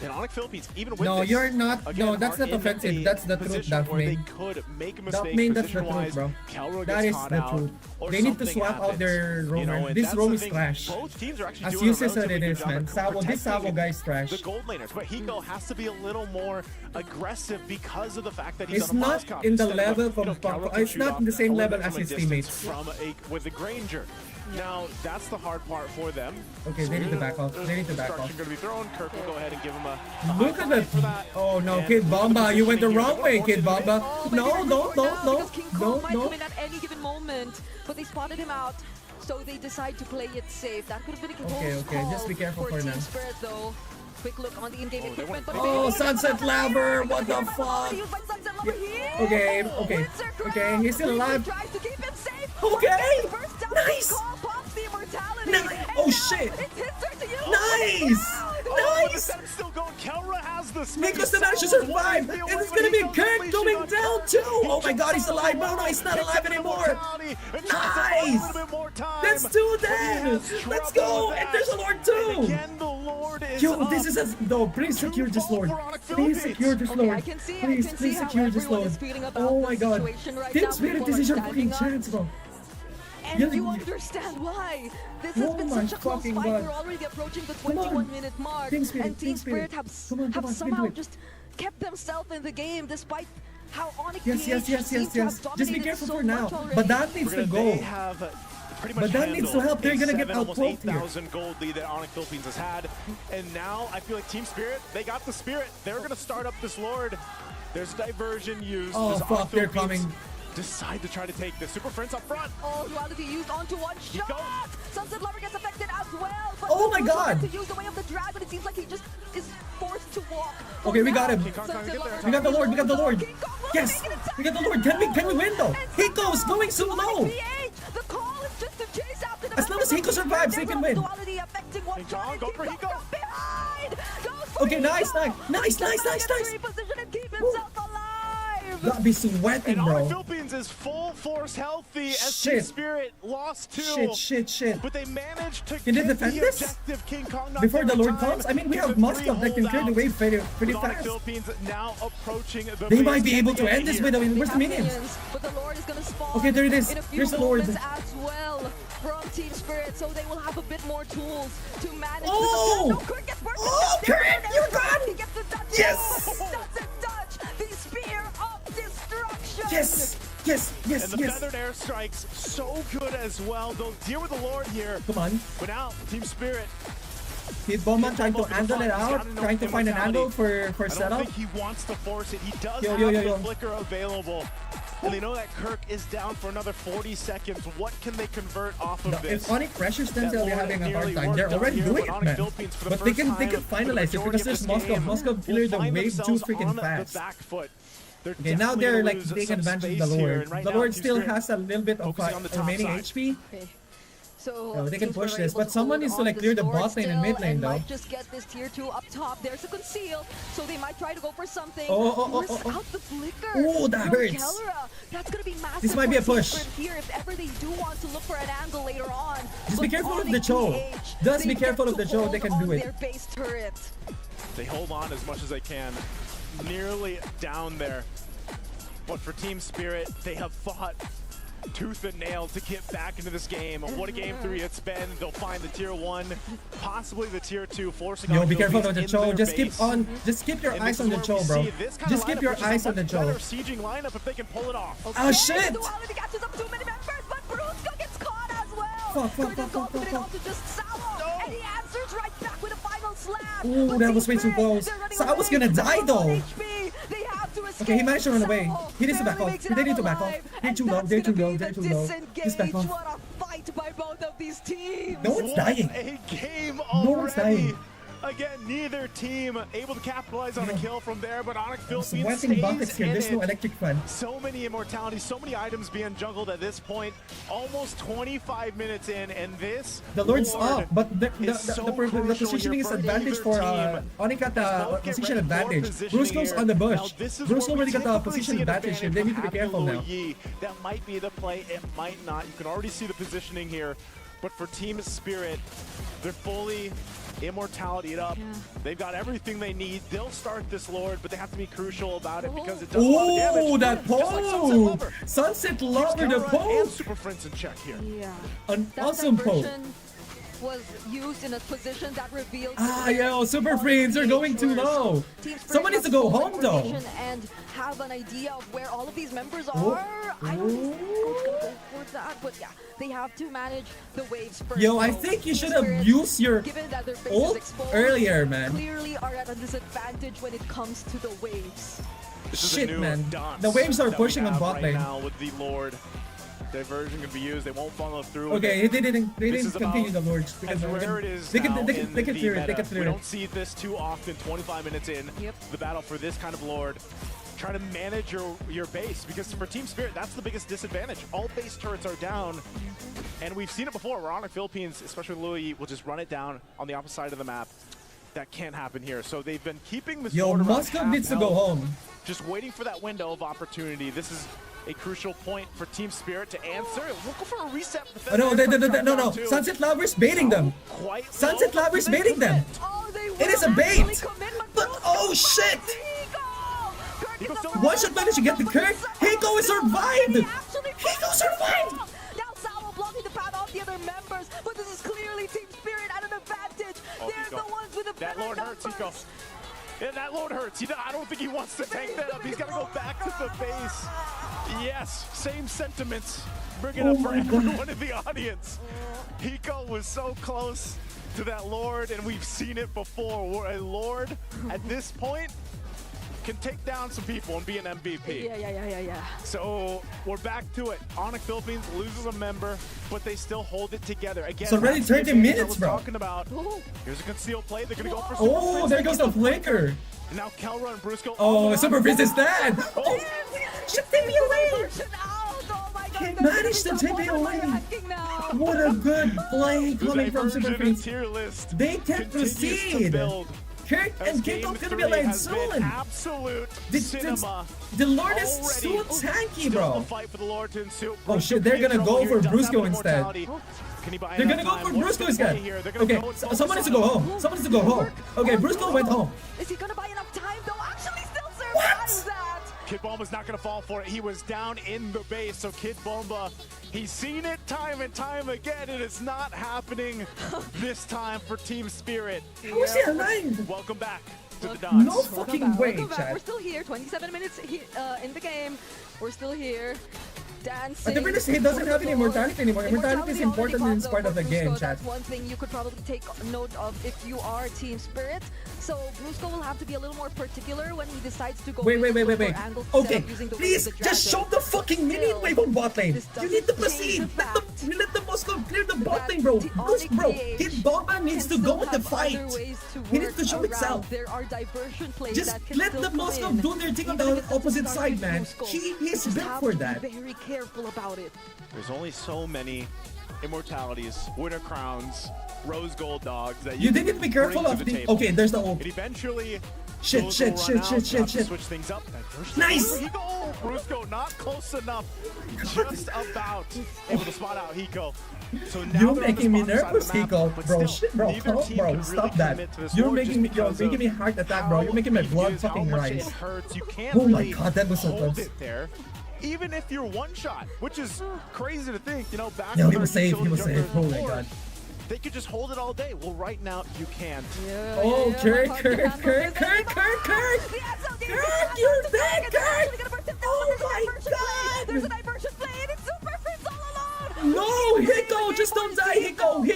in ONIC Philippines, even with No, this, you're not. again, No, that's are not in offensive. a That's the truth, position where they Daphne. could make a mistake Daphne, that's the truth, position-wise. bro. Kelra That gets is caught the out, truth. or They need to something swap out happens, their you roamer. know, and This that's roam the is thing. trash. Both teams are actually As doing a useless as relatively it good is, job man. of This Savo protecting guy's trash. the gold laners, but Hiko has to be a little more aggressive because of the fact that he's It's on a not Moscow in the instead of level you from know, Paco. Kelra can It's shoot not off in the a same little level bit as from a his distance teammates. with the Granger. Now that's the hard part for them. Okay, they need to back off. They need to back off. Going to be thrown. Kirk will go ahead and give him a Look at that. Oh no, Kid Bomba, you went the wrong way, Kid Bomba. No, no, no, no, King no, Kong might no. come in at any given moment, but they spotted him out, so they decide to play it safe. That could have been a close Okay, just be careful for Team now. Spirit, though. Quick look on the in-game equipment, but Oh, Sunset Laver, what the fuck? Okay, okay, okay, he's still alive. Tries to keep him safe. Okay, Burst down, nice. King Kong pops the immortality. Oh shit, It's his turn to use. nice, nice. Still going. Kelra has the space. Nico still managed to survive, and it's gonna be Kirk going down too. Oh my god, he's alive. No, no, he's not alive anymore. Nice. Let's do that. Let's go. And there's a Lord too. Yo, this is a no. Please secure this Lord. Please secure this Lord. Please secure this Lord. Oh my god. Team Spirit, this is your fucking chance, bro. And you understand why. This has been such a close fight. God. We're already approaching the 21-minute mark. Team Spirit, and Team Spirit have somehow just kept themselves in the game despite how ONIC Yes. Just be careful for now. But that needs to go. But that needs to help. They're gonna get out here. 8,000 gold lead that ONIC Philippines has had. And now I feel like Team Spirit, they got the spirit. They're gonna start up this Lord. There's diversion used. Oh Does fuck, ONIC they're Philippines coming. decide to try to take the Super Prince up front? Oh, duality used onto one shot. Sunset Lover gets affected as well. But Oh my god. to use the way of the dragon, it seems like he just is forced to walk. Okay, we got him. Sunset Lover We got the Lord. We got the Lord. Yes, we got the Lord. Can we win though? Hiko's going so low. The call is just to chase after the As long as Hiko survives, they can win. duality affecting one shot. Go for Hiko. Behind. Goes for Okay, nice. Reposition and keep himself alive. Gotta be sweating, And bro. ONIC Philippines is full force healthy as Team Shit. Spirit lost two. Shit. But they managed to Can they get defend the this? objective. King Kong not Before there the in Lord time. comes? I mean, we It's have a Moscow that can clear the way pretty With ONIC fast. Philippines now approaching the They base. might be Can able they to get end this here? with where's the They have minions? But the Lord is gonna spawn Okay, there it is. in a few Here's the Lord. moments as well from Team Spirit, so they will have a bit more tools to manage. Oh! No, Kirk gets burst. Oh, Kirk, you're gone! He gets the touch. Yes! Doesn't touch the spear of destruction. Yes. And the feathered airstrikes so good as well. They'll deal with the Lord here. Come on. But now Team Spirit Kid Bomba trying to angle it out, trying to find an angle for I setup. don't think he wants to force it. He does Yo, have yo, yo, the yo. flicker available. And they know that Kirk is down for another 40 seconds. What can they convert off of this? If ONIC pressures them, That they're Lord having a hard nearly time. They're worked out already here, doing but it, ONIC man. Philippines for the But they first can time finalize it because there's Moscow. Moscow cleared the find wave too themselves freaking on the fast. back foot. They're Okay, now definitely they're gonna like lose taking some advantage of space the here, Lord. and right The now, Lord Team still Spirit has a little bit of focusing on the top remaining side. HP. Okay. So Oh, they can Team push Spirit this, able but to someone hold needs to on like clear the Lord bot lane and still mid lane and though. might just get this tier 2 up top. There's a conceal, so they might try to go for something. Oh. Out the flicker. Oh, that from hurts. Kellera. That's gonna be massive. This might be a for Team push. Spirit here if ever they do want to look for an angle later on. Just be But careful of ONIC the Cho. PH, Just they be get careful of to the Cho, they hold can on do it. their base turret. They hold on as much as they can. Nearly down there. But for Team Spirit, they have fought tooth and nail to get back into this game. What a game 3 it's been. They'll find the tier 1, possibly the tier 2, forcing Yo, on be careful of Philippines the in Cho. their Just keep base. on. Just keep your And eyes this on is the where Cho, we bro. see this kind Just of keep lineup, your which is a eyes on the much better Cho. sieging lineup if they can pull it off. Oh shit! Duality catches up too many members, but Brusco gets caught as well. Fuck. Curtis ultimate onto just Sao, and he answers right back with a final slam. Ooh, But that Team was way too Spirit, close. they're running Sao was away. gonna die, They're though. on HP. They have to escape. Okay, he managed to run away. Sao He needs to back barely off. makes it They need out to back off. alive, They're and too low. that's They're gonna too low. be They're the too low. Just back disengage. off. What a fight by both of these teams. No one's dying. A game No one's already. dying. Again, neither team able to capitalize on a kill from there, but ONIC Philippines Sweating buckets stays here. in There's no it. electric fan. So many immortalities, so many items being jungled at this point. Almost 25 minutes in, and this The Lord's Lord up, but the is so positioning crucial is here advantage for either team. ONIC got the Both get position ready for advantage. positioning Brusco's here. on the Now, bush. this is Brusco where we already got the typically position see an advantage here. They need to be from careful now. Yi. That might be the play, it might not. You can already see the positioning here. But for Team Spirit, they're fully immortality up. They've got everything they need. They'll start this Lord, but they have to be crucial about it because it does a lot of damage. Oh, that Just like Sunset poke! Lover. Sunset Lover, the Kellera and poke! Super Friends in check here. Yeah. An That awesome poke. diversion was used in a position that revealed Ah, yo, Super Friends are going too low. Someone needs to go home, though. And have an idea of where all of these members are. Oh. I don't think Coach gonna go for that, but yeah, they have to manage the waves first. Yo, I So think you Team should have Spirit, used your given that their base ult is exposed, earlier, man. Clearly are at a disadvantage when it comes to the waves. This is Shit, a new man. dance The waves are that we pushing on have bot right lane. now with the Lord. Diversion can be used. They won't follow through. with Okay, it. they didn't This is continue the about Lords because as rare it is they now can in clear it. They the can meta. clear We it. don't see this too often. 25 minutes in, the battle for this kind of Lord. Try to manage your base because for Team Spirit, that's the biggest disadvantage. All base turrets are down, and we've seen it before. Where ONIC Philippines, especially Louis, will just run it down on the opposite side of the map. That can't happen here. So they've been keeping this. Yo, Lord around Moscow half needs to go health, home. just waiting for that window of opportunity. This is a crucial point for Team Spirit to answer. We'll go for a reset. Oh, no. Sunset Lover's baiting them. Sunset Lover's baiting them. It is a bait. But oh shit! One shot managed to get the Kirk. Hiko is survived. Hiko survived. Now Sao blocking the path off the other members, but this is clearly Team Spirit at an advantage. They're the ones with the That better Lord hurts, numbers. Hiko. Yeah, that Lord hurts. I don't think he wants to tank that up. He's got to go back to the base. Yes, same sentiments. Bring it up for everyone in the audience. Hiko was so close to that Lord, and we've seen it before, where a Lord at this point can take down some people and be an MVP. Yeah. So we're back to it. ONIC Philippines loses a member, but they still hold it together. Again, It's already that's the 30 advantage I minutes, was bro. talking about. Here's a concealed play. They're gonna go for. Oh, Super there Frizz. goes the flicker. And now Kellera and Brusco. Oh, Super Frizz is dead. Oh, Should take me away. He managed to take me away. What a good play coming from Super Frizz. tier list They can continues to proceed. build. Kirk As and game Kingdom gonna be 3 alive has been soon. absolute This- cinema. The Lord is Already. so tanky, Still bro. the fight for the Lord to ensue. Oh Brusco shit, they're being in gonna trouble go here. for Does have Brusco the instead. immortality. Can he buy They're gonna enough go for time? What's the Brusco play instead. here? They're gonna Okay, go and so focus someone needs to on go it. home. Someone needs to go home. Okay, Brusco went home. Is he gonna buy enough time though? Actually, still survives that. Kid Bomba's not going to fall for it. He was down in the base, so Kid Bomba, he's seen it time and time again, and it's not happening this time for Team Spirit. How is he alive? Welcome back to the Dons. No fucking way, Welcome back. chat. We're still here. 27 minutes in the game. We're still here. dancing. At the very least, he doesn't have any immortality anymore. Immortality is important in this part of the game, chat. That's one thing you could probably take note of if you are Team Spirit. So Brusco will have to be a little more particular when he decides to go. Wait. Okay, please just show the fucking minion wave on bot lane. You need to proceed. Let the Moscow clear the bot lane, bro. Bro, Kid Bomba needs to go with the fight. He needs to show himself. There are diversion plays just that can let the Moscow do their thing on the opposite side, man. He is built for that. Be very careful about it. There's only so many immortalities, winner crowns, rose gold dogs that you need to be careful of the. Okay, there's the ult. And eventually. Shit. Switch things up. Nice. Brusco not close enough. Just about able to spot out Hiko. So now you're making me nervous, Hiko. Bro, shit, bro, stop that. You're making me heart attack, bro. You're making my blood fucking rise. Oh my god, that was so close. Even if you're one shot, which is crazy to think, you know, back. No, he was safe. Oh my god. They could just hold it all day. Well, right now you can't. Oh, Kirk, you're dead, Kirk! Oh my god! There's a diversion play and it's Super Friends all alone! No, Hiko, just don't die, Hiko!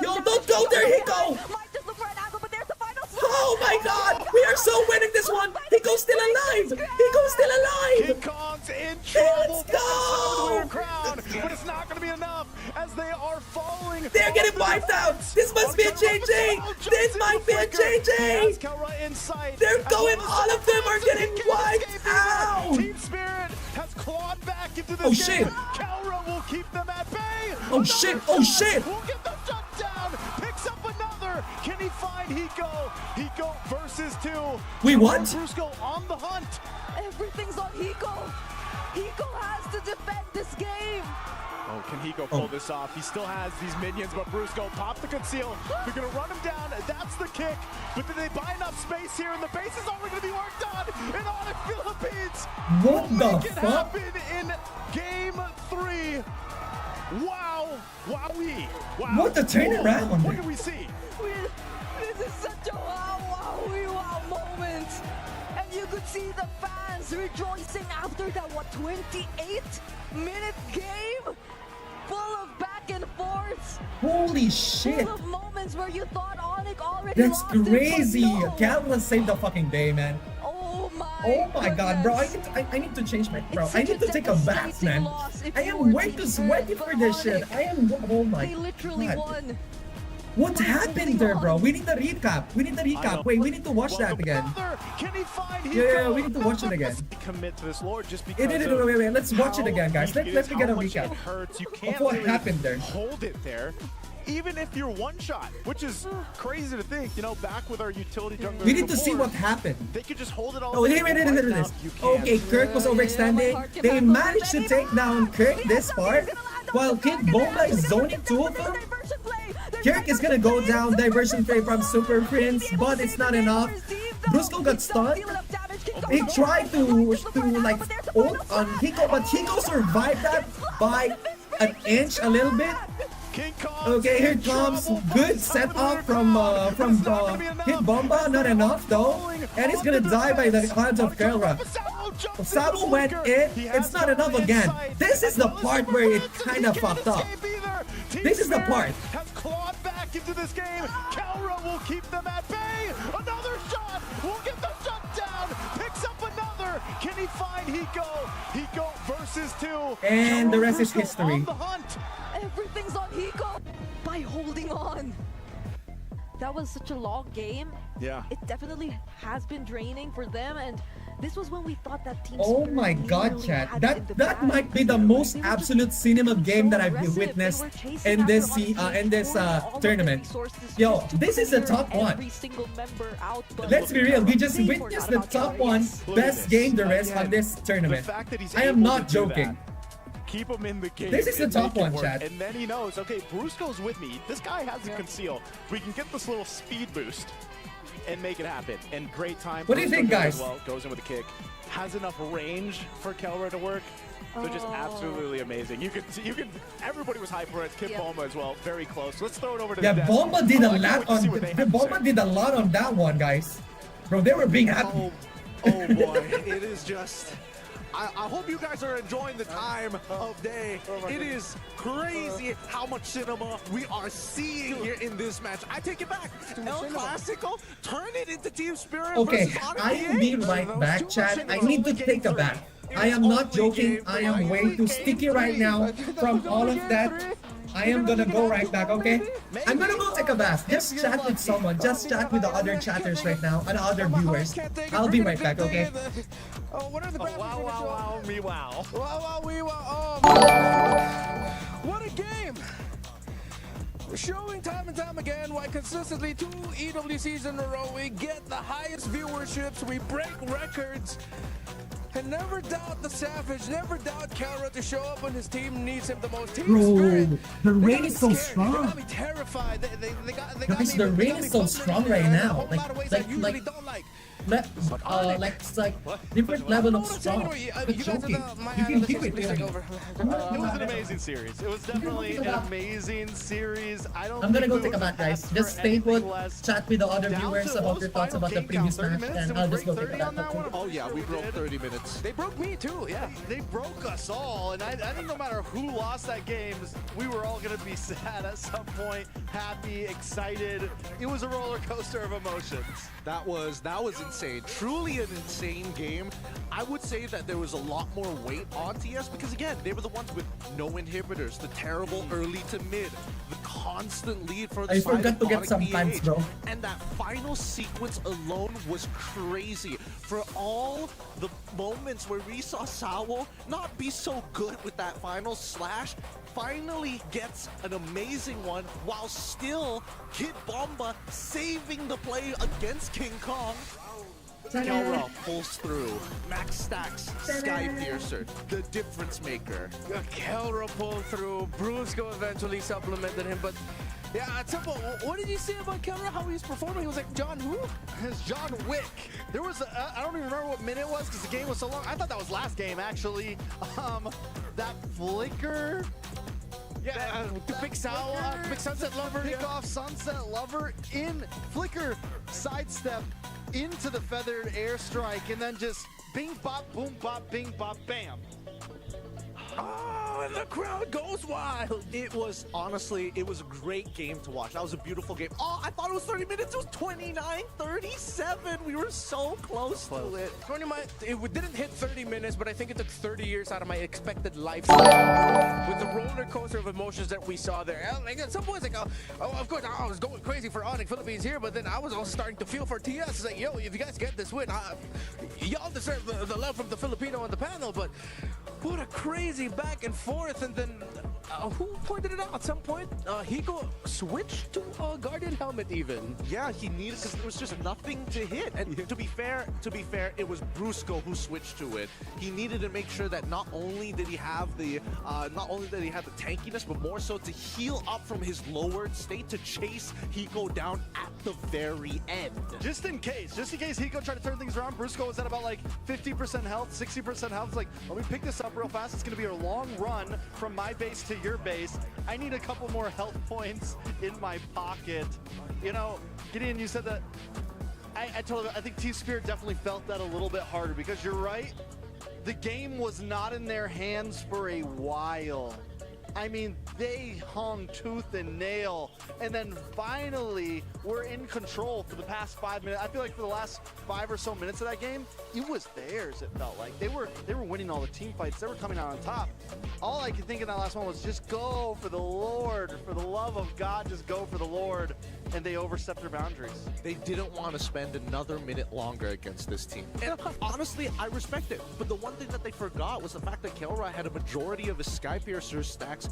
Yo, don't go there, Hiko! Might just look for an angle, but there's the final. Oh my god! We are so winning this one! Hiko's still alive! King Kong's in trouble. Let's go! Crown, but it's not going to be enough as they are falling. They're getting wiped out! This must be a JJ! This might be a JJ! They're going, all of them are getting wiped out! Team Spirit has clawed back into this game. Shit! Kelra will keep them at bay. Oh shit! We'll get the shutdown. Picks up another. Can he find Hiko? Hiko versus 2. Wait, what? Brusco on the hunt. Everything's on Hiko. Hiko has to defend this game. Oh, can Hiko pull this off? He still has these minions, but Brusco pop the conceal. They're going to run him down. That's the kick. But did they buy enough space here? And the base is only going to be worked on in ONIC Philippines. What the fuck? Happen in game 3. Wow. Wowee. Wow. What the turnaround? What do we see? This is such a wow moment. And you could see the fans rejoicing after that, 28-minute game? Full of back and forth. Holy shit. Full of moments where you thought ONIC already That's lost crazy. it, but no. Calvin saved the fucking day, man. Oh my god, bro. I need to change my... Bro, I need to take a bath, man. I am way too sweaty for this shit. Oh my They literally god. won. What happened there, bro? We need the recap. Wait, we need to watch that again. Can he find Yeah, we need to watch it again. Commit to this lord just because Wait. Let's watch it again, guys. Let me get a recap hurts. You can't of what really happened there. Hold it there. Even if you're one shot, which is crazy to think, you know, back with our utility jungler. We need to see what happened. They could just hold it all. Oh, wait. Okay, Kirk was overextending. They managed to take down Kirk this part, while Kid Bomba is zoning 2 of them. Kirk is gonna go down, diversion play from Super Prince, but it's not enough. Brusco got stunned. He tried to like ult on Hiko, but Hiko survived that by an inch a little bit. Okay, here comes good setup from Kid Bomba, not enough though, and he's gonna die by the hands of Kelra. Sabo went in, it's not enough again. This is the part where it kind of fucked up. This is the part. Has clawed back into this game. Kelra will keep them at bay. Another shot. We'll get the shutdown. Picks up another. Can he find Hiko? Hiko versus 2. And the rest is history. On the hunt. Everything's on Hiko by holding on. That was such a long game. Yeah. It definitely has been draining for them, and this was when we thought that Team Oh Spirit my god, really chat. had it in the That bag. might be the most absolute cinema game that I've witnessed in this tournament. Yo, this is the top one. Let's be real, we just witnessed the top one best game there is on this tournament. I am not joking. Keep him in the game. This is the top one, Chad. And then he knows, okay, Brusco's with me. This guy has a conceal. We can get this little speed boost and make it happen. And great time. What do you think, guys? Well, goes in with a kick. Has enough range for Kelra to work. So just absolutely amazing. You could, everybody was hyped for it. Kid Bomba as well, very close. Let's throw it over to the desk. Bomba did a lot on Bomba did a lot on that one, guys. Bro, they were being happy. Oh boy, it is just I hope you guys are enjoying the time of day. It is crazy how much cinema we are seeing here in this match. I take it back. El Clasico, turn it into Team Spirit Okay, versus ONIC. I am being right back, chat. I need to take a bath. I am not joking. I am way too sticky right now from all of that. I am gonna go right back, okay? I'm gonna go take a bath. Just chat with someone. Just chat with the other chatters right now and other viewers. I'll be right back, okay? Oh, what are the graphics? Wow, wow, wow, me wow. Wow, wow, we wow. Oh, what a game! Showing time and time again why consistently 2 EWCs in a row we get the highest viewerships, we break records. And never doubt the Savage, never doubt Kelra to show up when his team needs him the most. Team spirit. The rain is so strong. They got me terrified. They got Guys, the rain is so strong right now. Like different level of strong. I'm joking. You can hear it. It was an amazing series. It was definitely an amazing series. I'm gonna go take a bath, guys. Just stay put, chat with the other viewers about your thoughts about the previous match, and I'll just go take a bath. Oh yeah, we broke 30 minutes. They broke me too, yeah. They broke us all, and I think no matter who lost that game, we were all gonna be sad at some point, happy, excited. It was a roller coaster of emotions. That was insane. Truly an insane game. I would say that there was a lot more weight on TS because again, they were the ones with no inhibitors, the terrible early to mid, the constant lead for the I side forgot of to get ONIC some PH. pants, bro. And that final sequence alone was crazy. For all the moments where we saw Sawo not be so good with that final slash, finally gets an amazing one while still Kid Bomba saving the play against King Kong. Kelra pulls through. Max Stacks, Sky Piercer, the difference maker. Kelra pulled through. Brusco eventually supplemented him, but yeah, Temple, what did you say about Kelra? How he was performing? He was like John who? It's John Wick. There was I don't even remember what minute it was because the game was so long. I thought that was last game actually. That flicker. Yeah, the big Sunset Lover. Pick off Sunset Lover in flicker sidestep into the feathered airstrike and then just bing bop boom bop bing bop bam. Oh, and the crowd goes wild. It was, honestly, it was a great game to watch. That was a beautiful game. Oh, I thought it was 30 minutes. It was 29-37. We were so close to it. It didn't hit 30 minutes, but I think it took 30 years out of my expected lifespan. With the roller coaster of emotions that we saw there. Like, at some point, it's like, oh, of course, I was going crazy for ONIC Philippines here, but then I was also starting to feel for TS. It's like, yo, if you guys get this win, y'all deserve the love from the Filipino on the panel, but what a crazy back and forth, and then who pointed it out at some point? Hiko switched to a Guardian helmet even. Yeah, he needed, because there was just nothing to hit. And to be fair, it was Brusco who switched to it. He needed to make sure that not only did he have the tankiness, but more so to heal up from his lowered state to chase Hiko down at the very end. Just in case Hiko tried to turn things around. Brusco was at about like 50% health, 60% health. It's like, let me pick this up real fast. It's gonna be a long run from my base to your base. I need a couple more health points in my pocket. You know, Gideon, you said that. I think Team Spirit definitely felt that a little bit harder because you're right. The game was not in their hands for a while. I mean, they hung tooth and nail, and then finally were in control for the past 5 minutes. I feel like for the last 5 or so minutes of that game, it was theirs. It felt like they were winning all the team fights. They were coming out on top. All I could think in that last one was just go for the Lord, for the love of God, just go for the Lord. And they overstepped their boundaries. They didn't want to spend another minute longer against this team. And honestly, I respect it. But the one thing that they forgot was the fact that Kelra had a majority of his Sky Piercer stacks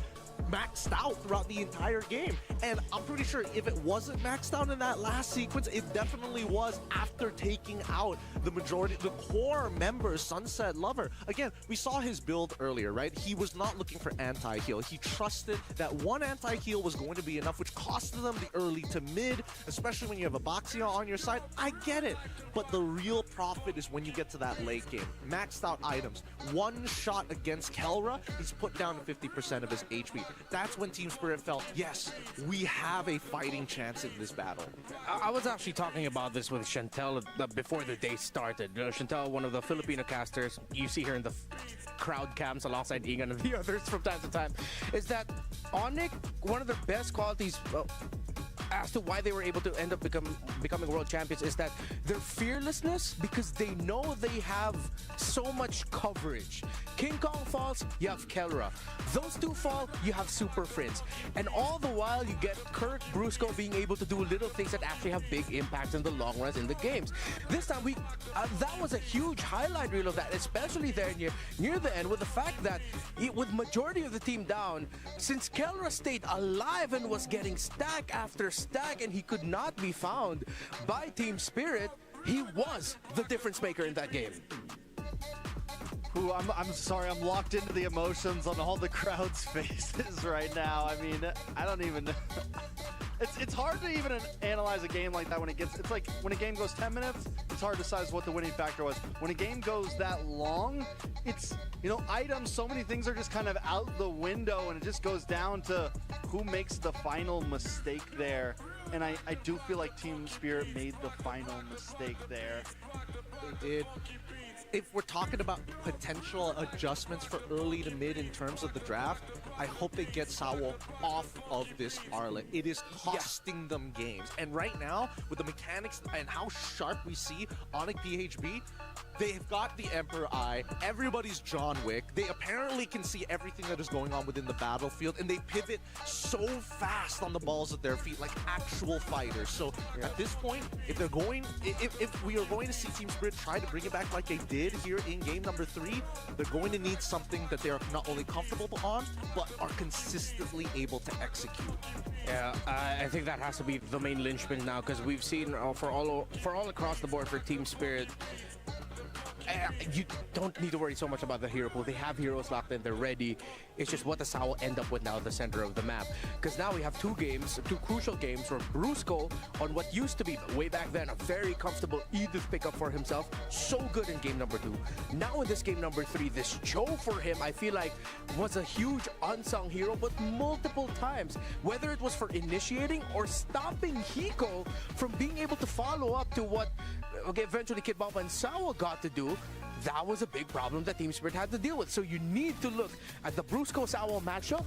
maxed out throughout the entire game. And I'm pretty sure if it wasn't maxed out in that last sequence, it definitely was after taking out the majority, the core members, Sunset Lover. Again, we saw his build earlier, right? He was not looking for anti-heal. He trusted that one anti-heal was going to be enough, which costed them the early to mid, especially when you have a Boxia on your side. I get it, but the real profit is when you get to that late game. Maxed out items. One shot against Kelra, he's put down 50% of his HP. that's when Team Spirit felt, yes, we have a fighting chance in this battle. I was actually talking about this with Chantel before the day started. Chantel, one of the Filipino casters, you see her in the crowd cams alongside Ingan and the others from time to time, is that ONIC, one of their best qualities, as to why they were able to end up becoming world champions, is that their fearlessness, because they know they have so much coverage. King Kong falls, you have Kelra. Those two fall, you have Super Friends. And all the while, you get Kirk, Brusco being able to do little things that actually have big impacts in the long runs in the games. This time, that was a huge highlight reel of that, especially there near the end, with the fact that with majority of the team down, since Kelra stayed alive and was getting stack after stack and he could not be found by Team Spirit, he was the difference maker in that game. Ooh, I'm sorry, I'm locked into the emotions on all the crowd's faces right now. I mean, I don't even... It's hard to even analyze a game like that when it's like when a game goes 10 minutes, it's hard to decide what the winning factor was. When a game goes that long, it's, items, so many things are just kind of out the window, and it just goes down to who makes the final mistake there. And I do feel like Team Spirit made the final mistake there. They did. If we're talking about potential adjustments for early to mid in terms of the draft, I hope they get Sawo off of this Arlet. It is costing them games. And right now, with the mechanics and how sharp we see ONIC PHB, they've got the Emperor Eye. Everybody's John Wick. They apparently can see everything that is going on within the battlefield, and they pivot so fast on the balls at their feet like actual fighters. So at this point, if we are going to see Team Spirit try to bring it back like they did here in game number 3, they're going to need something that they're not only comfortable on, but are consistently able to execute. Yeah, I think that has to be the main linchpin now, because we've seen for all across the board for Team Spirit, you don't need to worry so much about the hero pool. They have heroes locked in, they're ready. It's just what does Sawo end up with now at the center of the map. Because now we have two crucial games for Brusco on what used to be, way back then, a very comfortable Edith pickup for himself. So good in game number 2. Now in this game number 3, this Cho for him, I feel like, was a huge unsung hero, but multiple times. Whether it was for initiating or stopping Hiko from being able to follow up to what eventually Kid Baba and Sawo got to do, that was a big problem that Team Spirit had to deal with. So you need to look at the Brusco-Sawo matchup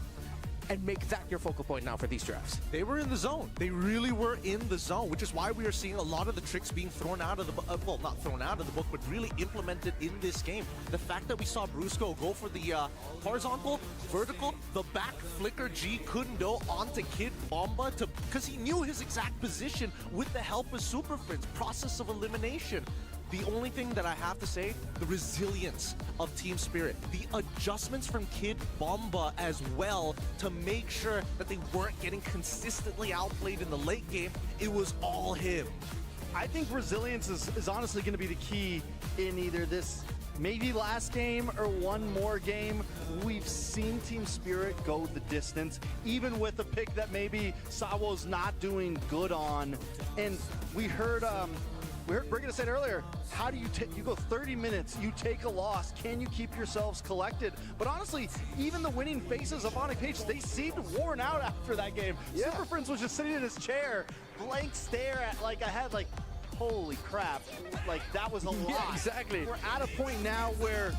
and make that your focal point now for these drafts. They were in the zone. They really were in the zone, which is why we are seeing a lot of the tricks being thrown out of the book. Well, not thrown out of the book, but really implemented in this game. The fact that we saw Brusco go for the horizontal, vertical, the back flicker G Kundo onto Kid Bomba because he knew his exact position with the help of Super Friends. Process of elimination. The only thing that I have to say, the resilience of Team Spirit, the adjustments from Kid Bomba as well to make sure that they weren't getting consistently outplayed in the late game. It was all him. I think resilience is honestly going to be the key in either this maybe last game or one more game. We've seen Team Spirit go the distance, even with a pick that maybe Sawo's not doing good on. And we heard Brigida said earlier, how do you go 30 minutes, you take a loss, can you keep yourselves collected? But honestly, even the winning faces of ONIC PH, they seemed worn out after that game. Yeah. Super Friends was just sitting in his chair, blank stare at ahead, like, holy crap, like that was a lot. Yeah, exactly. We're at a point now where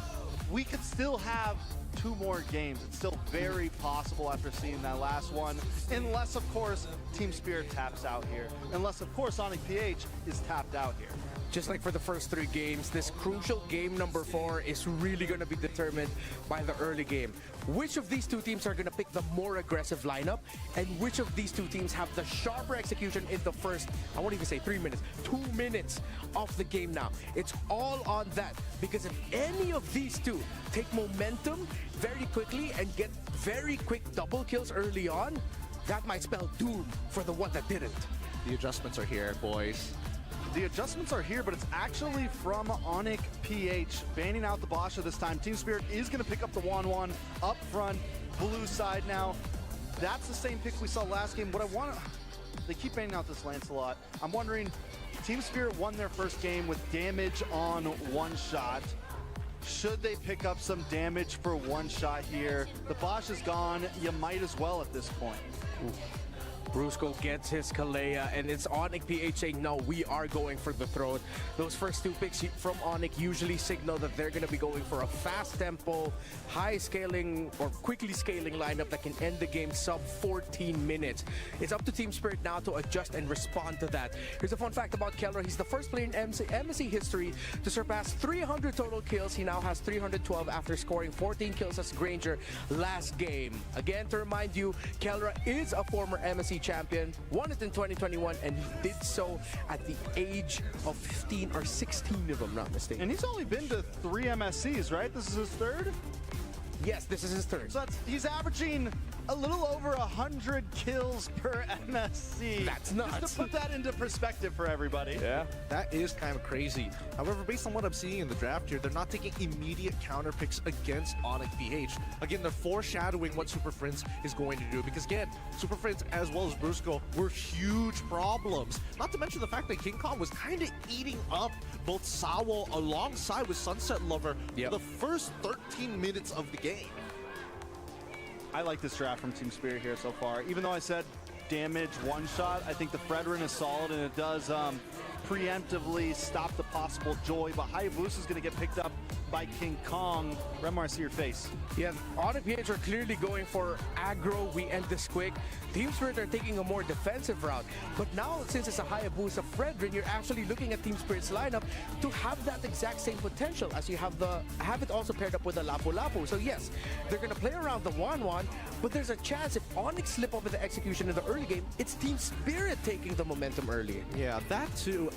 we could still have 2 more games. It's still very possible after seeing that last one, unless of course Team Spirit taps out here, unless of course ONIC PH is tapped out here. Just like for the first 3 games, this crucial game number 4 is really going to be determined by the early game. Which of these 2 teams are going to pick the more aggressive lineup, and which of these 2 teams have the sharper execution in the first, I won't even say 3 minutes, 2 minutes of the game now. It's all on that, because if any of these 2 take momentum very quickly and get very quick double kills early on, that might spell doom for the one that didn't. The adjustments are here, boys. The adjustments are here, but it's actually from ONIC PH, banning out the Basha this time. Team Spirit is going to pick up the 1-1 up front, blue side now. That's the same pick we saw last game. What I want to... They keep banning out this Lancelot. I'm wondering, Team Spirit won their first game with damage on 1 shot. Should they pick up some damage for one shot here? The Bosch is gone. You might as well at this point. Ooh. Brusco gets his Kalea, and it's ONIC PH saying, no, we are going for the throne. Those first two picks from ONIC usually signal that they're going to be going for a fast tempo, high scaling, or quickly scaling lineup that can end the game sub 14 minutes. It's up to Team Spirit now to adjust and respond to that. Here's a fun fact about Kelra. He's the first player in MSC history to surpass 300 total kills. He now has 312 after scoring 14 kills as Granger last game. Again, to remind you, Kelra is a former MSC champion, won it in 2021, and he did so at the age of 15 or 16, if I'm not mistaken. And he's only been to 3 MSCs, right? This is his third? Yes, this is his third. So he's averaging a little over 100 kills per MSC. That's nuts. Just to put that into perspective for everybody. Yeah, that is kind of crazy. However, based on what I'm seeing in the draft here, they're not taking immediate counter picks against ONIC PH. Again, they're foreshadowing what Super Friends is going to do because, again, Super Friends as well as Brusco were huge problems. Not to mention the fact that King Kong was kind of eating up both Sawo alongside with Sunset Lover for the first 13 minutes of the game. I like this draft from Team Spirit here so far. Even though I said damage one shot, I think the Fredrin is solid, and it does preemptively stop the possible Joy. But Hayabusa is going to get picked up by King Kong. Remar, I see your face. Yeah, ONIC PH are clearly going for aggro, we end this quick. Team Spirit are taking a more defensive route. But now, since it's a Hayabusa Fredrin, you're actually looking at Team Spirit's lineup to have that exact same potential as you have it also paired up with the Lapu Lapu. So yes, they're going to play around the 1-1, but there's a chance if ONIC slip up with the execution in the early game, it's Team Spirit taking the momentum early. Yeah, that too.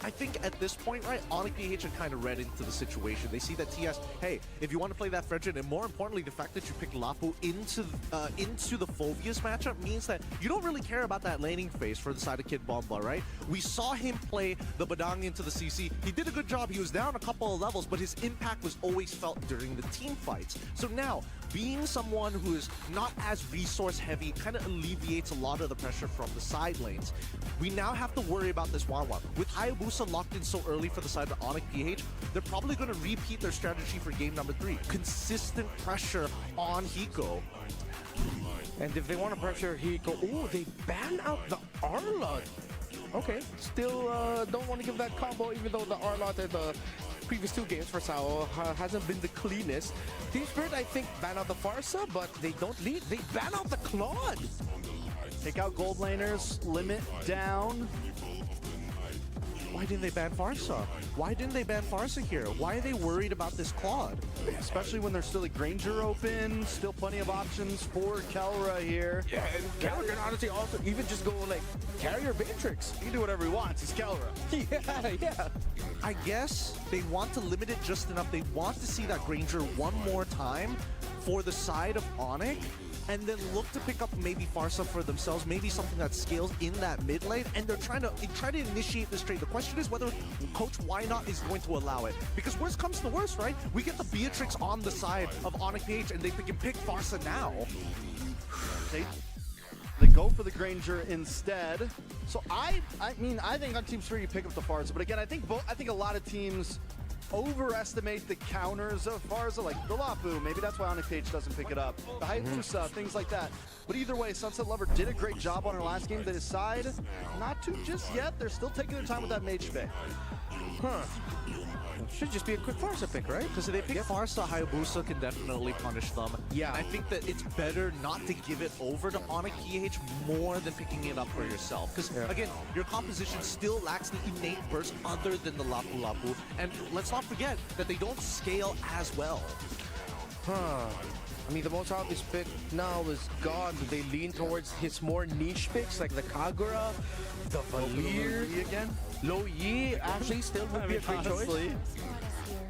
I think at this point, right, ONIC PH are kind of read into the situation. They see that TS, hey, if you want to play that Fredrin, and more importantly, the fact that you pick Lapu into the Phobias matchup means that you don't really care about that laning phase for the side of Kid Bomba, right? We saw him play the Badang into the CC. He did a good job. He was down a couple of levels, but his impact was always felt during the team fights. So now, being someone who is not as resource heavy kind of alleviates a lot of the pressure from the side lanes. We now have to worry about this 1-1. With Hayabusa locked in so early for the side of ONIC PH, they're probably going to repeat their strategy for game number 3. Consistent pressure on Hiko. And if they want to pressure Hiko, oh, they ban out the Arlot. Okay, still don't want to give that combo, even though the Arlot in the previous 2 games for Sao hasn't been the cleanest. Team Spirit, I think, ban out the Farsa, but they don't lead. They ban out the Claude. Take out gold laners, limit down. Why didn't they ban Farsa? Why didn't they ban Farsa here? Why are they worried about this Claude? Especially when there's still a Granger open, still plenty of options for Kelra here. Yeah, and Kelra can honestly also even just go like carrier Matrix. He can do whatever he wants. He's Kelra. Yeah. I guess they want to limit it just enough. They want to see that Granger one more time for the side of ONIC, and then look to pick up maybe Farsa for themselves, maybe something that scales in that mid lane, and they're trying to initiate this trade. The question is whether Coach Why Not is going to allow it. Because worst comes to worst, right? We get the Beatrix on the side of ONIC PH, and they can pick Farsa now. They go for the Granger instead. So I think on Team Spirit you pick up the Farsa, but again, I think a lot of teams overestimate the counters of Farsa, like the Lapu. Maybe that's why ONIC PH doesn't pick it up. The Hayabusa, things like that. But either way, Sunset Lover did a great job on her last game. They decide not to just yet. They're still taking their time with that mage pick. Should just be a quick Farsa pick, right? Because if they pick Farsa, Hayabusa can definitely punish them. Yeah. And I think that it's better not to give it over to ONIC PH more than picking it up for yourself. Because, again, your composition still lacks the innate burst other than the Lapu Lapu. And let's not forget that they don't scale as well. I mean, the most obvious pick now is God. Do they lean towards his more niche picks like the Kagura, the Valir again? Lo Yi actually still would be a great choice.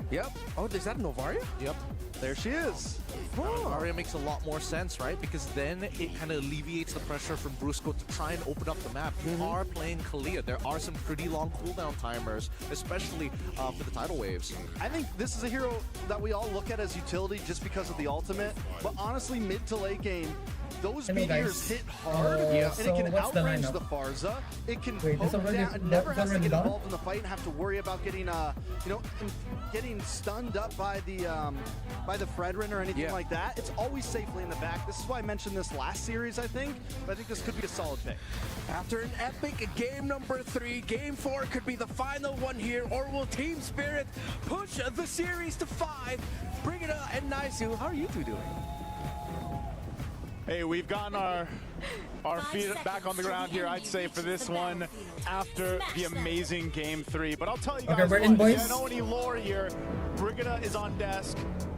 Yep. Oh, is that Novaria? Yep. There she is. Novaria makes a lot more sense, right? Because then it kind of alleviates the pressure from Brusco to try and open up the map. You are playing Kalia. There are some pretty long cooldown timers, especially for the tidal waves. I think this is a hero that we all look at as utility just because of the ultimate. But honestly, mid to late game, those Hello, meteors guys. hit hard, Yeah. and So it can what's the outrange lineup? the Farza. It can Wait, poke this already- down. It never that's has to already get done? involved in the fight and have to worry about getting, getting stunned up by the Fredrin or anything like that. It's always safely in the back. This is why I mentioned this last series, I think. But I think this could be a solid pick. After an epic game number 3, game 4 could be the final one here, or will Team Spirit push the series to 5? Bring it up, and Naisu, how are you two doing? Hey, we've gotten our feet back on the ground here, I'd say, for this one after the amazing game 3. But I'll tell you guys, Okay, we're in, boys. I don't know any lore here. Brigida is on desk.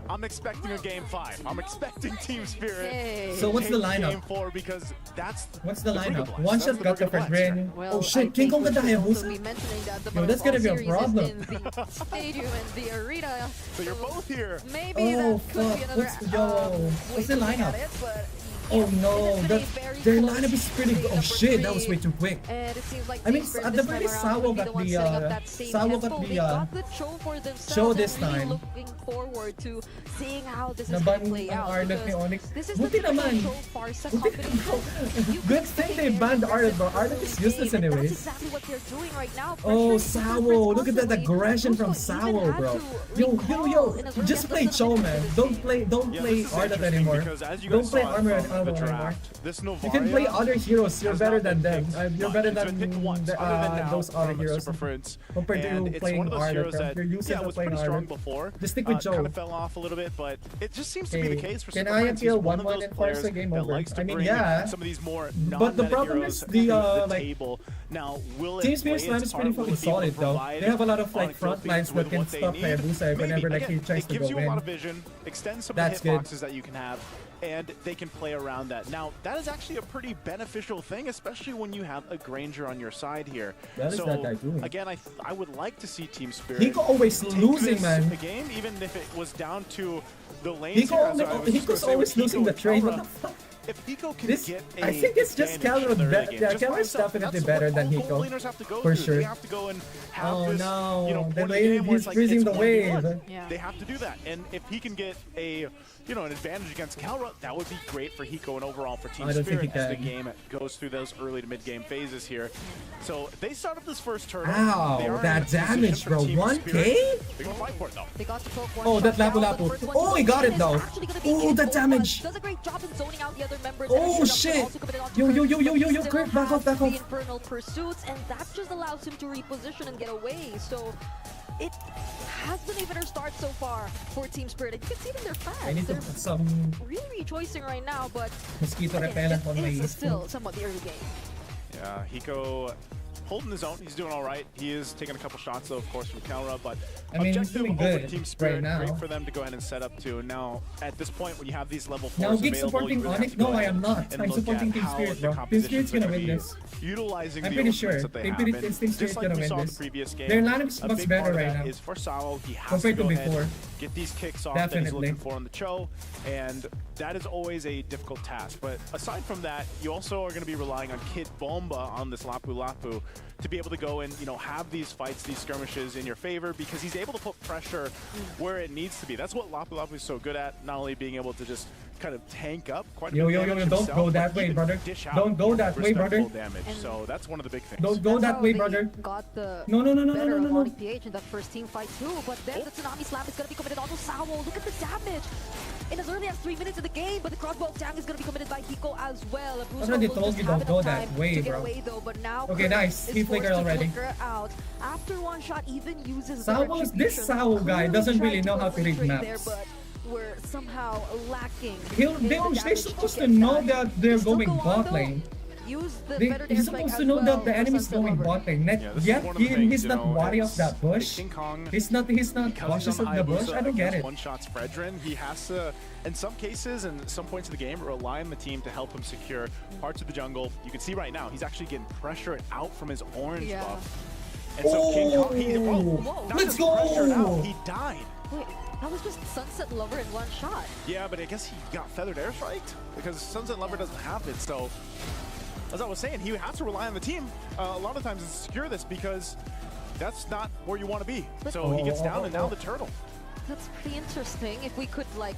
I'm expecting a game 5. I'm expecting Team Spirit. So what's the take lineup? Game 4 because that's What's the Brigida lineup? Blast. One That's shot the got the Brigida Fred Blast, Rin. Oh shit, King Kong got the Hayabusa? Yo, that's gonna be a problem. Stadium and the arena. So you're both here. Maybe Oh that could fuck, be another what's the way to look at lineup? it, but Oh no, been a very their close lineup is pretty good. Oh shit, that was way too quick. and it seems like I mean, Team Spirit at the this very time least, around Sawo will be got the ones the, setting up that same Sawo got tempo. the, They got the show for themselves show and this really time. looking forward to seeing how this is Naban going to play ang out. Arnett ni because Onyx. This is the Buti typical naman. show Farsa Buti combination. Good thing they banned Arnett, but Arnett is useless And that's anyways. exactly what they're doing right now. Oh, pressuring Sawo, look at that constantly. aggression from Russo even Sawo, had bro. to Yo, recall in as early just as play the Cho, minute man. into Don't this play Yeah, Arnett this is interesting anymore. because as you Don't guys play saw Armor from the anymore. draft, this You can play Novaria other heroes. You're has better not than been them. picked You're much. better It's than been picked once, other than now those other from heroes. Super Friends. Compared And to it's playing one of those Arnett, heroes bro. that You're useless yeah, at was playing pretty strong Arnett. before. Just stick with Joe. Kind of fell off a little bit, but it just seems to be the case for Can Super I Friends. He's appeal one of 1-1 those and players force a game that over? likes to I mean, bring yeah. some of these more But the non-meta problem heroes is to the, the like, table. Now, will it Team play Spirit's line its is pretty part? fucking Will it be able to solid though. provide They have a lot of like on front Philippines lines that with can what they stop need? Hayabusa whenever like he Again, tries it to gives go you a lot in. of vision, extends some That's of the good. hitboxes that you can have, and they can play around that. Now, that is actually a pretty beneficial thing, especially when you have a Granger on your side here. What is so, that guy doing? again, I would like to see Team Spirit Hiko always take losing, this man. the game, even if it was down to the lanes. Hiko's always losing the trade. What the fuck? If Hiko can This, get I think it's just Calro. Yeah, Calro is definitely better than Hiko. For sure. They have to go and have Oh this, no, you know, the point of the lane, game where he's it's like, freezing it's the 1v1. wave. Yeah. They have to do that, and if he can get a, you know, an advantage against Calra, that would be great for Hiko and overall for Team I don't think Spirit he as the can. game goes through those early to mid game phases here. So they start up this first turtle. They Ow, are in that a position damage, for bro. Team 1K? Spirit. They're gonna fight for it though. They got to poke one Oh, that shot Lapu down, but the Lapu. first one Oh, he got it is though. actually gonna be Oh, King that Kong. damage. Does a great job in zoning out the other members. Oh, and shit. also committed onto Yo, Kurt. yo, yo, yo, yo, He yo, still Kurt, back has off, back the off. Infernal Pursuits, and that just allows him to reposition and get away. So it has been a better start so far for Team Spirit. And you can see it in their fans. I need to They're put some really rejoicing right now, but mosquito again, repellent on my it is still somewhat the early game. Yeah, Hiko holding his own. He's doing all right. He is taking a couple shots, though, of course, from Calra, but I mean, he's objective doing over good Team Spirit. right now. Great for them to go ahead and set up to. Now, at this point, when you have these level 4s Now, Geek available, supporting you really have ONIC? to go No, I ahead am not. and I'm look supporting at Team how Spirit, the bro. Team composition's Spirit's gonna gonna win be this. Utilizing I'm the pretty ultimates sure. that they Team have. And Spirit's just like gonna we win saw in this. the previous game, Their lineup is a much big better part of right that now. is for Sawo. He has Compared to go to ahead, before. get these kicks off that he's Definitely. looking for on the Cho, and that is always a difficult task. But aside from that, you also are going to be relying on Kid Bomba on this Lapu Lapu to be able to go and, you know, have these fights, these skirmishes in your favor, because he's able to put pressure where it needs to be. That's what Lapu Lapu is so good at, not only being able to just kind of tank up quite a Yo, bit yo, of yo, damage don't himself, go but that way, even brother. dish out Don't go that way, brother. respectful damage. So that's one of the big things. Don't go that how way, they brother. Got the No, no, no, no, better no, no, no, of no. ONIC PH in that first team fight too. But then the Tsunami Slap is going to be committed onto Sawo. Look at the damage. In as early as 3 minutes in the game, but the crossbow tang is going to be committed by Hiko as well. I already told you don't go that way, bro. But now Okay, nice. He flickered already. Out. After one shot, even uses Sawo's, this Sawo guy doesn't really know how to read maps. But we're somehow lacking. They're supposed to know that they're going bot lane. Use the better He's dance supposed like to as know well that the for enemy's Sunset going Lover. bot lane. this is Yet one of the things, he's you not know, wary of it's that bush. King Kong, He's not cautious of the bush. I don't get it. One shots Fredrin. He has to, in some cases and some points of the game, rely on the team to help him secure parts of the jungle. You can see right now he's actually getting pressure out from his orange buff. And so King Kong, Let's pressured out, go! he died. Wait, that was just Sunset Lover in one shot. Yeah, but I guess he got Feathered Airstrike because Sunset Lover doesn't have it. So, as I was saying, he has to rely on the team a lot of times to secure this because that's not where you want to be. So he gets down, and now the turtle. That's pretty interesting. If we could like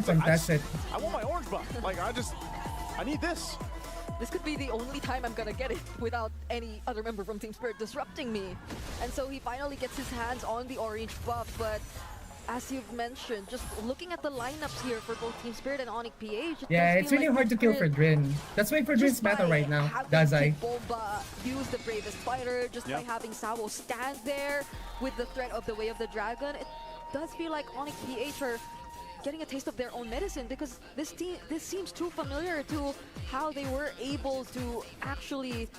can contest it. I want my orange buff. Like, I need this. This could be the only time I'm gonna get it without any other member from Team Spirit disrupting me. And so he finally gets his hands on the orange buff, but as you've mentioned, just looking at the lineups here for both Team Spirit and ONIC PH. Yeah, it's really hard to kill for Drin. That's why for Drin's meta right now, Dazai. Bomba use the bravest fighter, just by having Sawo stand there with the threat of the Way of the Dragon. It does feel like ONIC PH are getting a taste of their own medicine, because this seems too familiar to how they were able to actually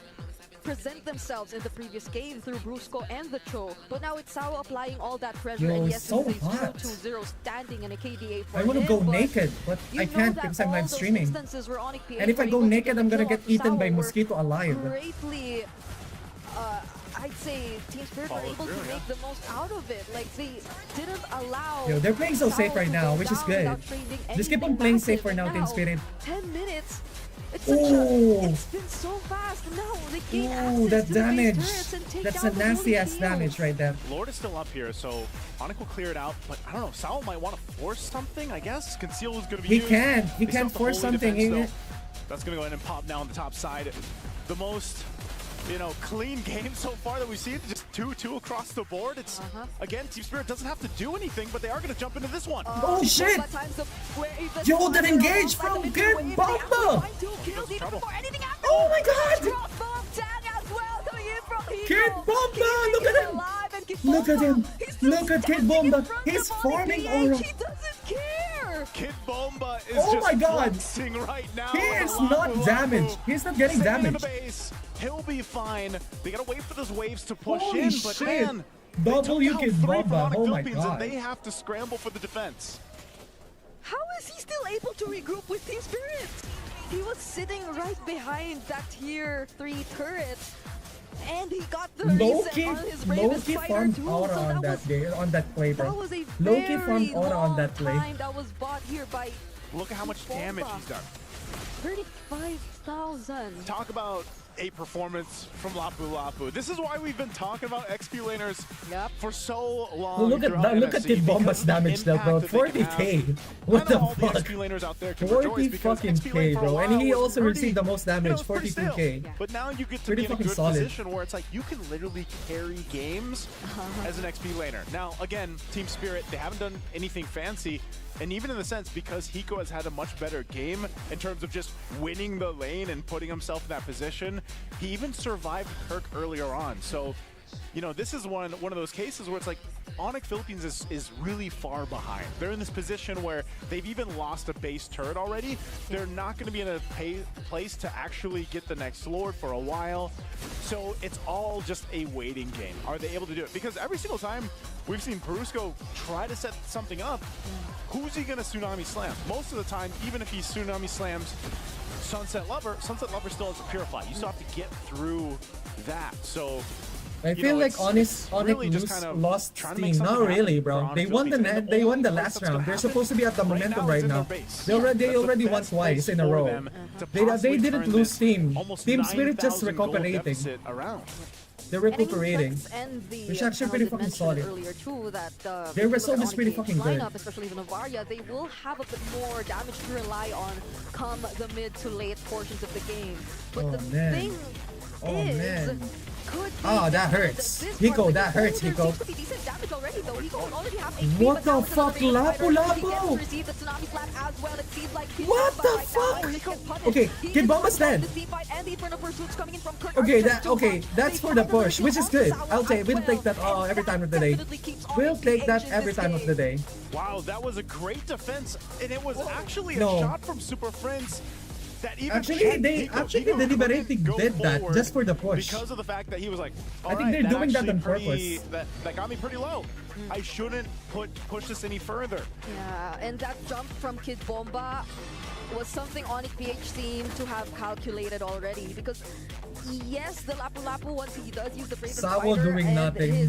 present themselves in the previous game through Brusco and the Cho. But now it's Sawo applying all that pressure, Yo, and yes, so it's a hot. 0-2-0 standing and a KDA for I want to him, go but naked, but I can't because I'm live streaming. And if I go naked, I'm gonna get eaten by mosquito alive. Greatly, I'd say Team Spirit were able to make the most out of it. Like, they didn't allow... Yo, they're playing so safe right now, which is good. Just keep on playing safe for now, Team Spirit. 10 minutes. It's been so fast. Now they gain Ooh, that damage. That's a nasty ass field. damage right there. Lord is still up here, so ONIC will clear it out. But I don't know, Sawo might want to force something, I guess. Conceal is going to be used. He can't force something. That's going to go ahead and pop down the top side. The most, clean game so far that we've seen. Just 2-2 across the board. It's, again, Team Spirit doesn't have to do anything, but they are going to jump into this one. Oh, shit! Yo, that engage from Kid Bomba! Oh my god! Kid Bomba! Look at him! Look at him! Look at Kid Bomba! He's farming aura! He doesn't care! Kid Bomba is flexing right now. He is not damaged. He's not getting damaged. He'll be fine. They gotta wait for those waves to push Holy in, shit. but man, W Kid Bomba. Oh my and god. they have to scramble for the defense. How is he still able to regroup with Team Spirit? He was sitting right behind that tier 3 turret, and he got the reset on his bravest fighter too. Aura on that play, bro. That was a Low-key very farmed aura on that play. time that was bought here by Look at how much damage he's done. 35,000. Talk about a performance from Lapu Lapu. This is why we've been talking about XP laners for so long. Look at Kid Bomba's damage though, bro. 40k. What the fuck? 40 fucking K, bro. And he also received the most damage, 42k. But now you get to be in a good position where it's like you can literally carry games as an XP laner. Now, again, Team Spirit, they haven't done anything fancy. And even in the sense, because Hiko has had a much better game in terms of just winning the lane and putting himself in that position, he even survived Kirk earlier on. So, this is one of those cases where it's like ONIC Philippines is really far behind. They're in this position where they've even lost a base turret already. They're not going to be in a place to actually get the next Lord for a while. So it's all just a waiting game. Are they able to do it? Because every single time we've seen Brusco try to set something up, who's he going to Tsunami Slam? Most of the time, even if he Tsunami Slams Sunset Lover still has to Purify. You still have to get through that. So I feel like ONIC lost steam. Not really, bro. They won the last round. They're supposed to be at the momentum right now. They already won twice in a row. They didn't lose steam. Team Spirit just recuperating. They're recuperating. Which is actually pretty fucking solid. Their result is pretty fucking good. Especially the Novaria, they will have a bit more damage to rely on come the mid to late portions of the game. But the thing is, that hurts. Hiko, that hurts, Hiko. What the fuck, Lapu Lapu? What the fuck? Okay, Kid Bomba's dead. Okay, that's for the push, which is good. We'll take that every time of the day. We'll take that every time of the day. Wow, that was a great defense, and it was actually a shot from Super Friends. They deliberately did that just for the push. Because of the fact that he was like, I think they're doing that on purpose. That got me pretty low. I shouldn't push this any further. Yeah, and that jump from Kid Bomba was something ONIC PH seemed to have calculated already. Because yes, the Lapu Lapu, once he does use the bravest Sawo fighter doing nothing.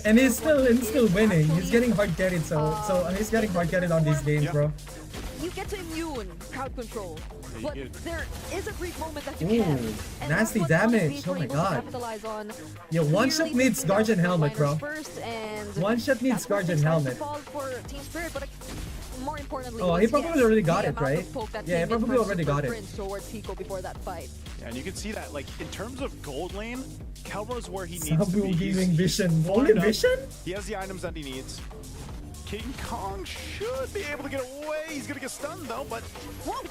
And he's still winning. He's getting hard carried, so he's getting hard carried on these games, bro. You get to immune crowd control, but there is a brief moment that you can. Nasty damage. Oh my god. Yeah, one shot needs Guardian Helmet, bro. One shot needs Guardian Helmet. More importantly, he probably already got it, right? Yeah, he probably already got it. Towards Hiko before that fight. Yeah, and you can see that, like, in terms of gold lane, Kelro's where he needs to be. Giving vision. Only vision? He has the items that he needs. King Kong should be able to get away. He's going to get stunned, though, but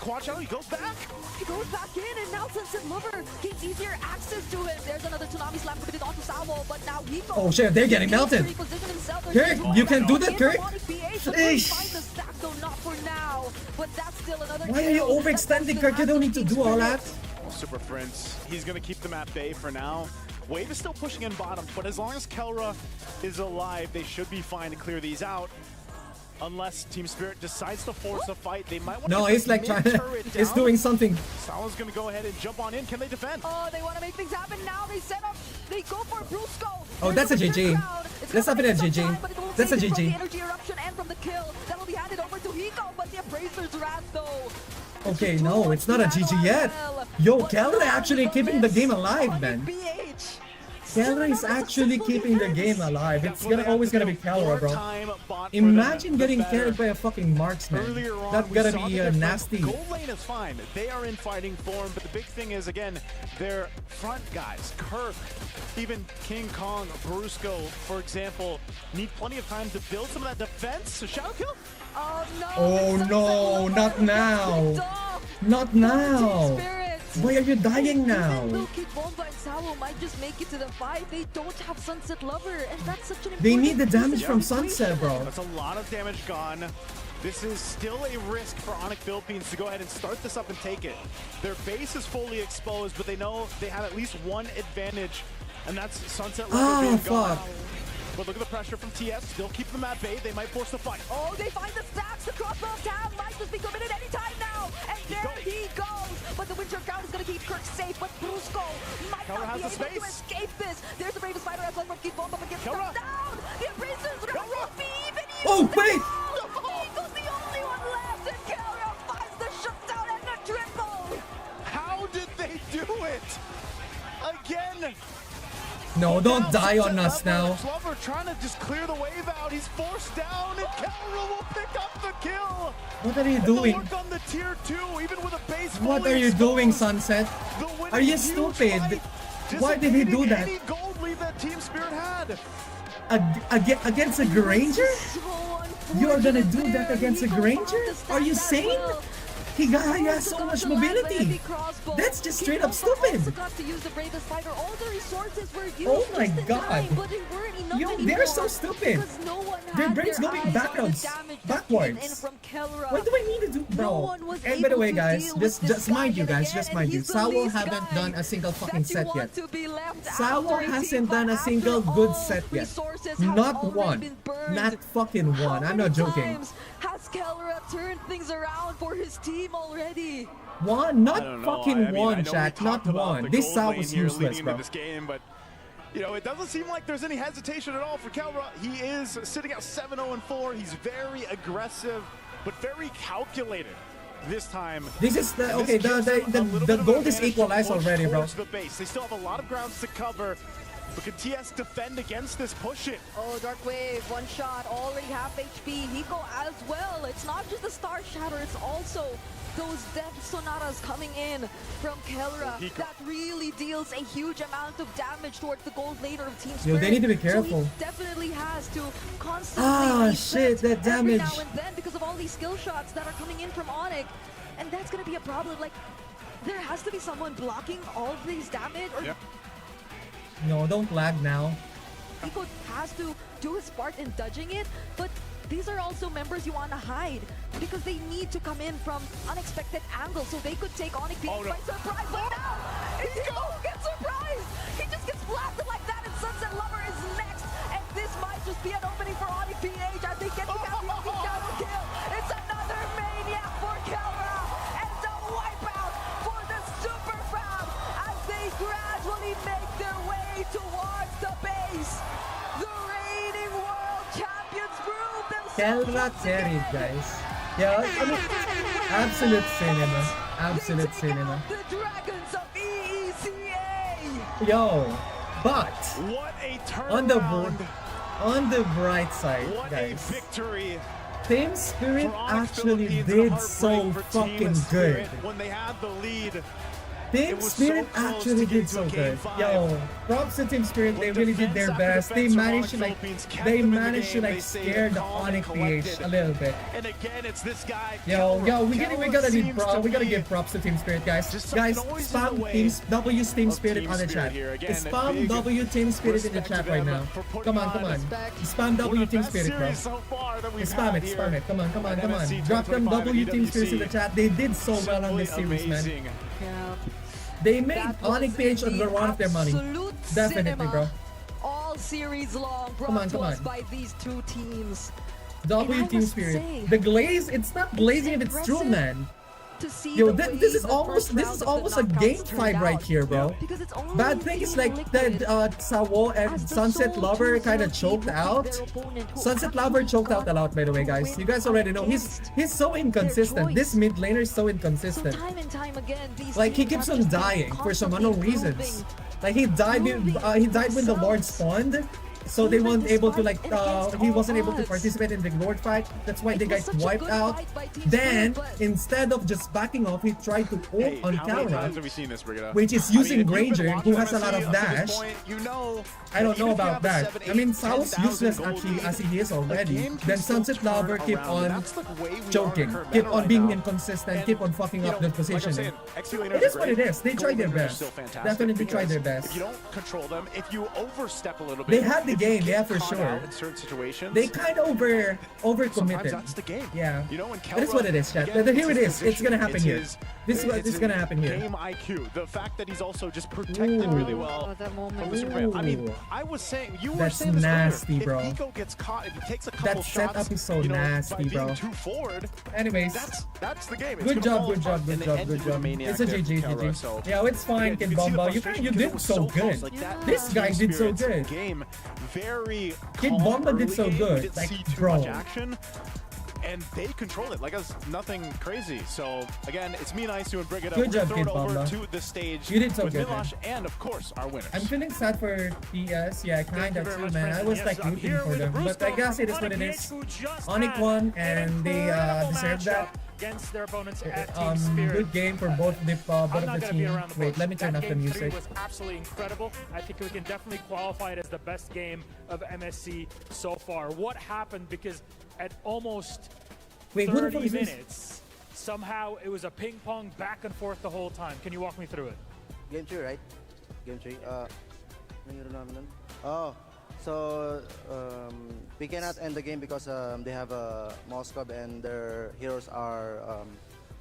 quad shadow, he goes back. He goes back in, and now Sunset Lover gains easier access to him. There's another Tsunami Slam committed onto Salvo, but now he goes. Oh shit, they're getting melted. Kirk, you can do that, Kirk. Not for now, but that's still another. Why are you overextending, Kirk? You don't need to do all that. Well, Super Prince, he's going to keep them at bay for now. Wave is still pushing in bottom, but as long as Kelra is alive, they should be fine to clear these out. Unless Team Spirit decides to force a fight, they might want to. No, he's like trying to. He's doing something. Salah's going to go ahead and jump on in. Can they defend? Oh, they want to make things happen now. They set up. They go for Brusco. Oh, that's a GG. Let's have it at GG. That's a GG. The energy eruption and from the kill that will be handed over to Hiko, but the Appraiser's wrath though. Okay, no, it's not a GG yet. Yo, Kelra actually keeping the game alive, man. Kelra is actually keeping the game alive. It's always gonna be Kelra, bro. Imagine getting carried by a fucking marksman. That's gonna be nasty. Gold lane is fine. They are in fighting form, but the big thing is, again, their front guys, Kirk, even King Kong, Brusco, for example, need plenty of time to build some of that defense. So Shadow Kill? Oh no, not now. Not now. Why are you dying now? Bomba and Sawo might just make it to the fight. They don't have Sunset Lover, and that's such an important. They need the damage from Sunset, bro. That's a lot of damage gone. This is still a risk for ONIC Philippines to go ahead and start this up and take it. Their base is fully exposed, but they know they have at least one advantage, and that's Sunset Lover being gone. But look at the pressure from TS. Still keep them at bay. They might force the fight. Oh, they find the stacks. The crossbow of Tam might just be committed anytime now. And there he goes. But the Winter Crown is going to keep Kirk safe. But Brusco might not be able to escape this. There's the Bravest Fighter as well from Keep Bomb, but gets knocked down. The Appraiser's wrath will be even used. Oh, wait! Eagle's the only one left. And Kelra finds the shutdown and the triple. How did they do it? Again. No, don't die on us now. Slover trying to just clear the wave out. He's forced down, and Kelra will pick up the kill. What are you doing? Work on the tier 2, even with a base. What are you doing, Sunset? Are you stupid? Why did he do that? Any gold lead that Team Spirit had. Against a Granger? You are gonna do that against a Granger? Are you sane? He has so much mobility. That's just straight up stupid. Oh my god. Yo, they're so stupid. Their brain's going backwards. What do I need to do, bro? And by the way, guys, just mind you, Sawo haven't done a single fucking set yet. Sawo hasn't done a single good set yet. Not one. Not fucking one. I'm not joking. Has Kelra turned things around for his team already? One, not fucking one, chat, not one. This Saw was useless, bro. This game, but you know, it doesn't seem like there's any hesitation at all for Kelra. He is sitting at 7-0-4. He's very aggressive, but very calculated this time. This is the okay. The gold is equalized already, bro. The base. They still have a lot of grounds to cover. But can TS defend against this? Push it. Oh, Dark Wave, one shot, already half HP. Hiko as well. It's not just the Star Shatter, it's also those Death Sonatas coming in from Kelra. That really deals a huge amount of damage towards the gold laner of Team Spirit. Yo, they need to be careful. So he definitely has to constantly shit, that damage. every now and then because of all these skill shots that are coming in from ONIC. And that's going to be a problem. Like, there has to be someone blocking all of these damage. Or No, don't lag now. Hiko has to do his part in dodging it, but these are also members you want to hide because they need to come in from unexpected angles so they could take ONIC by surprise. But now, Hiko gets surprised! He just gets blasted like that, and Sunset Lover is next, and this might just be an opening for ONIC PH as they get the Cassioppi shadow kill. It's another maniac for Kelra, and the wipeout for the Super Fam as they gradually make their way towards the base. The reigning world champions prove themselves. Kelra carried, guys. Yeah, I mean, absolute cinema. Absolute cinema. The Dragons of EECA. Yo, but what a turnaround. on the bright side, what guys. A victory. Team Spirit actually did so fucking good. When they had the lead, Team Spirit actually did so good. Yo, props to Team Spirit. They really did their best. They managed to like scare the ONIC PH a little bit. And again, it's this guy. Yo, we gotta give props to Team Spirit, guys. Guys, spam W Team Spirit on the chat. Spam W Team Spirit in the chat right now. Come on. Spam W Team Spirit, bro. Spam it. Come on. Drop them W Team Spirit in the chat. They did so well on this series, man. They made ONIC PH under one of their money. Definitely, bro. All series long, come on. by these two teams. W Team Spirit. The glaze, it's not glazing if it's true, man. Yo, this is almost a game 5 right here, bro. Bad thing is like that Sawo and Sunset Lover kind of choked out. Sunset Lover choked out a lot, by the way, guys. You guys already know he's so inconsistent. This mid laner is so inconsistent. Like he keeps on dying for some unknown reasons. Like he died when the Lord spawned. So they weren't able to he wasn't able to participate in the Lord fight. That's why they got wiped out. Then, instead of just backing off, he tried to ult on camera, which is using Granger, who has a lot of dash. I don't know about that. I mean, Sao's useless actually as he is already. Then Sunset Lover keep on choking, keep on being inconsistent, keep on fucking up the positioning. It is what it is. They tried their best. Definitely tried their best. If you don't control them, if you overstep a little bit, they had the game, yeah, for sure. They kind of overcommitted. That's the game. Yeah. You know, that is what it is, chat. Here it is. It's gonna happen here. This is gonna happen here. Game IQ. The fact that he's also just protected really well. That moment. I mean, I was saying, that's saying this nasty, earlier. bro. If Hiko gets caught, if he takes a couple that setup is so nasty, bro. Too forward, anyways, that's the game. Good job. It's a GG. Yeah, it's fine, Kid Bomba. You did so good. This guy did so good. Kid Bomba did so good. Like, bro. And they control it like it's nothing crazy. So again, it's me and Isu and bring it up. Good job, throw Kid it over Bomba. to the stage. You did so with good, Milosh and of course our winners. I'm feeling sad for PS. Yeah, kinda too, man. I was like rooting for them, but I guess it is what it is. ONIC won, and they deserve that. Against their opponents at Team Spirit. Good game for both of the team. Wait, let me turn off the music. That game 3 was absolutely incredible. I think we can definitely qualify it as the best game of MSC so far. What happened? Because at almost 30 minutes, somehow it was a ping pong back and forth the whole time. Can you walk me through it? Game 3, right? Game 3. Oh, so we cannot end the game because they have a mouse club and their heroes are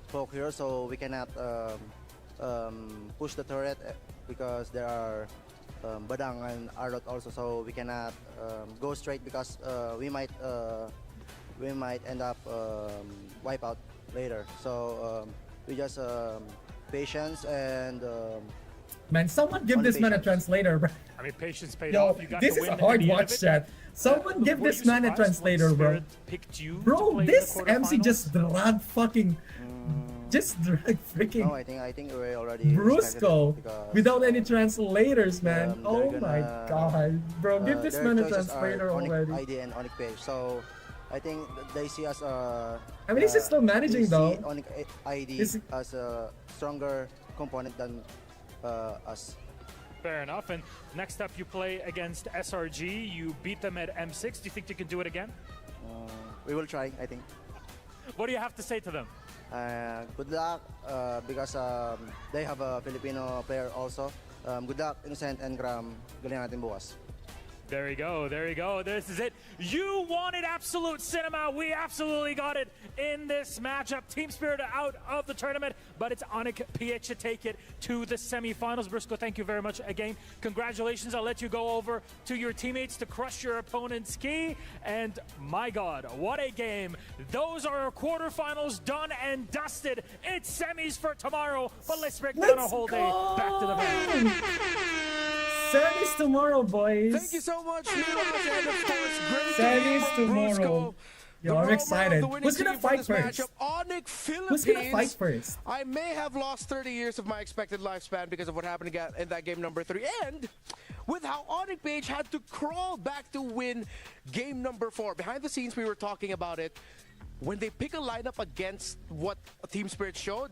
folk heroes, so we cannot push the turret because there are Badang and Arlot also, so we cannot go straight because we might end up wipe out later. So we just patience and man, someone give this man a translator, bro. I mean, patience paid off. You got this is a hard watch, chat. Someone give this man a translator, bro. Bro, this MC just dragged freaking. No, I think we're already Brusco without any translators, man. Oh my god, bro, give this man a translator already. ID and ONIC page. So I think they see us. I mean, he's still managing though. ONIC ID as a stronger component than us. Fair enough. And next up, you play against SRG. You beat them at M6. Do you think you can do it again? We will try, I think. What do you have to say to them? Good luck, because they have a Filipino player also. Good luck, Innocent and Graham. Galing natin bukas. There you go. There you go. This is it. You wanted absolute cinema. We absolutely got it in this matchup. Team Spirit are out of the tournament, but it's ONIC PH to take it to the semifinals. Briscoe, thank you very much again. Congratulations. I'll let you go over to your teammates to crush your opponent's key. And my God, what a game. Those are our quarterfinals done and dusted. It's semis for tomorrow, but let's break down a whole day. Back to the match. Semis tomorrow, boys. Thank you so much, Milosh, and of course, great semis tomorrow. Yo, I'm excited. Who's gonna fight first? ONIC Philippines. Who's gonna fight first? I may have lost 30 years of my expected lifespan because of what happened in that game number 3, and with how ONIC PH had to crawl back to win game number 4. Behind the scenes, we were talking about it. When they pick a lineup against what Team Spirit showed,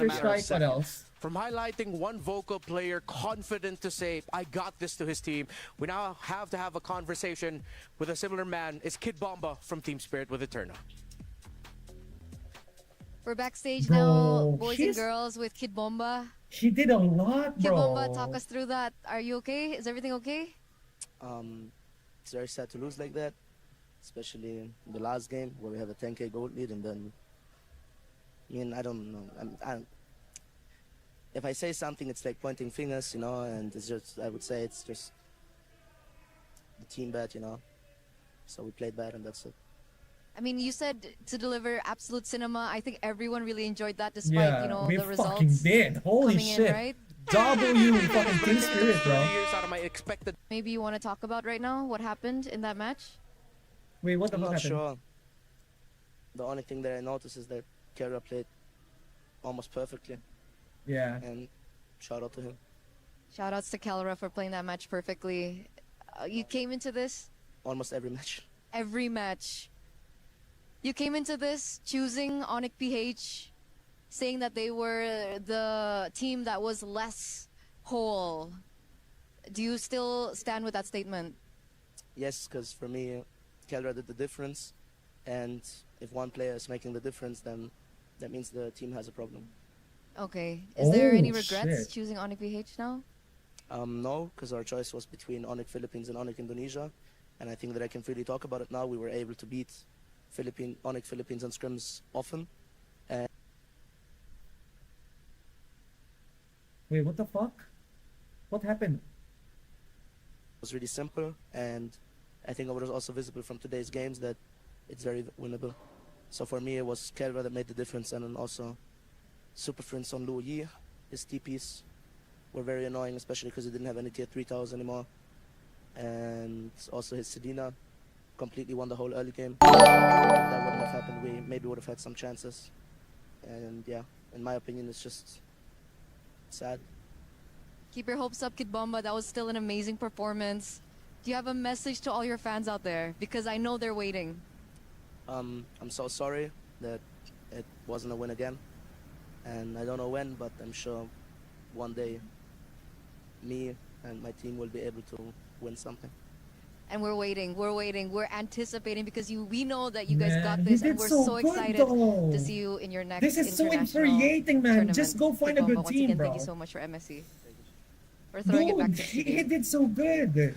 in a matter of Counter-Strike, what seconds. else? From highlighting one vocal player confident to say, I got this to his team, we now have to have a conversation with a similar man. It's Kid Bomba from Team Spirit with Eterna. We're backstage Bro, now, boys and she's- girls, with Kid Bomba. She did a lot, Kid bro. Bomba, talk us through that. Are you okay? Is everything okay? It's very sad to lose like that, especially in the last game where we have a 10K gold lead, and then, I mean, I don't know. If I say something, it's like pointing fingers, you know, and it's just, I would say it's just the team bad, you know. So we played bad, and that's it. I mean, you said to deliver absolute cinema. I think everyone really enjoyed that, despite Yeah, you know we the results. fucking did. Holy coming shit. In, right? W fucking Team Spirit, bro. Years out of my expected. Maybe you want to talk about right now what happened in that match. Wait, what the I'm fuck not happened? sure. the only thing that I noticed is that Kara played almost perfectly. Yeah. And shout out to him. Shoutouts to Kelra for playing that match perfectly. You came into this? Almost every match. Every match. You came into this choosing ONIC PH, saying that they were the team that was less whole. Do you still stand with that statement? Yes, because for me, Kelra did the difference. And if one player is making the difference, then that means the team has a problem. Okay. Is there any Oh, regrets shit. choosing ONIC PH now? No, because our choice was between ONIC Philippines and ONIC Indonesia. And I think that I can freely talk about it now. We were able to beat ONIC Philippines on scrims often. And Wait, what the fuck? What happened? it was really simple. And I think it was also visible from today's games that it's very winnable. So for me, it was Kelra that made the difference. And then also Super Prince on Luo Yi, his TPs were very annoying, especially because he didn't have any tier 3 towers anymore. And also his Sedina completely won the whole early game. If that wouldn't have happened, we maybe would have had some chances. And yeah, in my opinion, it's just sad. Keep your hopes up, Kid Bomba. That was still an amazing performance. Do you have a message to all your fans out there? Because I know they're waiting. I'm so sorry that it wasn't a win again. And I don't know when, but I'm sure one day me and my team will be able to win something. And we're waiting, we're anticipating because we know that you guys Man, got you this, did and we're so so good, excited though. to see you in your next This is so international infuriating, man. tournament. Just go find a Kid good Bomba, once team, again, bro. Thank you so much for MSC. We're throwing it back Dude, to he did so good.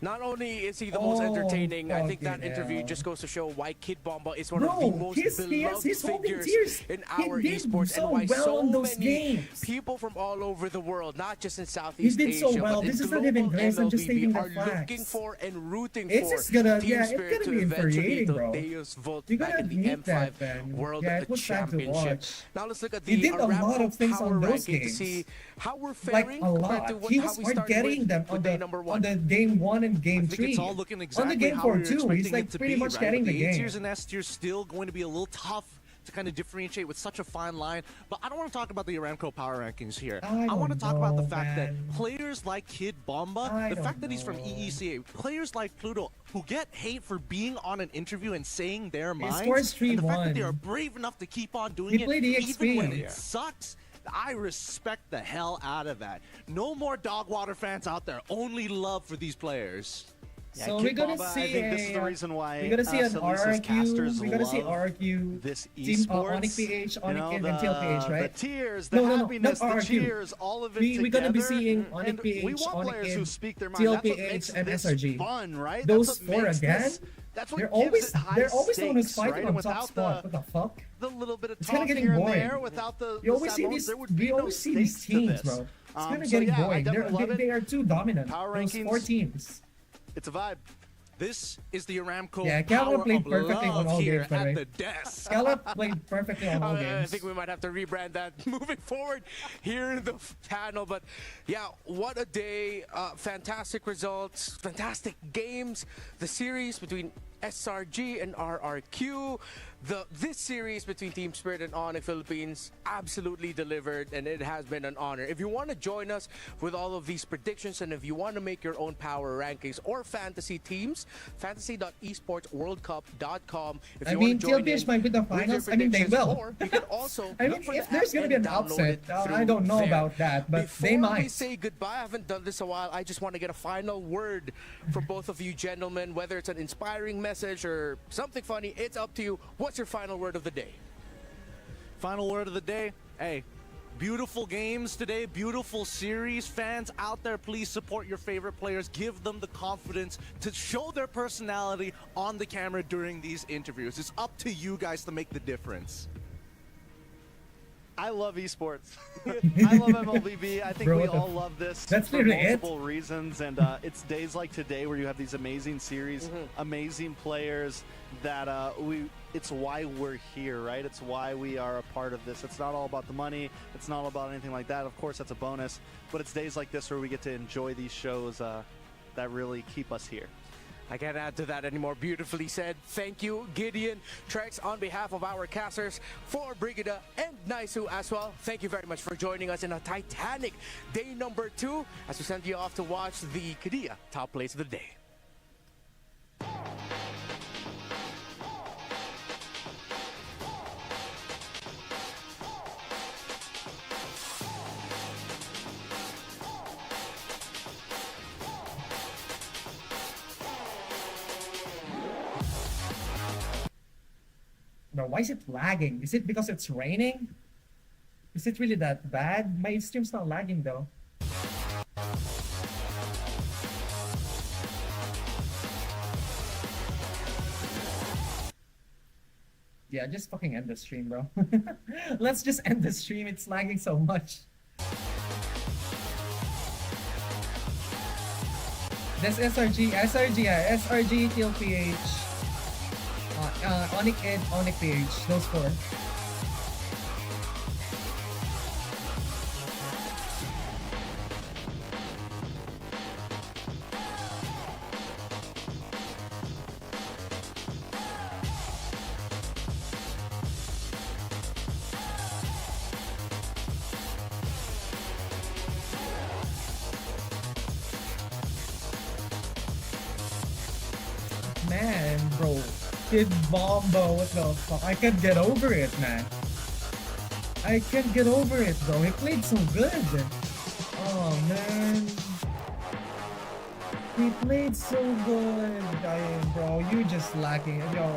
Not only is he the most entertaining, I think that fucking interview hell. just goes to show why Kid Bomba is one of Bro, the most he's beloved holding figures tears. in He our did esports, so and why well so in those many games. people from all over the world, not just in Southeast He did Asia, so well. but in This is not even global grace, I'm just MLBB stating the are looking facts. for and rooting It's for just gonna, Team yeah, it's Spirit gonna to be eventually infuriating, bro. Deus Volt You back gotta in the admit M5 that, man. World Yeah, it was sad to Championship. watch. Now let's look at He the did a lot Aramco of things power on those ranking to games. see how we're Like faring a compared to lot. He how was we hard started getting them with day on number the 1. game 1 and game I think 3. it's all looking On the exactly game how 4 we were too. He's expecting like it to pretty be, much right? getting the The A game. tiers and S tiers still going to be a little tough to kind of differentiate with such a fine line. But I don't want to talk about the Aramco power rankings here. I want to talk about the fact that players like Kid Bomba, the fact that he's from EECA, players like Pluto, who get hate for being on an interview and saying their minds, and the fact that they are brave enough to keep on doing He it, played EXP. even when it sucks. I respect the hell out of that. No more Dogwater fans out there. Only love for these players. Yeah, So Kid we're gonna Bomba, see I think this is the reason why we're gonna see an Salisa's casters RRQ. We're gonna see love RRQ. this Team esports. ONIC PH, You ONIC know, and TL PH, right? The tears, the No, happiness, not the RRQ. cheers, all of it We're gonna be together. seeing And ONIC PH, we want ONIC players who and speak their mind. That's what TL makes PH and this SRG. fun, right? Those That's what four makes again. this- That's what They're gives always it high they're always the one who's stakes, fighting right? on And top without spot. What the fuck? the little bit of It's talk kinda getting here and boring. there, without the You always sad see moments, these. there would We be no always see these stakes to teams, this. bro. It's kind of So getting yeah, I boring. definitely love it. They are too dominant. Power Those rankings. 4 teams. It's a vibe. This is the Aramco Yeah, power Calvin played of perfectly on love all here games, by the at way. the desk. Scallop played perfectly on all I games. think we might have to rebrand that moving forward here in the panel. But yeah, what a day. Fantastic results, fantastic games. The series between SRG and RRQ. This series between Team Spirit and ONIC Philippines absolutely delivered, and it has been an honor. If you want to join us with all of these predictions, and if you want to make your own power rankings or fantasy teams, fantasy.esportsworldcup.com. If I you mean, want to join TLPH in might be the with your finals. I mean, they predictions, will. or you can also I mean, look for the if there's app gonna be and an download upset, it I through don't know there. about that, but Before they we might. say goodbye, I haven't done this a while. I just want to get a final word from both of you gentlemen, whether it's an inspiring message or something funny. It's up to you. What's your final word of the day? Final word of the day. Hey, beautiful games today, beautiful series. Fans out there, please support your favorite players. Give them the confidence to show their personality on the camera during these interviews. It's up to you guys to make the difference. I love esports. I love MLBB. I think Bro, we what the all love this That's for literally it. multiple reasons. And it's days like today where you have these amazing series, amazing players that it's why we're here, right? It's why we are a part of this. It's not all about the money. It's not about anything like that. Of course, that's a bonus. But it's days like this where we get to enjoy these shows that really keep us here. I can't add to that anymore. Beautifully said. Thank you, Gideon, Trex, on behalf of our casters, for Brigida and Naisu as well. Thank you very much for joining us in a titanic day number 2 as we send you off to watch the Kadia top plays of the day. Bro, why is it lagging? Is it because it's raining? Is it really that bad? My stream's not lagging though. Yeah, just fucking end the stream, bro. Let's just end the stream. It's lagging so much. This SRG, TLPH, ONIC and ONIC PH, those 4. Man, bro. Kid Bombo, what the fuck? I can't get over it, man. I can't get over it, bro. He played so good. Oh, man. He played so good. Bro, you just lacking. Yo,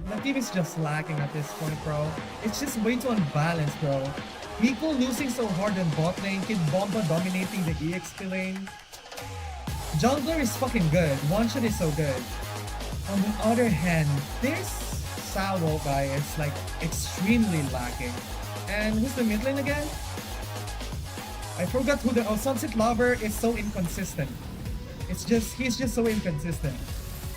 the team is just lacking at this point, bro. It's just way too unbalanced, bro. Nico losing so hard in bot lane. Kid Bomba dominating the EXP lane. Jungler is fucking good. One shot is so good. On the other hand, this Sawo guy is like extremely lacking. And who's the mid lane again? I forgot who the Sunset Lover is so inconsistent. He's just so inconsistent.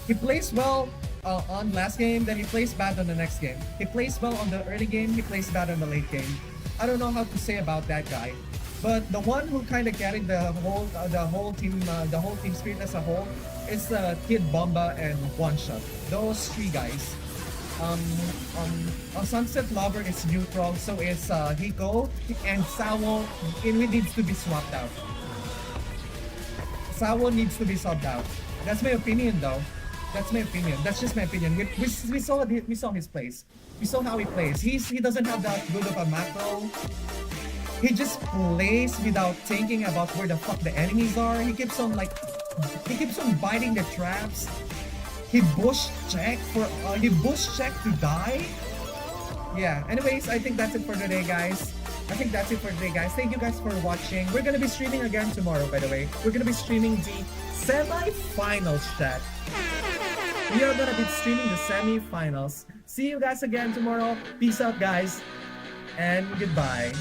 He plays well on last game, then he plays bad on the next game. He plays well on the early game, he plays bad on the late game. I don't know how to say about that guy. But the one who kind of carried the whole team spirit as a whole is Kid Bomba and One Shot. Those 3 guys. Sunset Lover is neutral, so is Hiko, and Sawo. It needs to be swapped out. Sawo needs to be swapped out. That's my opinion, though. That's my opinion. That's just my opinion. We saw his plays. We saw how he plays. He doesn't have that good of a macro. He just plays without thinking about where the fuck the enemies are. He keeps on biting the traps. He bush check to die. Yeah, anyways, I think that's it for today, guys. Thank you guys for watching. We're gonna be streaming again tomorrow, by the way. We're gonna be streaming the semi-finals, chat. We are gonna be streaming the semi-finals. See you guys again tomorrow. Peace out, guys. And goodbye.